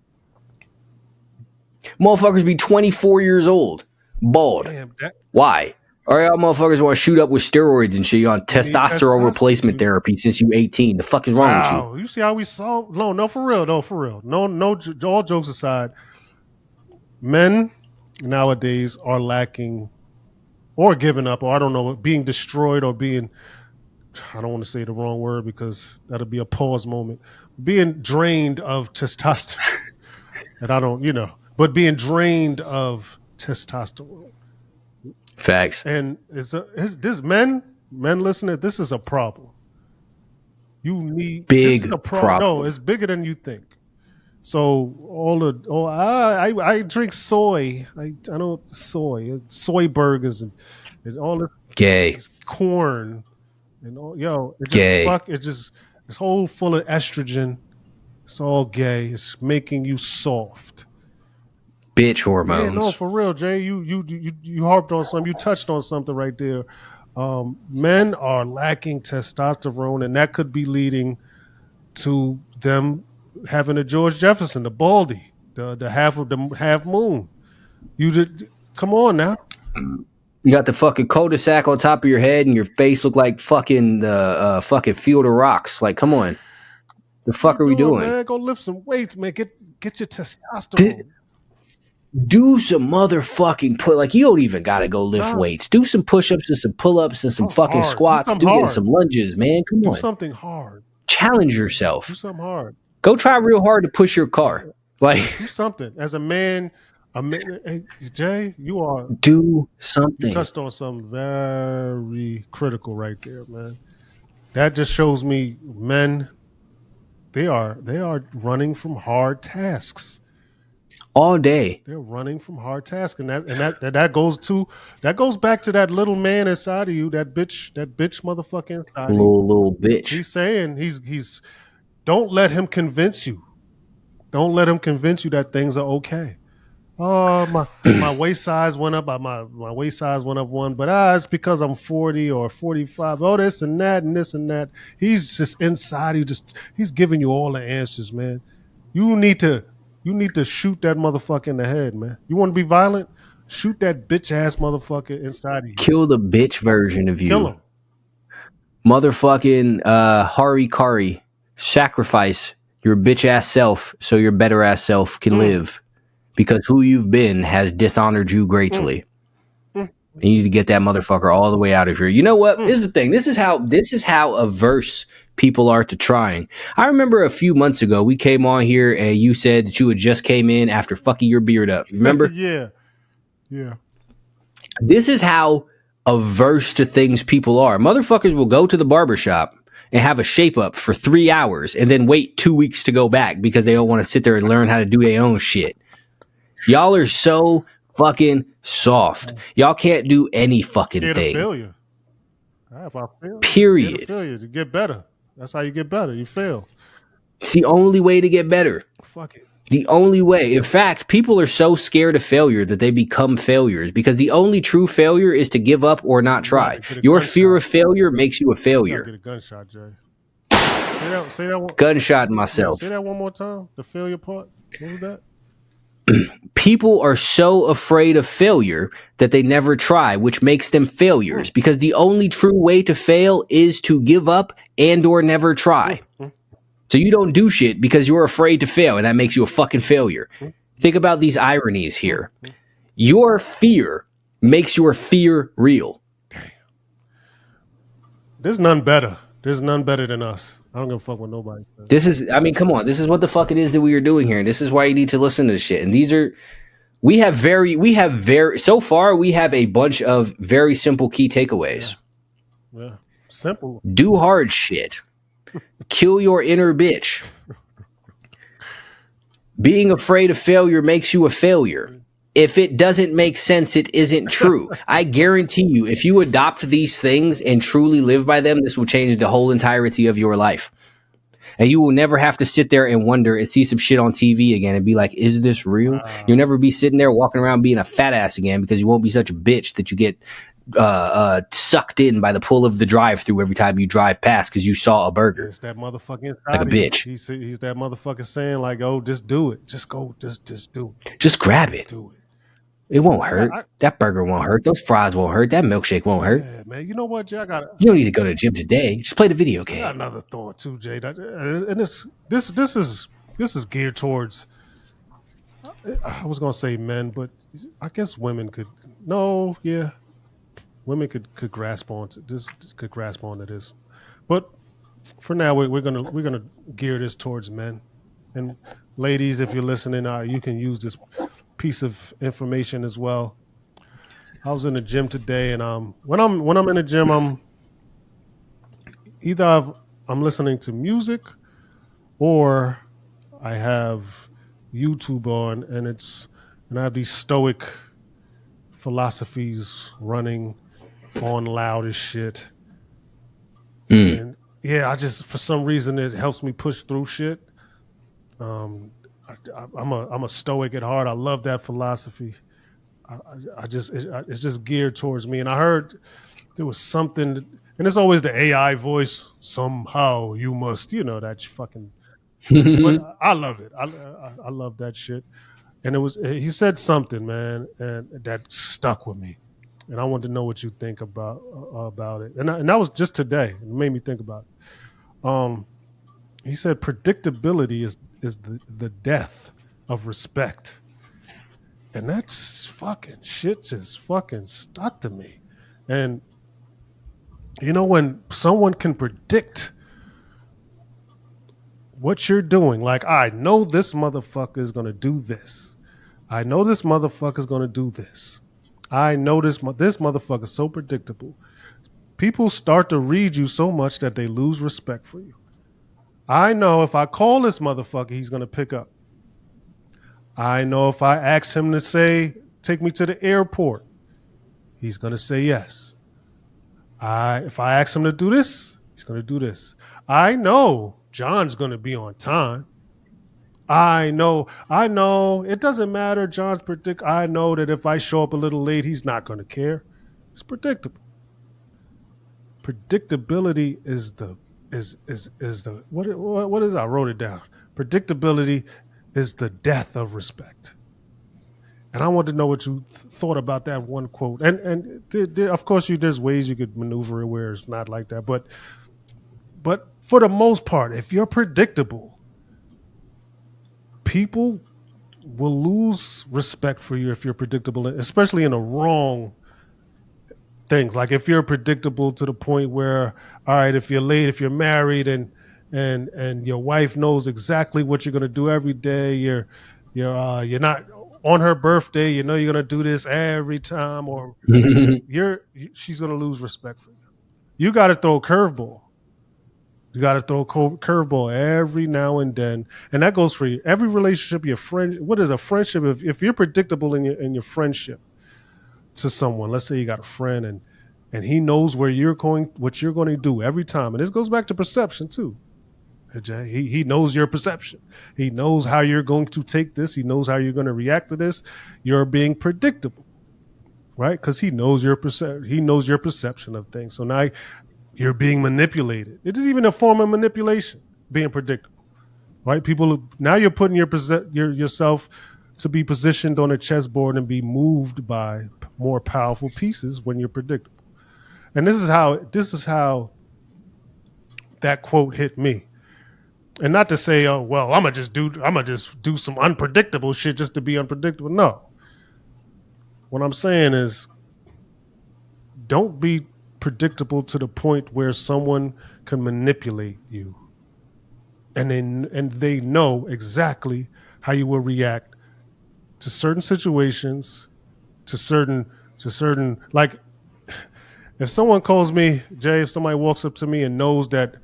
Motherfuckers be 24 years old, bald. Damn, Why? All y'all motherfuckers want to shoot up with steroids and shit. You're on testosterone replacement therapy since you 18. The fuck is wrong with you? You see how we saw? No, for real. No, for real. No. All jokes aside, men nowadays are lacking or giving up, or I don't know, being destroyed or being, I don't want to say the wrong word because that'll be a pause moment, being drained of testosterone. And I don't, but being drained of testosterone. Facts. And this men listening, this is a problem. You need big this is a problem. No, it's bigger than you think. So I drink soy. I know soy burgers and all this Gay. corn and all. It just Gay. it's whole full of estrogen. It's all gay. It's making you soft. Bitch hormones. Yeah, no, for real, Jay. You harped on something. You touched on something right there. Men are lacking testosterone, and that could be leading to them having a George Jefferson, the baldy, the half moon. You did come on now. You got the fucking cul-de-sac on top of your head, and your face look like fucking the fucking field of rocks. Like, come on, the fuck are we doing? Man, go lift some weights, man. Get your testosterone. Do some motherfucking like you don't even gotta go lift weights. Do some push-ups and some pull-ups and some fucking hard. squats. Do some lunges, man. Come on. Do something hard. Challenge yourself. Do something hard. Go try real hard to push your car. Like, do something. As a man, hey, Jay, you are do something. You touched on something very critical right there, man. That just shows me men, they are running from hard tasks. All day. They're running from hard tasks. And that goes back to that little man inside of you, that bitch motherfucker inside of you. Little bitch. He's saying he's don't let him convince you. Don't let him convince you that things are okay. Oh, my waist size went up. My waist size went up one, but it's because I'm 40 or 45. Oh, this and that and this and that. He's just inside. He's giving you all the answers, man. You need to you need to shoot that motherfucker in the head, man. You want to be violent? Shoot that bitch ass motherfucker inside of you. Kill the bitch version of Kill you. him. Motherfucking Hari Kari. Sacrifice your bitch ass self so your better ass self can Mm, live. Because who you've been has dishonored you mm, greatly. mm, You need to get that motherfucker all the way out of here. You know what? mm. This is the thing. This is how averse people are to trying. I remember a few months ago we came on here and you said that you had just came in after fucking your beard up. Remember? Yeah, yeah. This is how averse to things people are. Motherfuckers will go to the barbershop and have a shape up for 3 hours and then wait 2 weeks to go back because they don't want to sit there and learn how to do their own shit. Y'all are so fucking soft. Y'all can't do any fucking Scared of thing. failure. If I fail, scared of Period. failure to get better. That's how you get better. You fail. It's the only way to get better. Fuck it. The only way. In fact, people are so scared of failure that they become failures because the only true failure is to give up or not You gotta try. get a Your fear gunshot. of failure makes you a You gotta failure. get a gunshot, Jay. Say that one. Gunshot Yeah, say myself. that one more time. The failure part. What was that? People are so afraid of failure that they never try, which makes them failures because the only true way to fail is to give up and or never try. Mm, So you don't do shit because you're afraid to fail and that makes you a fucking failure. mm, Think about these ironies mm, here. Your fear makes your fear real. There's none better. There's none better than us. I don't give a fuck what nobody says. This is, I mean, come on. This is what the fuck it is that we are doing here. And this is why you need to listen to this shit. And these are, so far, we have a bunch of very simple key takeaways. Yeah. Simple. Do hard shit. Kill your inner bitch. Being afraid of failure makes you a failure. If it doesn't make sense, it isn't true. I guarantee you, if you adopt these things and truly live by them, this will change the whole entirety of your life. And you will never have to sit there and wonder and see some shit on TV again and be like, is this real? Wow. You'll never be sitting there walking around being a fat ass again because you won't be such a bitch that you get sucked in by the pull of the drive-through every time you drive past because you saw a burger. It's that motherfucker inside Like a of you. bitch. He's that motherfucker saying like, "Oh, just do it. Just go. Just do it. Just grab Just it. do it." It won't hurt. That burger won't hurt. Those fries won't hurt. That milkshake won't hurt. Yeah, man. You know what, Jay? You don't need to go to the gym today. Just play the video I got game. another thought too, Jay. And this is geared towards. I was gonna say men, but I guess women could. No, yeah, women could grasp onto this. Could grasp onto this, but for now, we're gonna gear this towards men. And ladies, if you're listening, you can use this piece of information as well. I was in the gym today, and when I'm in the gym, either I'm listening to music or I have YouTube on, and I have these stoic philosophies running on loud as shit. And yeah, I just for some reason it helps me push through shit. Um, I'm a stoic at heart. I love that philosophy. It's just geared towards me. And I heard there was something, and it's always the AI voice. Somehow you must, that fucking. But I love it. I love that shit. And he said something, man, and that stuck with me. And I wanted to know what you think about it. And that was just today. It made me think about it. He said predictability is the death of respect. And that's fucking shit just fucking stuck to me. And when someone can predict what you're doing, like I know this motherfucker is gonna do this. I know this motherfucker is gonna do this. I know this motherfucker is so predictable. People start to read you so much that they lose respect for you. I know if I call this motherfucker, he's gonna pick up. I know if I ask him to take me to the airport, he's gonna say yes. If I ask him to do this, he's gonna do this. I know John's gonna be on time. I know. It doesn't matter. John's predict. I know that if I show up a little late, he's not going to care. It's predictable. Predictability is the what is I wrote it down. Predictability is the death of respect. And I want to know what you thought about that one quote. And of course, there's ways you could maneuver it where it's not like that. But for the most part, if you're predictable, people will lose respect for you if you're predictable, especially in the wrong things. Like if you're predictable to the point where, all right, if you're late, if you're married, and your wife knows exactly what you're going to do every day, you're not on her birthday. You know you're going to do this every time, or she's going to lose respect for you. You got to throw a curveball. You got to throw a curveball every now and then, and that goes for you. Every relationship, your friend. What is a friendship? If you're predictable in your friendship to someone, let's say you got a friend, and he knows what you're going to do every time, and this goes back to perception too. He knows your perception. He knows how you're going to take this. He knows how you're going to react to this. You're being predictable, right? Because he knows your perception of things. So now you're being manipulated. It is even a form of manipulation, being predictable, right? People now you're putting yourself to be positioned on a chessboard and be moved by more powerful pieces when you're predictable. And this is how that quote hit me. And not to say, oh well, I'm gonna just do some unpredictable shit just to be unpredictable. No. What I'm saying is don't be predictable to the point where someone can manipulate you. And they know exactly how you will react to certain situations, to certain like if someone calls me, Jay, if somebody walks up to me and knows that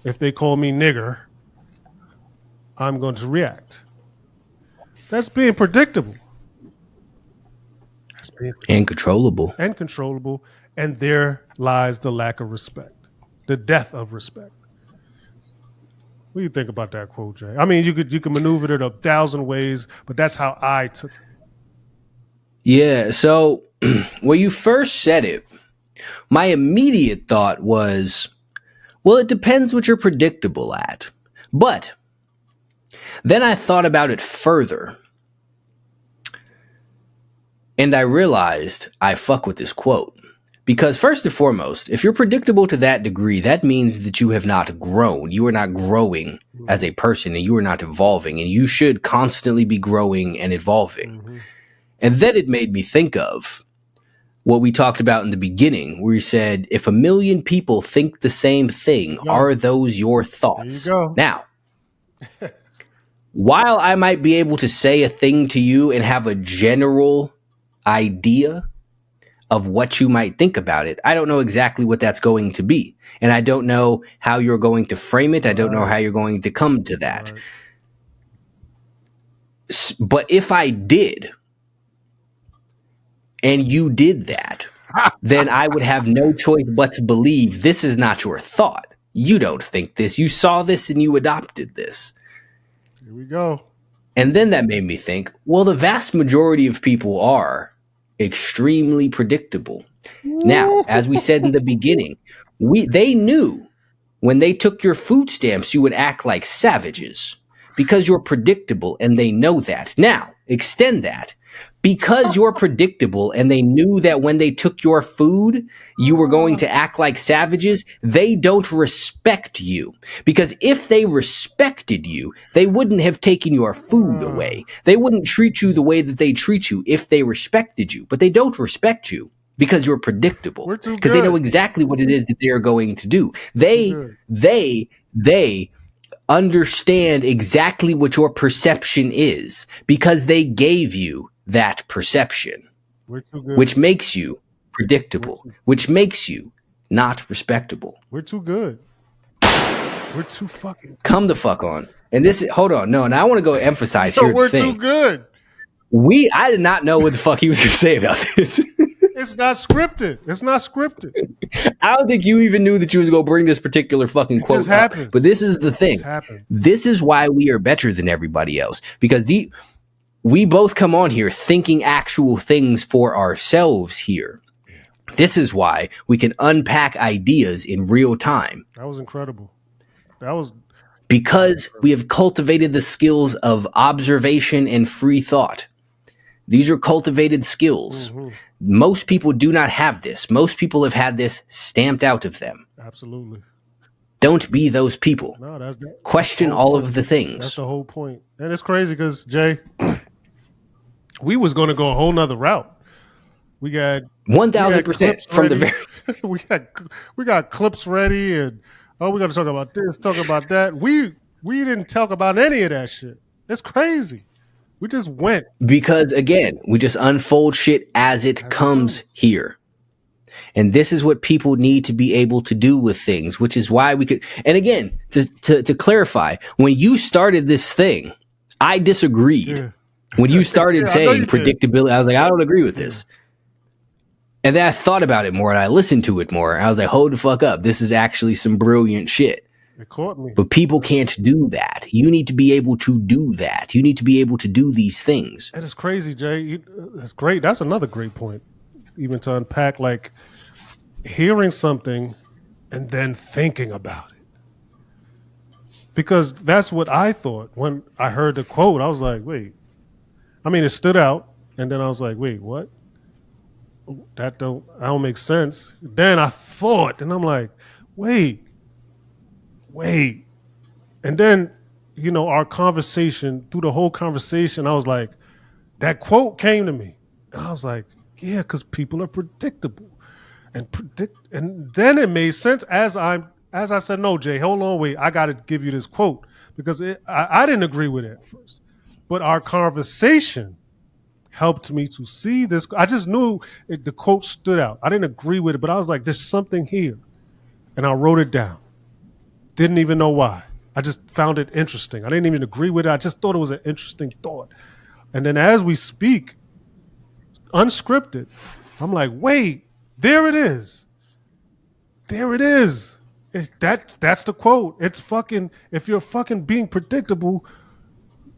if they call me nigger, I'm going to react. That's being predictable. That's being And controllable. and controllable. And there lies the lack of respect, the death of respect. What do you think about that quote, Jay? I mean, you could maneuver it 1,000 ways, but that's how I took it. Yeah. So when you first said it, my immediate thought was, well, it depends what you're predictable at. But then I thought about it further. And I realized I fuck with this quote. Because first and foremost, if you're predictable to that degree, that means that you have not grown. You are not growing as a person, and you are not evolving. And you should constantly be growing and evolving. Mm-hmm. And then it made me think of what we talked about in the beginning, where you said, if a million people think the same thing, are those your thoughts? There you go. Now, while I might be able to say a thing to you and have a general idea of what you might think about it, I don't know exactly what that's going to be. And I don't know how you're going to frame it. I don't know how you're going to come to that. Right. But if I did, and you did that, then I would have no choice but to believe this is not your thought. You don't think this. You saw this and you adopted this. Here we go. And then that made me think, well, the vast majority of people are extremely predictable. Now, as we said in the beginning, they knew when they took your food stamps, you would act like savages because you're predictable, and they know that. Now, extend that. Because you're predictable and they knew that when they took your food, you were going to act like savages, they don't respect you. Because if they respected you, they wouldn't have taken your food away. They wouldn't treat you the way that they treat you if they respected you. But they don't respect you because you're predictable. Because they know exactly what it is that they're going to do. They understand exactly what your perception is because they gave you that perception, which makes you predictable, which makes you not respectable. We're too good. We're too fucking good. Come the fuck on. And this, hold on, no, and I want to go emphasize here. We're too good. I did not know what the fuck he was going to say about this. It's not scripted. It's not scripted. I don't think you even knew that you was gonna bring this particular fucking It just quote up. happens. But this is the It thing. just happens. This is why we are better than everybody else, because we both come on here thinking actual things for ourselves here. This is why we can unpack ideas in real time. That was incredible. That was Because we have cultivated the skills of observation and free thought. These are cultivated skills. mm-hmm. Most people do not have this. Most people have had this stamped out of them. Absolutely. Don't be those people. No, that's Question that's all of the things. That's the whole point. And it's crazy because, Jay, we was going to go a whole nother route. We got 1,000% from the very. we got clips ready, and we're gonna talk about this, talk about that. We didn't talk about any of that shit. It's crazy. We just went Because again, we just unfold shit as it comes here. And this is what people need to be able to do with things, which is why we could. And again, to clarify, when you started this thing, I disagreed. Yeah. When you started saying you predictability, I was like, I don't agree with this. And then I thought about it more and I listened to it more. I was like, hold the fuck up. This is actually some brilliant shit. It caught me. But people can't do that. You need to be able to do that. You need to be able to do these things. That is crazy, Jay. That's great. That's another great point, even to unpack, like hearing something and then thinking about it. Because that's what I thought when I heard the quote. I was like, wait. I mean, it stood out. And then I was like, wait, what? That don't make sense. Then I thought, and I'm like, wait. And then, our conversation, through the whole conversation, I was like, that quote came to me. And I was like, yeah, because people are predictable. And then it made sense as I said, no, Jay, hold on, wait, I got to give you this quote. Because I didn't agree with it at first. But our conversation helped me to see this. I just knew the quote stood out. I didn't agree with it, but I was like, there's something here. And I wrote it down. Didn't even know why. I just found it interesting. I didn't even agree with it. I just thought it was an interesting thought. And then as we speak, unscripted, I'm like, wait, there it is. There it is. That's the quote. It's fucking, if you're fucking being predictable,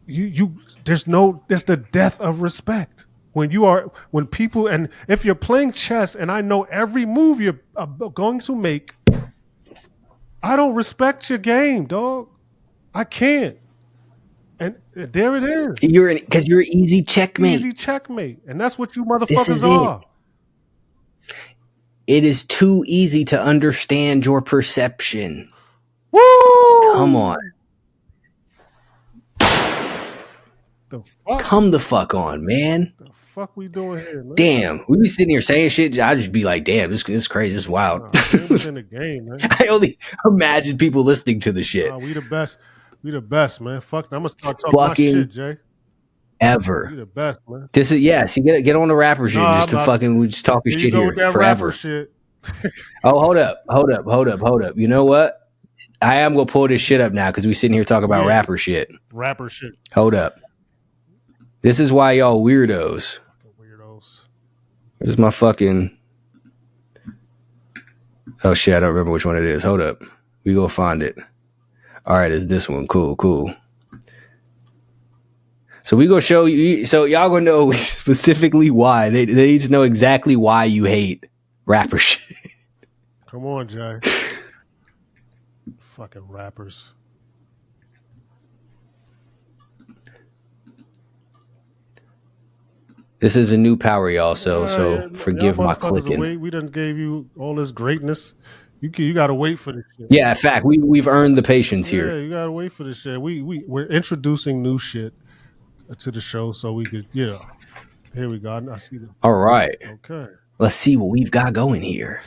there's the death of respect. When people, and if you're playing chess and I know every move you're going to make, I don't respect your game, dog. I can't. And there it is. Because you're easy checkmate. Easy checkmate. And that's what you motherfuckers are. It is too easy to understand your perception. Woo! Come on. The fuck? Come the fuck on, man. The fuck we doing here, man? Damn, we be sitting here saying shit. I just be like, damn, this is crazy. This is wild. It was in the game, man. I only imagine people listening to the shit. We the best. We the best, man. Fuck, I'm gonna start talking my shit, Jay. Ever. We the best, man. This is see, get on the rapper shit just to fucking we just talking shit here forever. Shit. Oh, hold up. You know what? I am gonna pull this shit up now because we sitting here talking about rapper shit. Rapper shit. Hold up. This is why y'all weirdos. Weirdos. There's my fucking. Oh shit! I don't remember which one it is. Hold up. We go find it. All right, it's this one. Cool. So we go show you. So y'all gonna know specifically why they need to know exactly why you hate rapper shit. Come on, Jay. Fucking rappers. This is a new power, y'all. So forgive my clicking. We done gave you all this greatness. You gotta wait for this shit. Yeah, in fact, we've earned the patience here. Yeah, you gotta wait for this shit. We're introducing new shit to the show, so we could, here we go. I see that. All right. Okay. Let's see what we've got going here.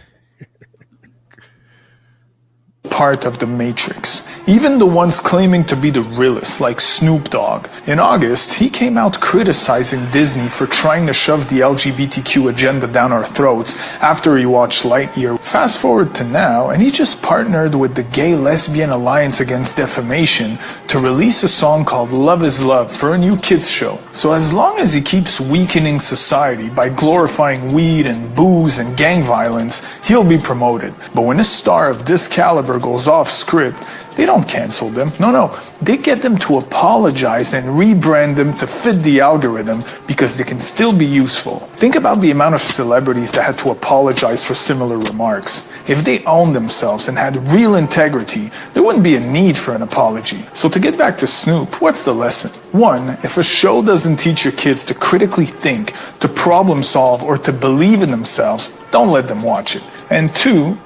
part of the Matrix. Even the ones claiming to be the realest, like Snoop Dogg. In August, he came out criticizing Disney for trying to shove the LGBTQ agenda down our throats after he watched Lightyear. Fast forward to now, and he just partnered with the Gay Lesbian Alliance Against Defamation to release a song called Love is Love for a new kids show. So as long as he keeps weakening society by glorifying weed and booze and gang violence, he'll be promoted. But when a star of this caliber goes off script, they don't cancel them. No, they get them to apologize and rebrand them to fit the algorithm because they can still be useful. Think about the amount of celebrities that had to apologize for similar remarks. If they owned themselves and had real integrity, there wouldn't be a need for an apology. So to get back to Snoop, what's the lesson? 1, if a show doesn't teach your kids to critically think, to problem solve, or to believe in themselves, don't let them watch it. And 2,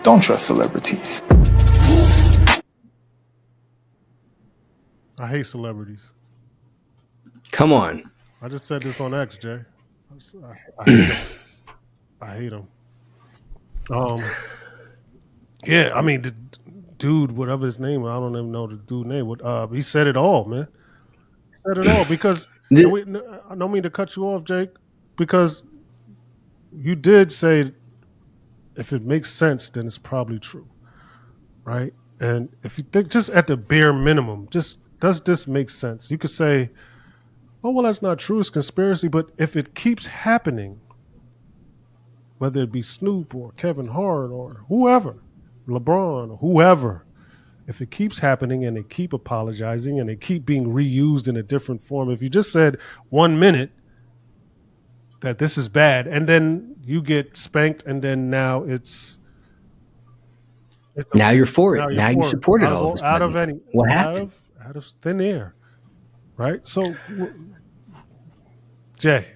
don't trust celebrities. I hate celebrities. Come on. I just said this on X, Jay. I hate them. I hate them. Yeah, I mean, the dude, whatever his name, I don't even know the dude's name. He said it all, man. He said it all because I don't mean to cut you off, Jake, because you did say if it makes sense, then it's probably true, right? And if you think just at the bare minimum, just does this make sense? You could say, oh, well, that's not true. It's conspiracy. But if it keeps happening, whether it be Snoop or Kevin Hart or whoever, LeBron or whoever, if it keeps happening and they keep apologizing and they keep being reused in a different form, if you just said 1 minute that this is bad and then you get spanked and then now it's now you're for it. Now you support it all of a sudden. What happened? Out of thin air, right? So, Jay,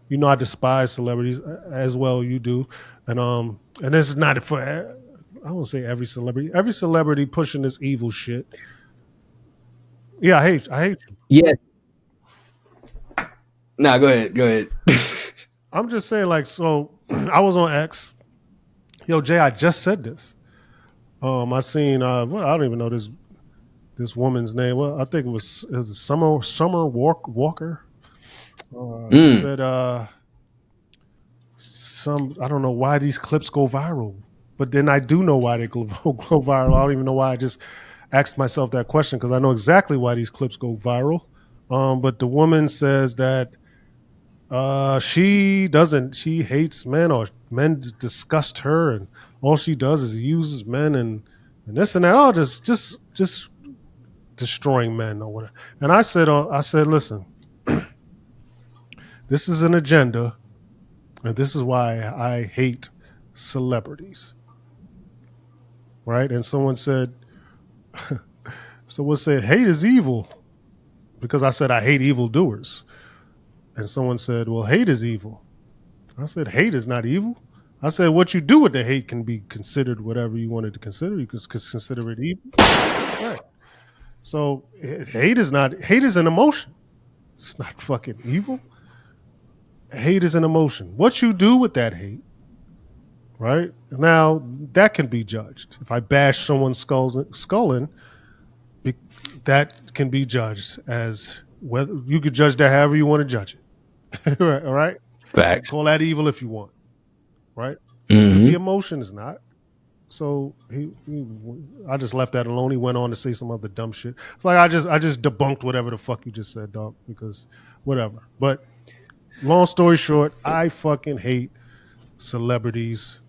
you know I despise celebrities as well. You do, and this is not for I won't say every celebrity. Every celebrity pushing this evil shit. Yeah, I hate you. Yes. No, go ahead. I'm just saying, like, so I was on X. Yo, Jay, I just said this. I seen well, I don't even know this woman's name. Well, I think it was Summer Walker. She said I don't know why these clips go viral, but then I do know why they go viral. I don't even know why I just asked myself that question because I know exactly why these clips go viral. But the woman says that she hates men or men disgust her, and all she does is uses men and this and that. Oh, just destroying men or whatever. And I said, listen, this is an agenda, and this is why I hate celebrities. Right? And someone said, hate is evil, because I said I hate evildoers. And someone said, well, hate is evil. I said, hate is not evil. I said, what you do with the hate can be considered whatever you wanted to consider. You could consider it evil. Right. So hate is an emotion. It's not fucking evil. Hate is an emotion. What you do with that hate, right? Now, that can be judged. If I bash someone's skull in, that can be judged as whether you could judge that however you want to judge it. All right? Facts. Call that evil if you want, right? Mm-hmm. The emotion is not. So I just left that alone. He went on to say some other dumb shit. It's like I just debunked whatever the fuck you just said, dog, because whatever. But long story short, I fucking hate celebrities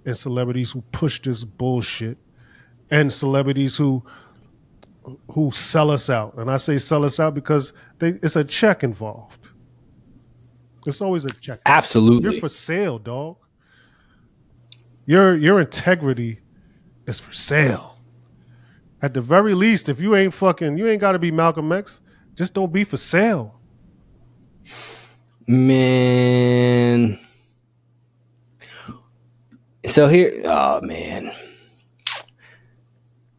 and celebrities who push this bullshit and celebrities who sell us out. And I say sell us out because it's a check involved. It's always a check. Absolutely. You're for sale, dog. Your integrity is for sale. At the very least, if you ain't got to be Malcolm X. Just don't be for sale. Man. So here, oh man.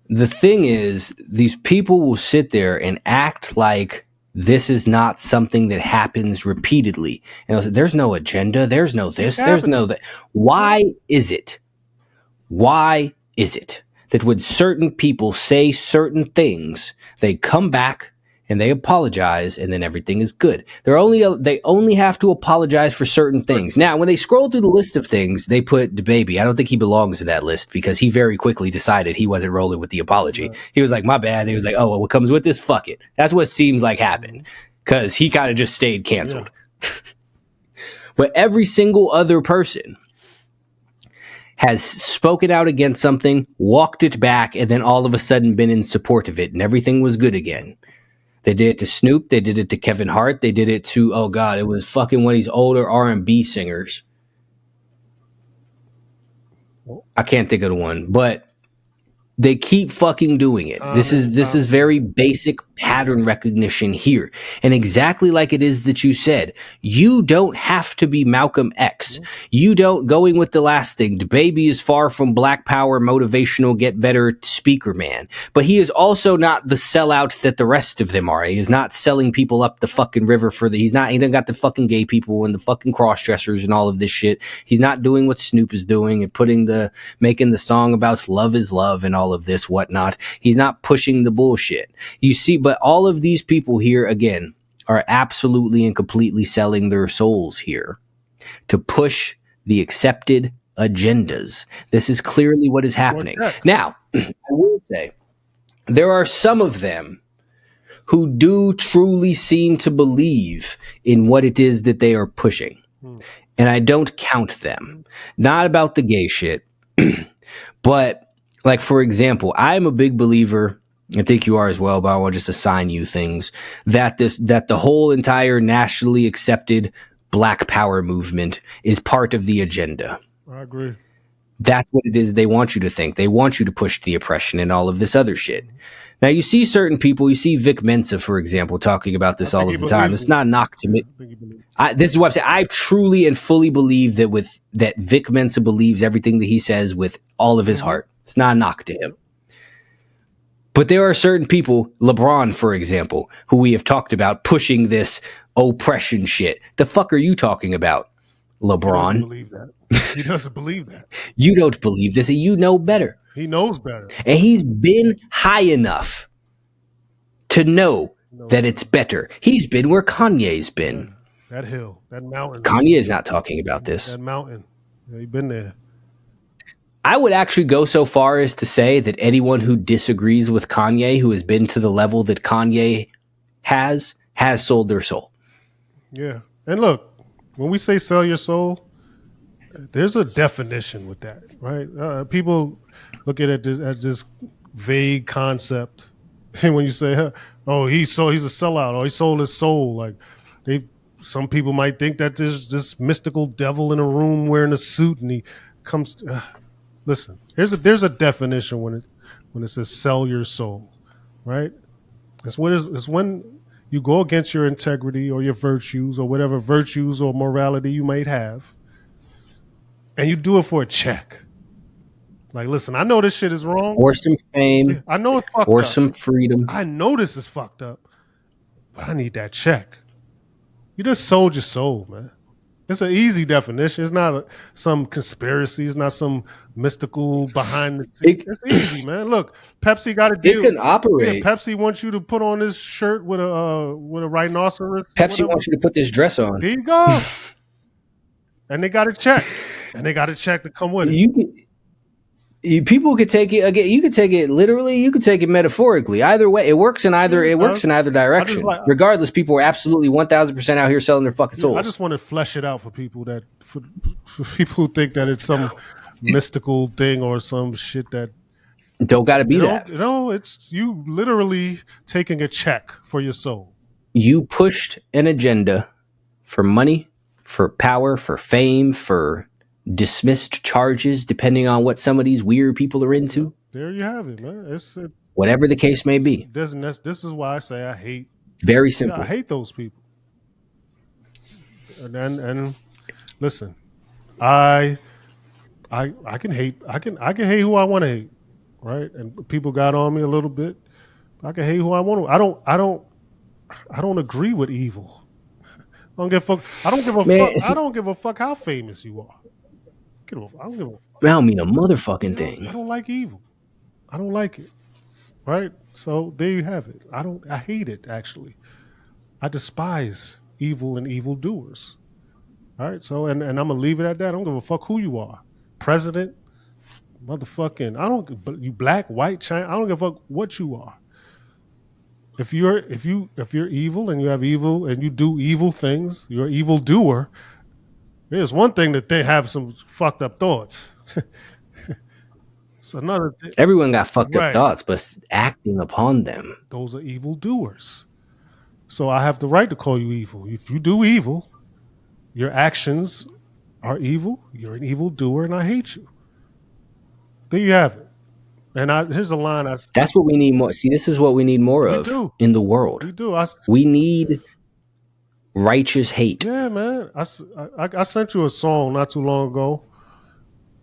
The thing is, these people will sit there and act like this is not something that happens repeatedly. And there's no agenda. There's no this. There's no that. Why is it? Why is it that when certain people say certain things, they come back and they apologize, and then everything is good. They only have to apologize for certain things. Now, when they scroll through the list of things, they put DaBaby. I don't think he belongs to that list because he very quickly decided he wasn't rolling with the apology. Right. He was like, my bad. He was like, oh, well, what comes with this? Fuck it. That's what seems like happened because he kind of just stayed canceled. Yeah. But every single other person has spoken out against something, walked it back, and then all of a sudden been in support of it, and everything was good again. They did it to Snoop. They did it to Kevin Hart. They did it to, oh God, it was fucking one of these older R&B singers. I can't think of the one, but they keep fucking doing it. This is very basic pattern recognition here. And exactly like it is that you said, you don't have to be Malcolm X. You don't, going with the last thing, DaBaby is far from Black Power, motivational, get better speaker man. But he is also not the sellout that the rest of them are. He is not selling people up the fucking river he done got the fucking gay people and the fucking cross-dressers and all of this shit. He's not doing what Snoop is doing and making the song about love is love and all of this whatnot. He's not pushing the bullshit. You see, but all of these people here again are absolutely and completely selling their souls here to push the accepted agendas. This is clearly what is happening. Now, I will say there are some of them who do truly seem to believe in what it is that they are pushing. And I don't count them. Not about the gay shit, but like, for example, I'm a big believer, I think you are as well, but I want to just assign you things, that the whole entire nationally accepted Black Power movement is part of the agenda. I agree. That's what it is they want you to think. They want you to push the oppression and all of this other shit. Now, you see certain people, you see Vic Mensa, for example, talking about this all of the time. It's not a knock to me. This is what I'm saying. I truly and fully believe that Vic Mensa believes everything that he says with all of his heart. It's not a knock to him. But there are certain people, LeBron, for example, who we have talked about pushing this oppression shit. The fuck are you talking about, LeBron? He doesn't believe that. He doesn't believe that. You don't believe this, and you know better. He knows better. And he's been high enough to know that it's better. He's been where Kanye's been. That hill, that mountain. Kanye is not talking about this. That mountain. Yeah, he's been there. I would actually go so far as to say that anyone who disagrees with Kanye, who has been to the level that Kanye has sold their soul. Yeah. And look, when we say sell your soul, there's a definition with that, right? People look at it as this vague concept. And when you say, oh, he's a sellout, or he sold his soul, like some people might think that there's this mystical devil in a room wearing a suit and he comes listen, there's a definition when it says sell your soul, right? It's when you go against your integrity or your virtues or whatever virtues or morality you might have, and you do it for a check. Like, listen, I know this shit is wrong. Or some fame. I know it's fucked up. Or some freedom. I know this is fucked up, but I need that check. You just sold your soul, man. It's an easy definition. It's not some conspiracy. It's not some mystical behind the scenes. It's easy, man. Look, Pepsi got a deal. It can operate. Yeah, Pepsi wants you to put on this shirt with a rhinoceros. Pepsi wants you to put this dress on. There you go. And they got a check. And they got a check to come with it. People could take it again. You could take it literally. You could take it metaphorically. Either way, it works in either. It works in either direction. Regardless, people are absolutely 1,000% out here selling their fucking souls. I just want to flesh it out for people for people who think that it's some mystical thing or some shit that don't got to be that. No, it's you literally taking a check for your soul. You pushed an agenda for money, for power, for fame, for dismissed charges, depending on what some of these weird people are into. There you have it, man. It's whatever the case may be. This is why I say I hate. Very simple. I hate those people. And listen, I can hate. I can hate who I want to hate, right? And people got on me a little bit. I can hate who I want to. I don't agree with evil. I don't give a fuck. I don't give a fuck how famous you are. I don't mean a motherfucking thing. I don't like evil. I don't like it. Right? So there you have it. I hate it actually. I despise evil and evildoers. All right. So and I'm gonna leave it at that. I don't give a fuck who you are. President, motherfucking I don't you black, white, China, I don't give a fuck what you are. If you're evil and you have evil and you do evil things, you're an evil doer. There's one thing that they have some fucked up thoughts. It's another thing. Everyone got fucked up Right. thoughts, but acting upon them. Those are evil doers. So I have the right to call you evil. If you do evil, your actions are evil. You're an evil doer, and I hate you. There you have it. And here's a line That's what we need more. See, this is what we need more we of do. in the world. We do. We need righteous hate. Yeah, man. I sent you a song not too long ago,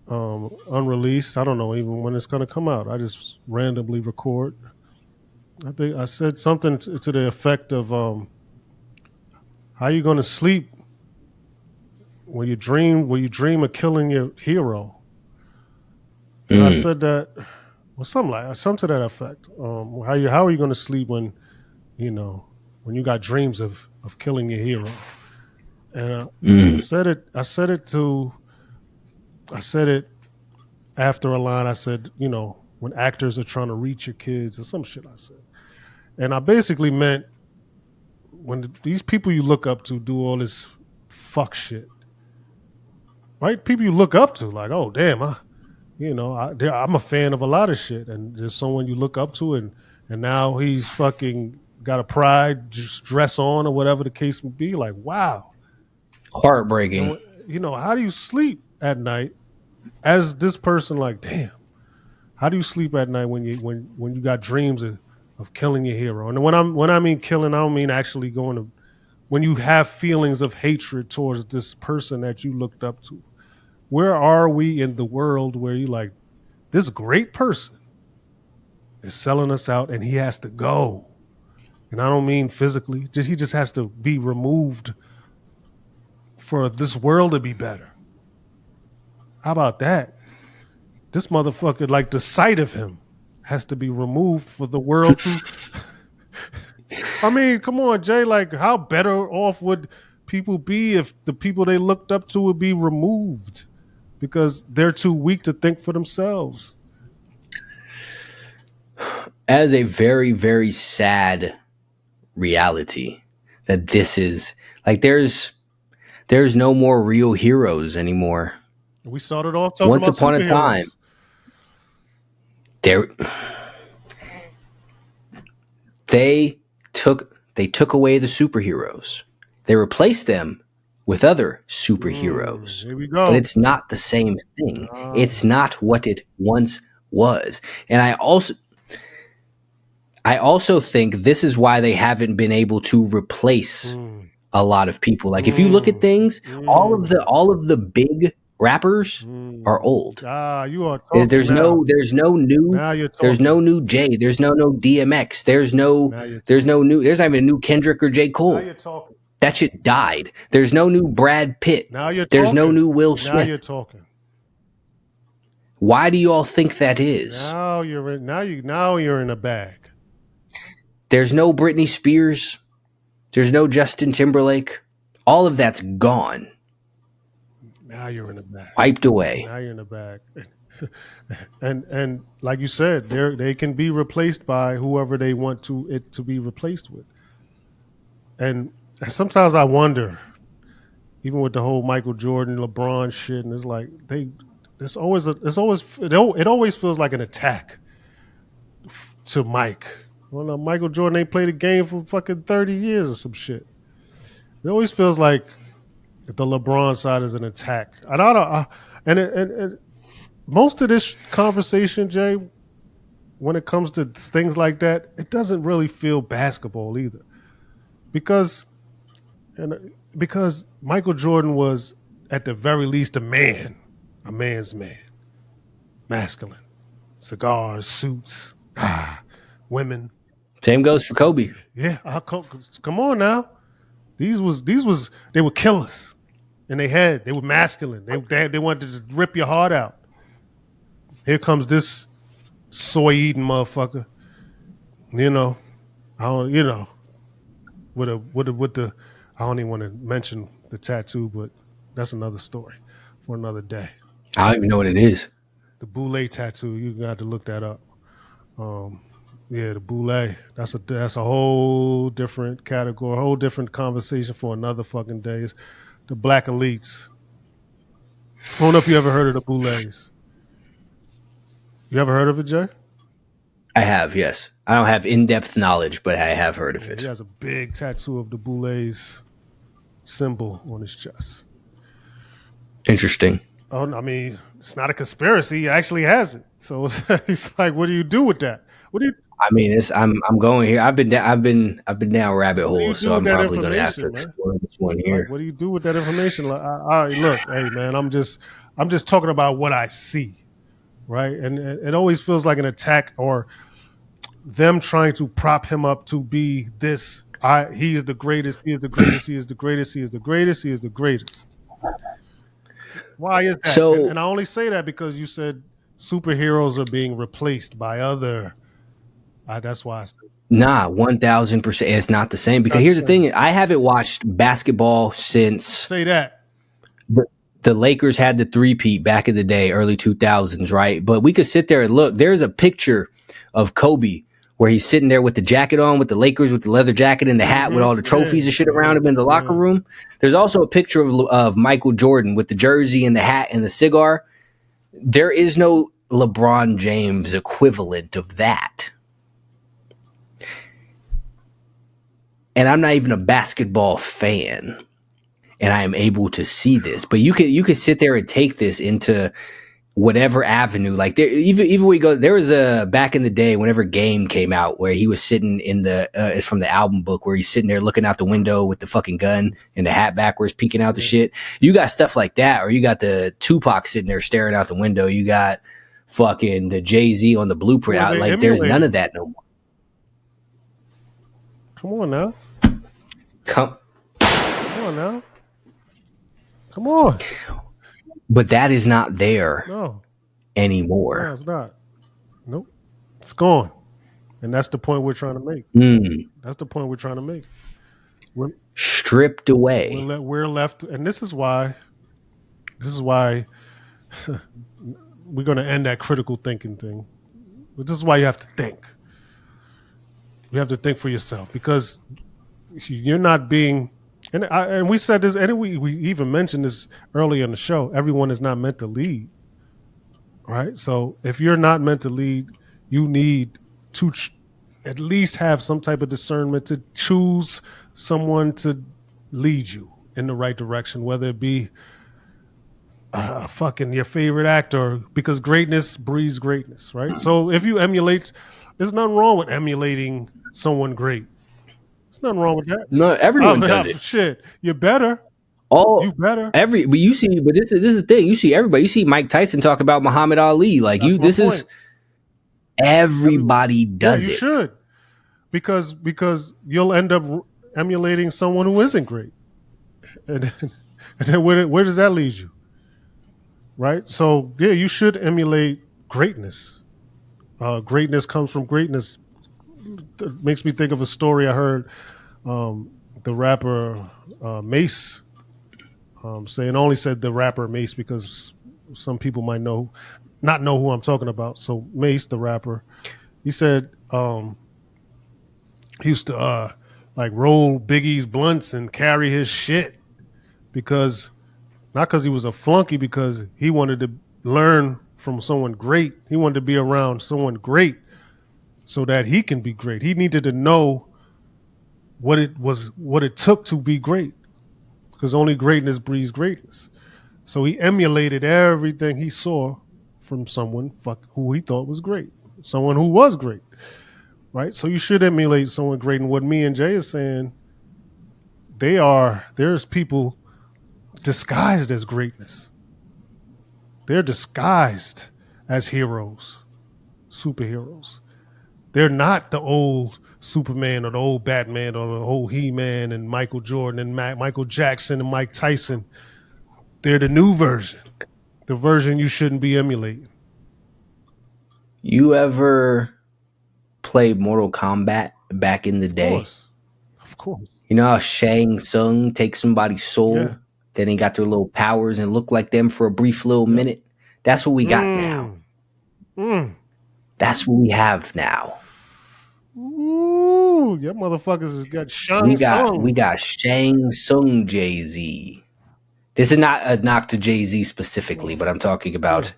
unreleased. I don't know even when it's gonna come out. I just randomly record. I think I said something to the effect of how you gonna sleep when you dream of killing your hero. And I said that something to that effect. How are you gonna sleep when when you got dreams of killing your hero? And I said it. I said it after a line. I said, when actors are trying to reach your kids or some shit. I said, and I basically meant when these people you look up to do all this fuck shit, right? People you look up to, like, oh damn, I'm a fan of a lot of shit, and there's someone you look up to, and now he's fucking got a pride just dress on or whatever the case may be. Like, wow, Heartbreaking. How do you sleep at night as this person? Like, damn, how do you sleep at night when you got dreams of killing your hero? And when I mean killing, I don't mean actually going to. When you have feelings of hatred towards this person that you looked up to, where are we in the world where you like this great person is selling us out and he has to go? And I don't mean physically, he just has to be removed for this world to be better. How about that? This motherfucker, like the sight of him has to be removed for the world to. I mean, come on, Jay. Like, how better off would people be if the people they looked up to would be removed because they're too weak to think for themselves? As a very, very sad reality that this is like there's no more real heroes anymore. We started off talking Once about upon a time, they took away the superheroes. They replaced them with other superheroes. Here we go. But it's not the same thing. It's not what it once was. And I also think this is why they haven't been able to replace a lot of people. Like if you look at things, all of the big rappers are old. You are talking there's now. There's no new there's no new Jay. There's no DMX. There's not even a new Kendrick or J. Cole. Now you're talking. That shit died. There's no new Brad Pitt. Now you're There's talking. no new Will Smith. Now you're talking. Why do you all think that is? Now you're in a bag. There's no Britney Spears. There's no Justin Timberlake. All of that's gone. Now you're in a bag. Wiped away. Now you're in a bag. and like you said, they can be replaced by whoever they want it to be replaced with. And sometimes I wonder, even with the whole Michael Jordan, LeBron shit, and it's like it always feels like an attack to Mike. Well, no, Michael Jordan ain't played a game for fucking 30 years or some shit. It always feels like the LeBron side is an attack. And and most of this conversation, Jay, when it comes to things like that, it doesn't really feel basketball either. Because Michael Jordan was at the very least a man's man. Masculine. Cigars, suits, women. Same goes for Kobe. Yeah, come on now. These they were killers, and they were masculine. They wanted to just rip your heart out. Here comes this soy eating motherfucker. You know, I don't. You know, with the. I don't even want to mention the tattoo, but that's another story for another day. I don't even know what it is. The boule tattoo. You got to look that up. Um, yeah, the boule. That's a whole different category, a whole different conversation for another fucking day. It's the black elites. I don't know if you ever heard of the boules. You ever heard of it, Jay? I have, yes. I don't have in-depth knowledge, but I have heard of Yeah, he it. has a big tattoo of the boules symbol on his chest. Interesting. Oh, I mean, it's not a conspiracy. He actually has it. So he's like, what do you do with that? What do you I mean, I'm going here. I've been down rabbit what do you holes, do so with I'm that probably going to have to information, man? explore this one Like, here. what do you do with that information? Like, look, hey, man, I'm just talking about what I see, right? And it always feels like an attack or them trying to prop him up to be this. He is the greatest. He is the greatest. He is the greatest. He is the greatest. He is the greatest. Why is that? So, And I only say that because you said superheroes are being replaced by other. That's why I said nah, 1,000%. It's not the same it's because not the here's the same. thing: I haven't watched basketball since Say that. the, the Lakers had the three-peat back in the day, early 2000s, right? But we could sit there and look. There's a picture of Kobe where he's sitting there with the jacket on, with the Lakers, with the leather jacket and the hat, with all the Yeah, trophies and shit around yeah, him in the locker yeah. room. There's also a picture of Michael Jordan with the jersey and the hat and the cigar. There is no LeBron James equivalent of that. And I'm not even a basketball fan, and I am able to see this. But you could sit there and take this into whatever avenue. Like there, even we go, there was a back in the day whenever Game came out where he was sitting in the it's from the album book where he's sitting there looking out the window with the fucking gun and the hat backwards peeking out the shit. You got stuff like that, or you got the Tupac sitting there staring out the window. You got fucking the Jay-Z on the blueprint Well, out. they Like there's none emulating of him. that no more. Come on now. Come, Come on now. Come on. but that is not there No, anymore. it's not. Nope. It's gone. And that's the point we're trying to make. That's the point we're trying to make. We're, Stripped away. we're left, and this is why we're going to end that critical thinking thing. But this is why you have to think. You have to think for yourself because you're not being, and we said this, and we even mentioned this earlier in the show. Everyone is not meant to lead, right? So if you're not meant to lead, you need to at least have some type of discernment to choose someone to lead you in the right direction, whether it be fucking your favorite actor, because greatness breeds greatness, right? So if you emulate, there's nothing wrong with emulating someone great. There's nothing wrong with that. No, everyone does it. Shit, you better. All You better. but you see, but this is the thing. You see everybody. You see Mike Tyson talk about Muhammad Ali. Like That's you, my this point. is everybody Yeah, does you it. should, because you'll end up emulating someone who isn't great, and then where does that lead you? Right. So yeah, you should emulate greatness. Greatness comes from greatness. It makes me think of a story I heard. The rapper Mace saying, only said the rapper Mace because some people might not know who I'm talking about. So Mace, the rapper, he said he used to like roll Biggie's blunts and carry his shit because not because he was a flunky, because he wanted to learn from someone great. He wanted to be around someone great so that he can be great. He needed to know what it took to be great, because only greatness breeds greatness. So he emulated everything he saw from someone who he thought was great, someone who was great, right? So you should emulate someone great. And what me and Jay is saying, there's people disguised as greatness. They're disguised as heroes, superheroes. They're not the old Superman or the old Batman or the old He-Man and Michael Jordan and Michael Jackson and Mike Tyson. They're the new version, the version you shouldn't be emulating. You ever play Mortal Kombat back in the day? Of course. You know how Shang Tsung takes somebody's soul, Yeah. then they got their little powers and look like them for a brief little minute? That's what we got now. That's what we have now. Ooh, your motherfuckers has got Shang We Tsung. got Shang Tsung Jay-Z. This is not a knock to Jay-Z specifically, but I'm talking about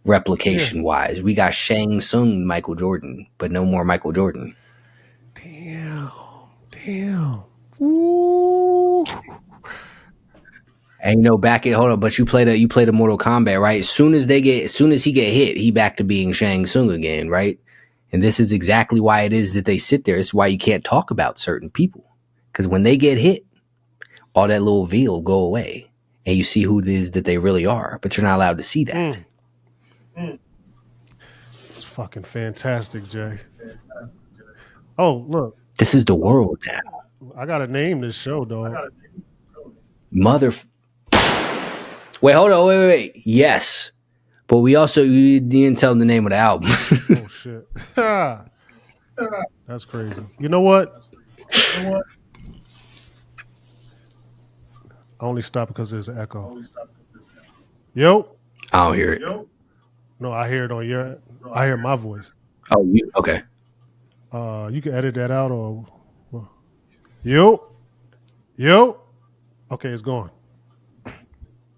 replication wise. We got Shang Tsung Michael Jordan, but no more Michael Jordan. Damn. Ooh. And but you played a Mortal Kombat, right? As soon as he get hit, he back to being Shang Tsung again, right? And this is exactly why it is that they sit there. It's why you can't talk about certain people. Because when they get hit, all that little veil will go away. And you see who it is that they really are. But you're not allowed to see that. It's fucking fantastic, Jay. Oh, look. This is the world now. I gotta name this show, dog. Wait, hold on, wait. Yes. But you didn't tell them the name of the album. Oh shit. That's crazy. You know what? I only stopped because there's an echo. Yo. I don't hear it. No, I hear it on your. I hear my voice. Oh, you okay? You can edit that out or. Yo. Okay, it's gone.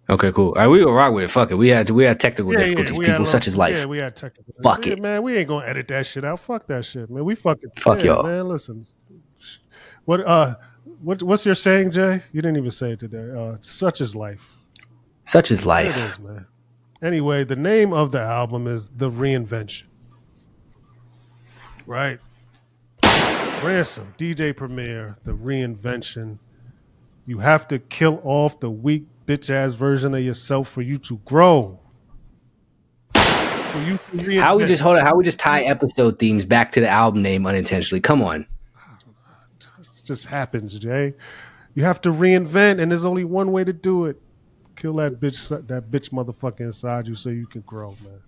Okay, cool. All right, we gonna rock with it. Fuck it. We had technical difficulties. People such as life. Yeah, we had technical. Fuck it, man. We ain't gonna edit that shit out. Fuck that shit, man. We fucking fuck y'all, man. Listen, what's your saying, Jay? You didn't even say it today. Such is life. Such is life. It is, man. Anyway, the name of the album is The Reinvention. Right. Ransom, DJ Premier, The Reinvention. You have to kill off the weak bitch ass version of yourself for you to grow. How we just tie episode themes back to the album name unintentionally? Come on. It just happens, Jay. You have to reinvent, and there's only one way to do it. Kill that bitch motherfucker inside you so you can grow, man.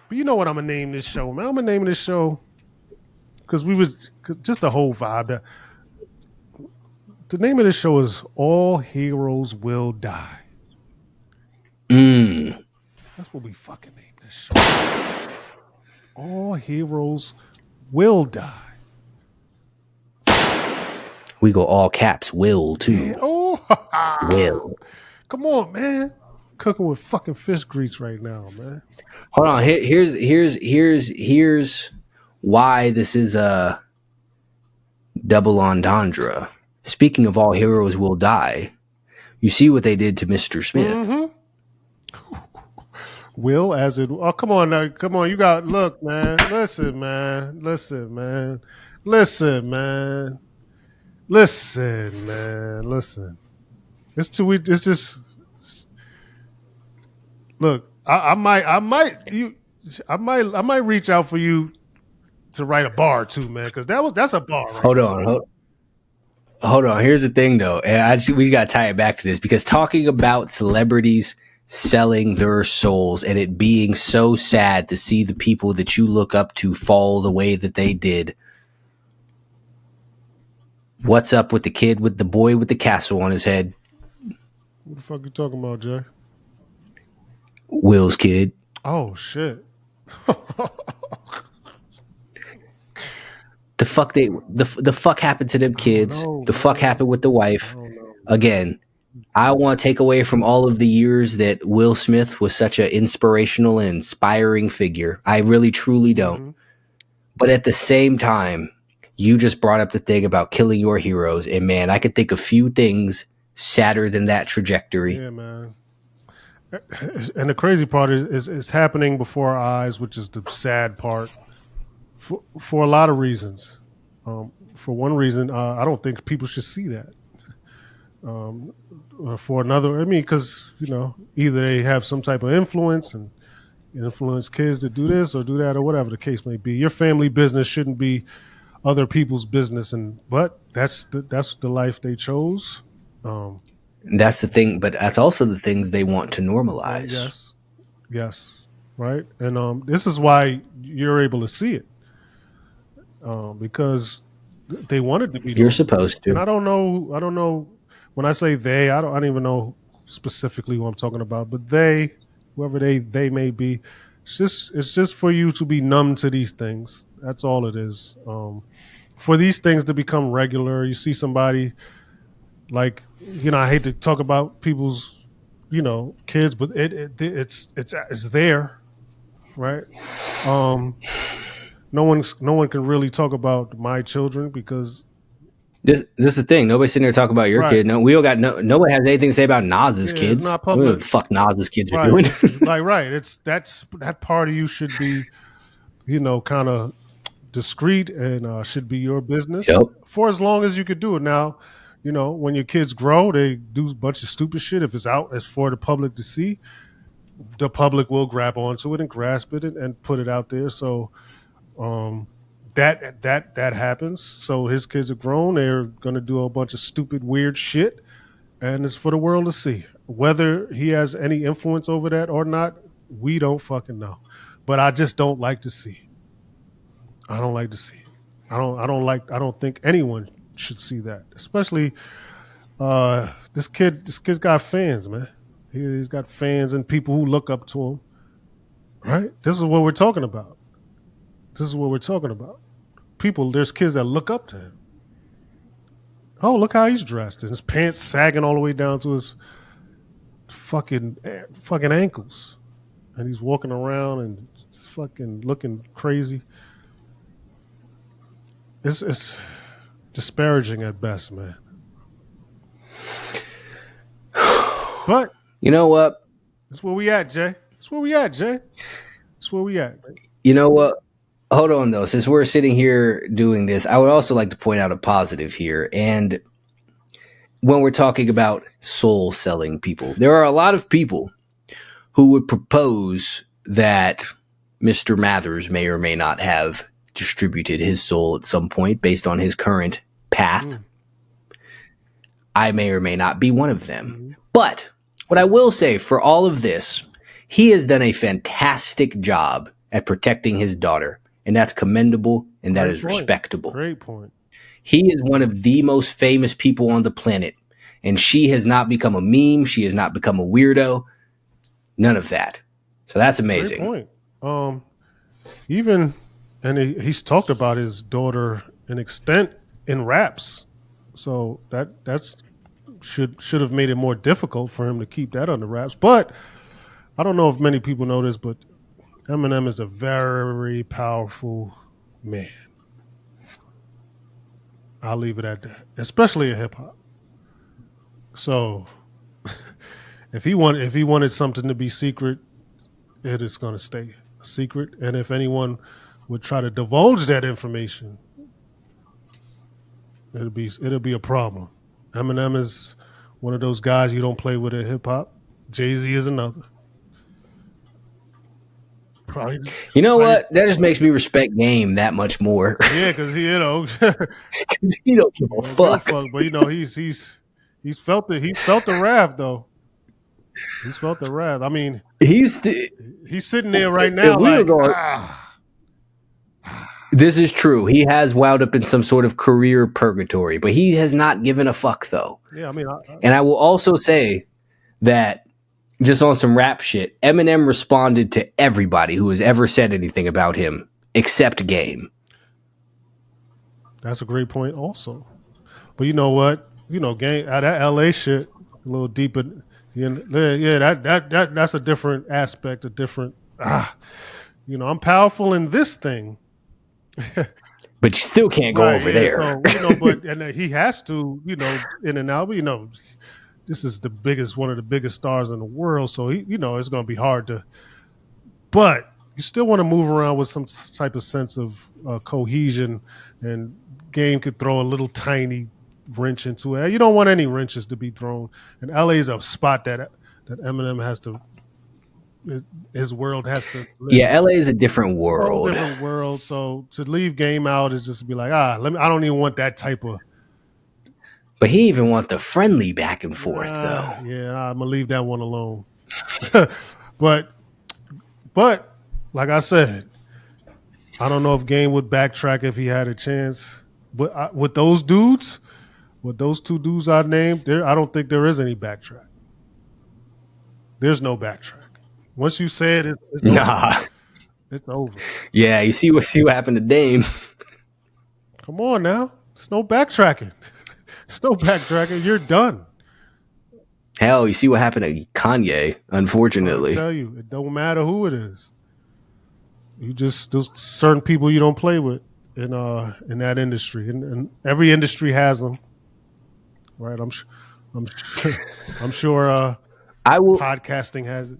But you know what I'm gonna name this show, man? I'm gonna name this show because just the whole vibe. The name of this show is All Heroes Will Die. That's what we fucking name this show. All Heroes Will Die. We go all caps, will too. Yeah. Oh, will. Come on, man. Cooking with fucking fish grease right now, man. Hold on. Here's why this is a double entendre. Speaking of All Heroes Will Die, you see what they did to Mr. Smith. Mm-hmm. Will as it. Oh, come on now. Come on. You got. Look, man. Listen, man. It's too. It's just. Look, I might reach out for you to write a bar too, man, because that's a bar. Right Hold on. Here's the thing, though, and we got to tie it back to this because talking about celebrities selling their souls and it being so sad to see the people that you look up to fall the way that they did. What's up with the boy with the castle on his head? What the fuck you talking about, Jay? Will's kid. Oh shit. The fuck happened to them kids? The fuck happened with the wife? Again, I want to take away from all of the years that Will Smith was such an inspirational and inspiring figure. I really, truly don't. Mm-hmm. But at the same time, you just brought up the thing about killing your heroes. And man, I could think of few things sadder than that trajectory. Yeah, man. And the crazy part is it's happening before our eyes, which is the sad part. For a lot of reasons. For one reason, I don't think people should see that. For another, I mean, because, either they have some type of influence and influence kids to do this or do that or whatever the case may be. Your family business shouldn't be other people's business, but that's the life they chose. That's the thing, but that's also the things they want to normalize. Yes. right? And this is why you're able to see it, because they wanted to be You're normal. supposed And to. I don't know when I say they, I don't even know specifically who I'm talking about, but they, whoever they may be, it's just for you to be numb to these things. That's all it is. For these things to become regular, you see somebody like, I hate to talk about people's, kids, but it's there, right? Um, no one can really talk about my children because This is the thing. Nobody's sitting there talking about your right, kid. No, we all got nobody has anything to say about Nas's yeah, it's kids. not We don't know public, what the fuck Nas's kids are right? doing. It's like right, it's that part of you should be, kind of discreet and should be your business Yep. for as long as you could do it. Now, when your kids grow, they do a bunch of stupid shit. If it's out as for the public to see, the public will grab onto it and grasp it and put it out there. So um, that happens. So his kids are grown. They're gonna do a bunch of stupid, weird shit, and it's for the world to see. Whether he has any influence over that or not, we don't fucking know. But I just don't like to see it. I don't like to see it. I don't think anyone should see that. Especially this kid's got fans, man. He's got fans and people who look up to him. Right? This is what we're talking about. This is what we're talking about. People, there's kids that look up to him. Oh, look how he's dressed. And his pants sagging all the way down to his fucking ankles. And he's walking around and it's fucking looking crazy. It's disparaging at best, man. But You know what? that's where we at, Jay. That's where we at, Jay. That's where we at, man. You know what? Hold on though. Since we're sitting here doing this, I would also like to point out a positive here. And when we're talking about soul selling people, there are a lot of people who would propose that Mr. Mathers may or may not have distributed his soul at some point based on his current path. Mm. I may or may not be one of them. Mm-hmm. But what I will say for all of this, he has done a fantastic job at protecting his daughter, and that's commendable and that Great is point. respectable. Great point. He is one of the most famous people on the planet, and she has not become a meme. She has not become a weirdo. None of that. So that's amazing. Great point. Even and he's talked about his daughter an extent in raps, so that's should have made it more difficult for him to keep that under wraps. But I don't know if many people know this, but Eminem is a very powerful man. I'll leave it at that, especially in hip hop. So if he wanted something to be secret, it is going to stay a secret. And if anyone would try to divulge that information, it'll be a problem. Eminem is one of those guys you don't play with in hip hop. Jay-Z is another. Probably, You know what? That just makes me respect Game that much more. yeah, because he He don't give a fuck. but he's felt the wrath though. He's felt the wrath. I mean, He's he's sitting there right now like, This is true. He has wound up in some sort of career purgatory, but he has not given a fuck though. yeah. I mean, And I will also say that just on some rap shit, Eminem responded to everybody who has ever said anything about him except Game. that's a great point also. But you know what? Gang that LA shit a little deeper. Yeah, that's a different aspect, a different. I'm powerful in this thing. But you still can't go Right, over yeah, there. so, but and he has to, in and out. But this is one of the biggest stars in the world. So it's going to be hard to. But you still want to move around with some type of sense of cohesion, and Game could throw a little tiny wrench into it. You don't want any wrenches to be thrown. And LA is a spot that Eminem has to. His world has to live. Yeah, LA is a different world. Whole different world. So to leave Game out is just to be like, I don't even want that type of. But he even wants the friendly back and forth, though. Yeah, I'm gonna leave that one alone. But But like I said, I don't know if Game would backtrack if he had a chance. But with those dudes, with those two dudes I named, I don't think there is any backtrack. There's no backtrack. Once you say it, it's over. Nah. It's over. Yeah, you see what happened to Dame. Come on now. There's no backtracking. There's no backtracking. You're done. Hell, you see what happened to Kanye, unfortunately. I tell you, it don't matter who it is. There's certain people you don't play with in that industry, and every industry has them, right? I'm sure. I will. Podcasting has it.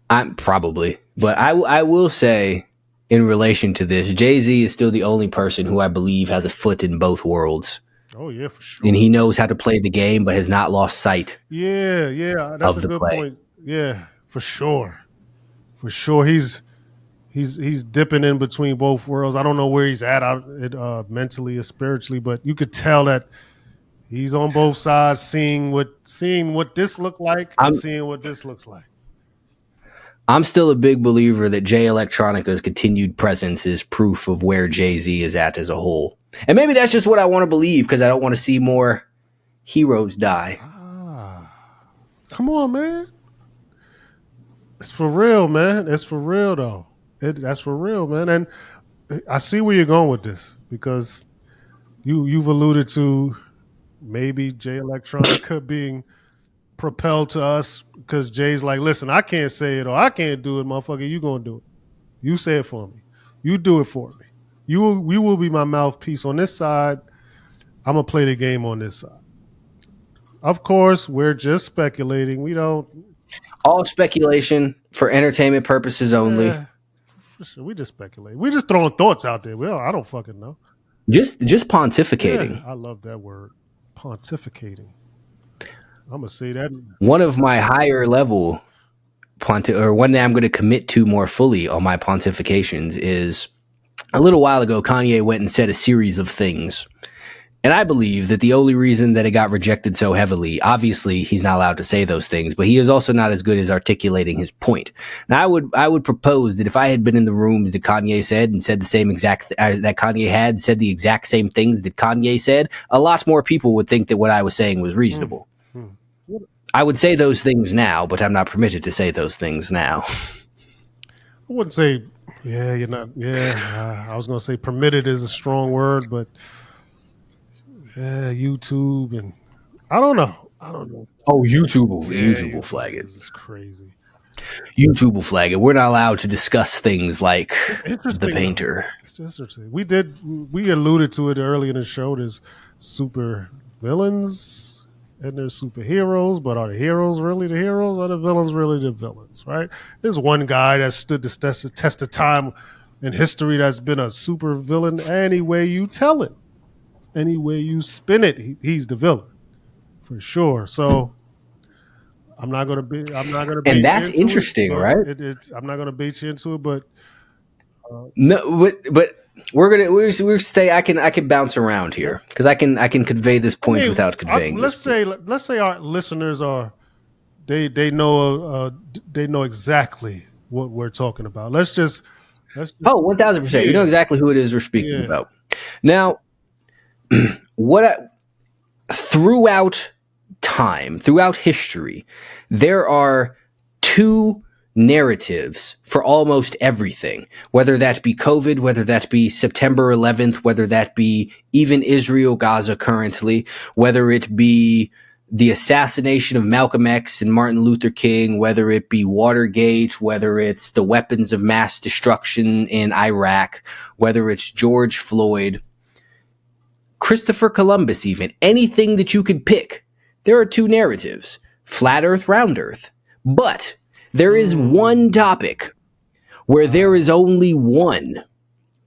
I'm probably, but I will say, in relation to this, Jay-Z is still the only person who I believe has a foot in both worlds. Oh yeah, for sure. And he knows how to play the game, but has not lost sight. Yeah, that's a good point. Yeah, for sure. He's dipping in between both worlds. I don't know where he's at mentally or spiritually, but you could tell that he's on both sides, seeing what this looked like and seeing what this looks like. I'm still a big believer that Jay Electronica's continued presence is proof of where Jay-Z is at as a whole. And maybe that's just what I want to believe because I don't want to see more heroes die. Come on, man. It's for real, man. It's for real, though. That's for real, man. And I see where you're going with this because you've alluded to maybe Jay Electronica being propelled to us because Jay's like, listen, I can't say it or I can't do it, motherfucker. You gonna do it. You say it for me. You do it for me. You will be my mouthpiece on this side. I'm gonna play the game on this side. Of course, we're just speculating. We don't. All speculation for entertainment purposes only. For sure. We just speculate. We just throwing thoughts out there. I don't fucking know. Just pontificating. Yeah, I love that word, pontificating. I'm gonna say that. One of my higher level one that I'm going to commit to more fully on my pontifications is a little while ago, Kanye went and said a series of things. And I believe that the only reason that it got rejected so heavily, obviously he's not allowed to say those things, but he is also not as good as articulating his point. Now I would propose that if I had been in the rooms that Kanye said and said the same exact, that Kanye had said the exact same things that Kanye said, a lot more people would think that what I was saying was reasonable. I would say those things now, but I'm not permitted to say those things now. I wouldn't say, yeah, you're not, yeah. I was going to say permitted is a strong word, but yeah, YouTube and I don't know. Oh, YouTube will flag it. It's crazy. YouTube will flag it. We're not allowed to discuss things like the painter. It's interesting. We alluded to it early in the show. There's super villains and there's superheroes, but are the heroes really the heroes? Or are the villains really the villains, right? There's one guy that stood the test of time in history that's been a super villain any way you tell it. Any way you spin it, he's the villain. For sure. So I'm not gonna bait and that's you into interesting, it, right? I'm not gonna bait you into it, but no, but we're stay. I can bounce around here because I can convey this point without conveying. Let's say our listeners they know exactly what we're talking about. Let's just 1000%. You know exactly who it is we're speaking about. Now, throughout time, throughout history, there are two narratives for almost everything, whether that be COVID, whether that be September 11th, whether that be even Israel, Gaza currently, whether it be the assassination of Malcolm X and Martin Luther King, whether it be Watergate, whether it's the weapons of mass destruction in Iraq, whether it's George Floyd, Christopher Columbus, even anything that you could pick. There are two narratives, flat earth, round earth. But there is one topic where there is only one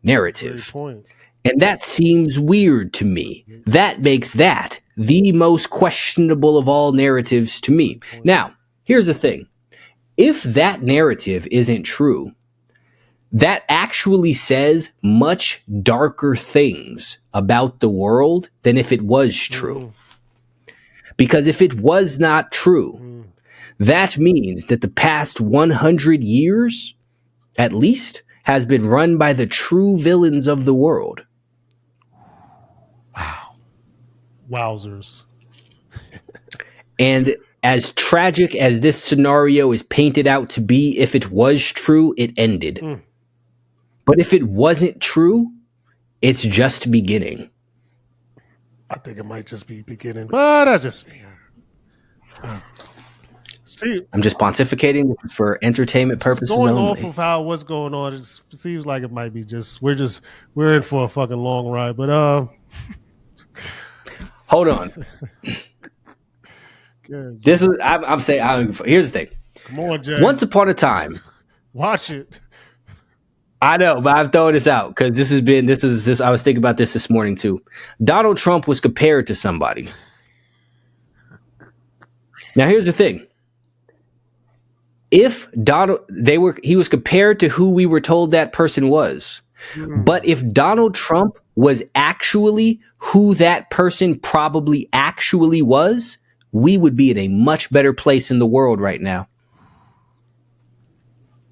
narrative. And that seems weird to me. That makes that the most questionable of all narratives to me. Now, here's the thing. If that narrative isn't true, that actually says much darker things about the world than if it was true. Because if it was not true, That means that the past 100 years, at least, has been run by the true villains of the world. Wow. Wowzers. And as tragic as this scenario is painted out to be, if it was true, it ended. But if it wasn't true, it's just beginning. I think it might just be beginning, but I just see. I'm just pontificating for entertainment purposes Going only. off of what's going on, it seems like it might be we're in for a fucking long ride. But hold on. This was I'm saying. Here's the thing. Come on, Jay. Once upon a time, watch it. I know, but I'm throwing this out because this. I was thinking about this morning too. Donald Trump was compared to somebody. Now, here's the thing. If he was compared to who we were told that person was. But if Donald Trump was actually who that person probably actually was, we would be in a much better place in the world right now.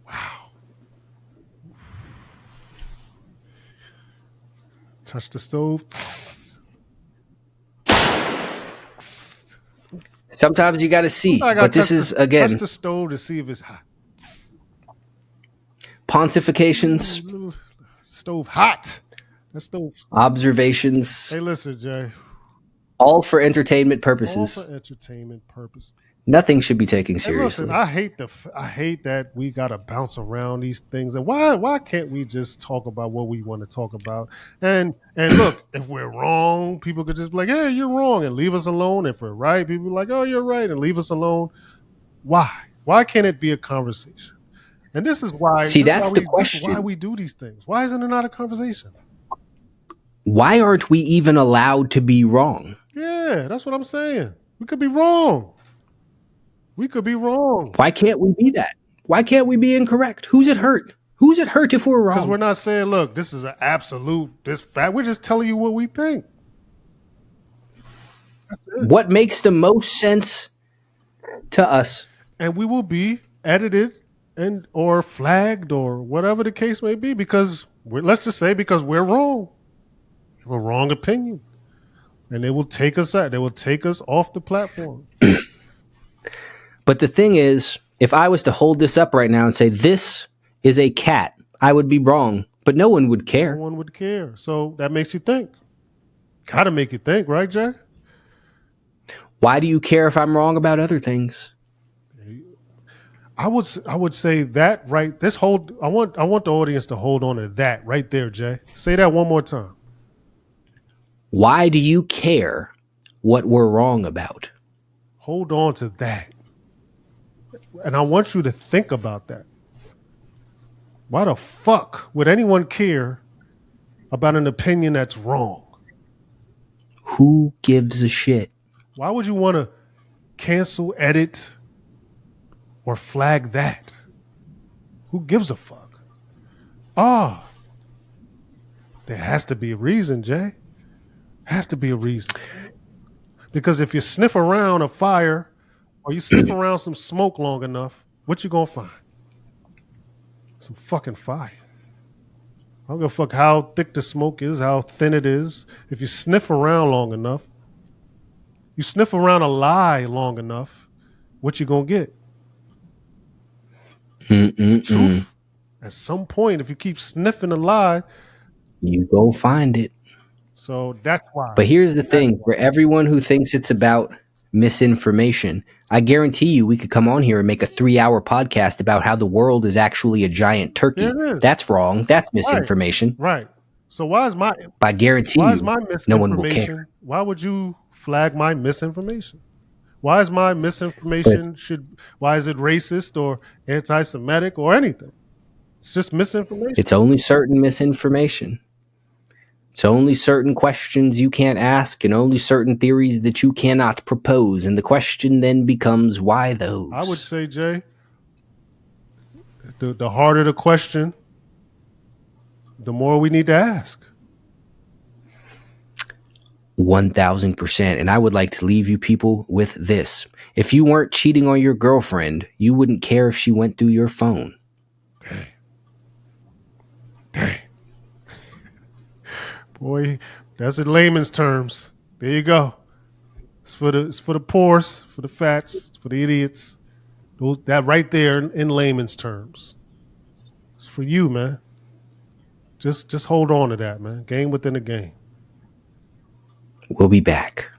Wow. Touch the stove. Sometimes you got to see, but this is, again, touch the stove to see if it's hot. Pontifications. Stove hot. That stove. Observations. Hey, listen, Jay. All for entertainment purposes. All for entertainment purposes. Nothing should be taken seriously. Listen, I hate that we gotta bounce around these things. And why can't we just talk about what we want to talk about? And look, if we're wrong, people could just be like, "Hey, you're wrong," and leave us alone. If we're right, people are like, "Oh, you're right," and leave us alone. Why? Why can't it be a conversation? And this is why. See, that's the question. Why we do these things? Why isn't it not a conversation? Why aren't we even allowed to be wrong? Yeah, that's what I'm saying. We could be wrong. We could be wrong. Why can't we be that? Why can't we be incorrect? Who's it hurt? Who's it hurt if we're wrong? Because we're not saying, look, this is an absolute, this fact. We're just telling you what we think. That's it. What makes the most sense to us? And we will be edited or flagged or whatever the case may be because let's just say because we're wrong. We have a wrong opinion. And they will take us out. They will take us off the platform. But the thing is, if I was to hold this up right now and say, this is a cat, I would be wrong. But no one would care. No one would care. So that makes you think. Gotta make you think, right, Jay? Why do you care if I'm wrong about other things? I would say that right. I want the audience to hold on to that right there, Jay. Say that one more time. Why do you care what we're wrong about? Hold on to that. And I want you to think about that. Why the fuck would anyone care about an opinion that's wrong? Who gives a shit? Why would you want to cancel, edit, or flag that? Who gives a fuck? There has to be a reason, Jay. Has to be a reason. Because if you sniff around a fire or you sniff around some smoke long enough, what you gonna find? Some fucking fire. I don't give a fuck how thick the smoke is, how thin it is. If you sniff around long enough, you sniff around a lie long enough, what you gonna get? The truth. At some point, if you keep sniffing a lie, you go find it. So that's why. But here's the thing, for everyone who thinks it's about misinformation, I guarantee you we could come on here and make a 3-hour podcast about how the world is actually a giant turkey. That's wrong. That's misinformation. Right. So why is my misinformation? No one will care. Why would you flag my misinformation? Why is my misinformation why is it racist or anti-Semitic or anything? It's just misinformation. It's only certain misinformation. It's only certain questions you can't ask and only certain theories that you cannot propose. And the question then becomes, why those? I would say, Jay, the harder the question, the more we need to ask. 1000%. And I would like to leave you people with this. If you weren't cheating on your girlfriend, you wouldn't care if she went through your phone. Dang. Boy, that's in layman's terms. There you go. It's for the poors, for the fats, for the idiots. That right there in layman's terms. It's for you, man. Just hold on to that, man. Game within a game. We'll be back.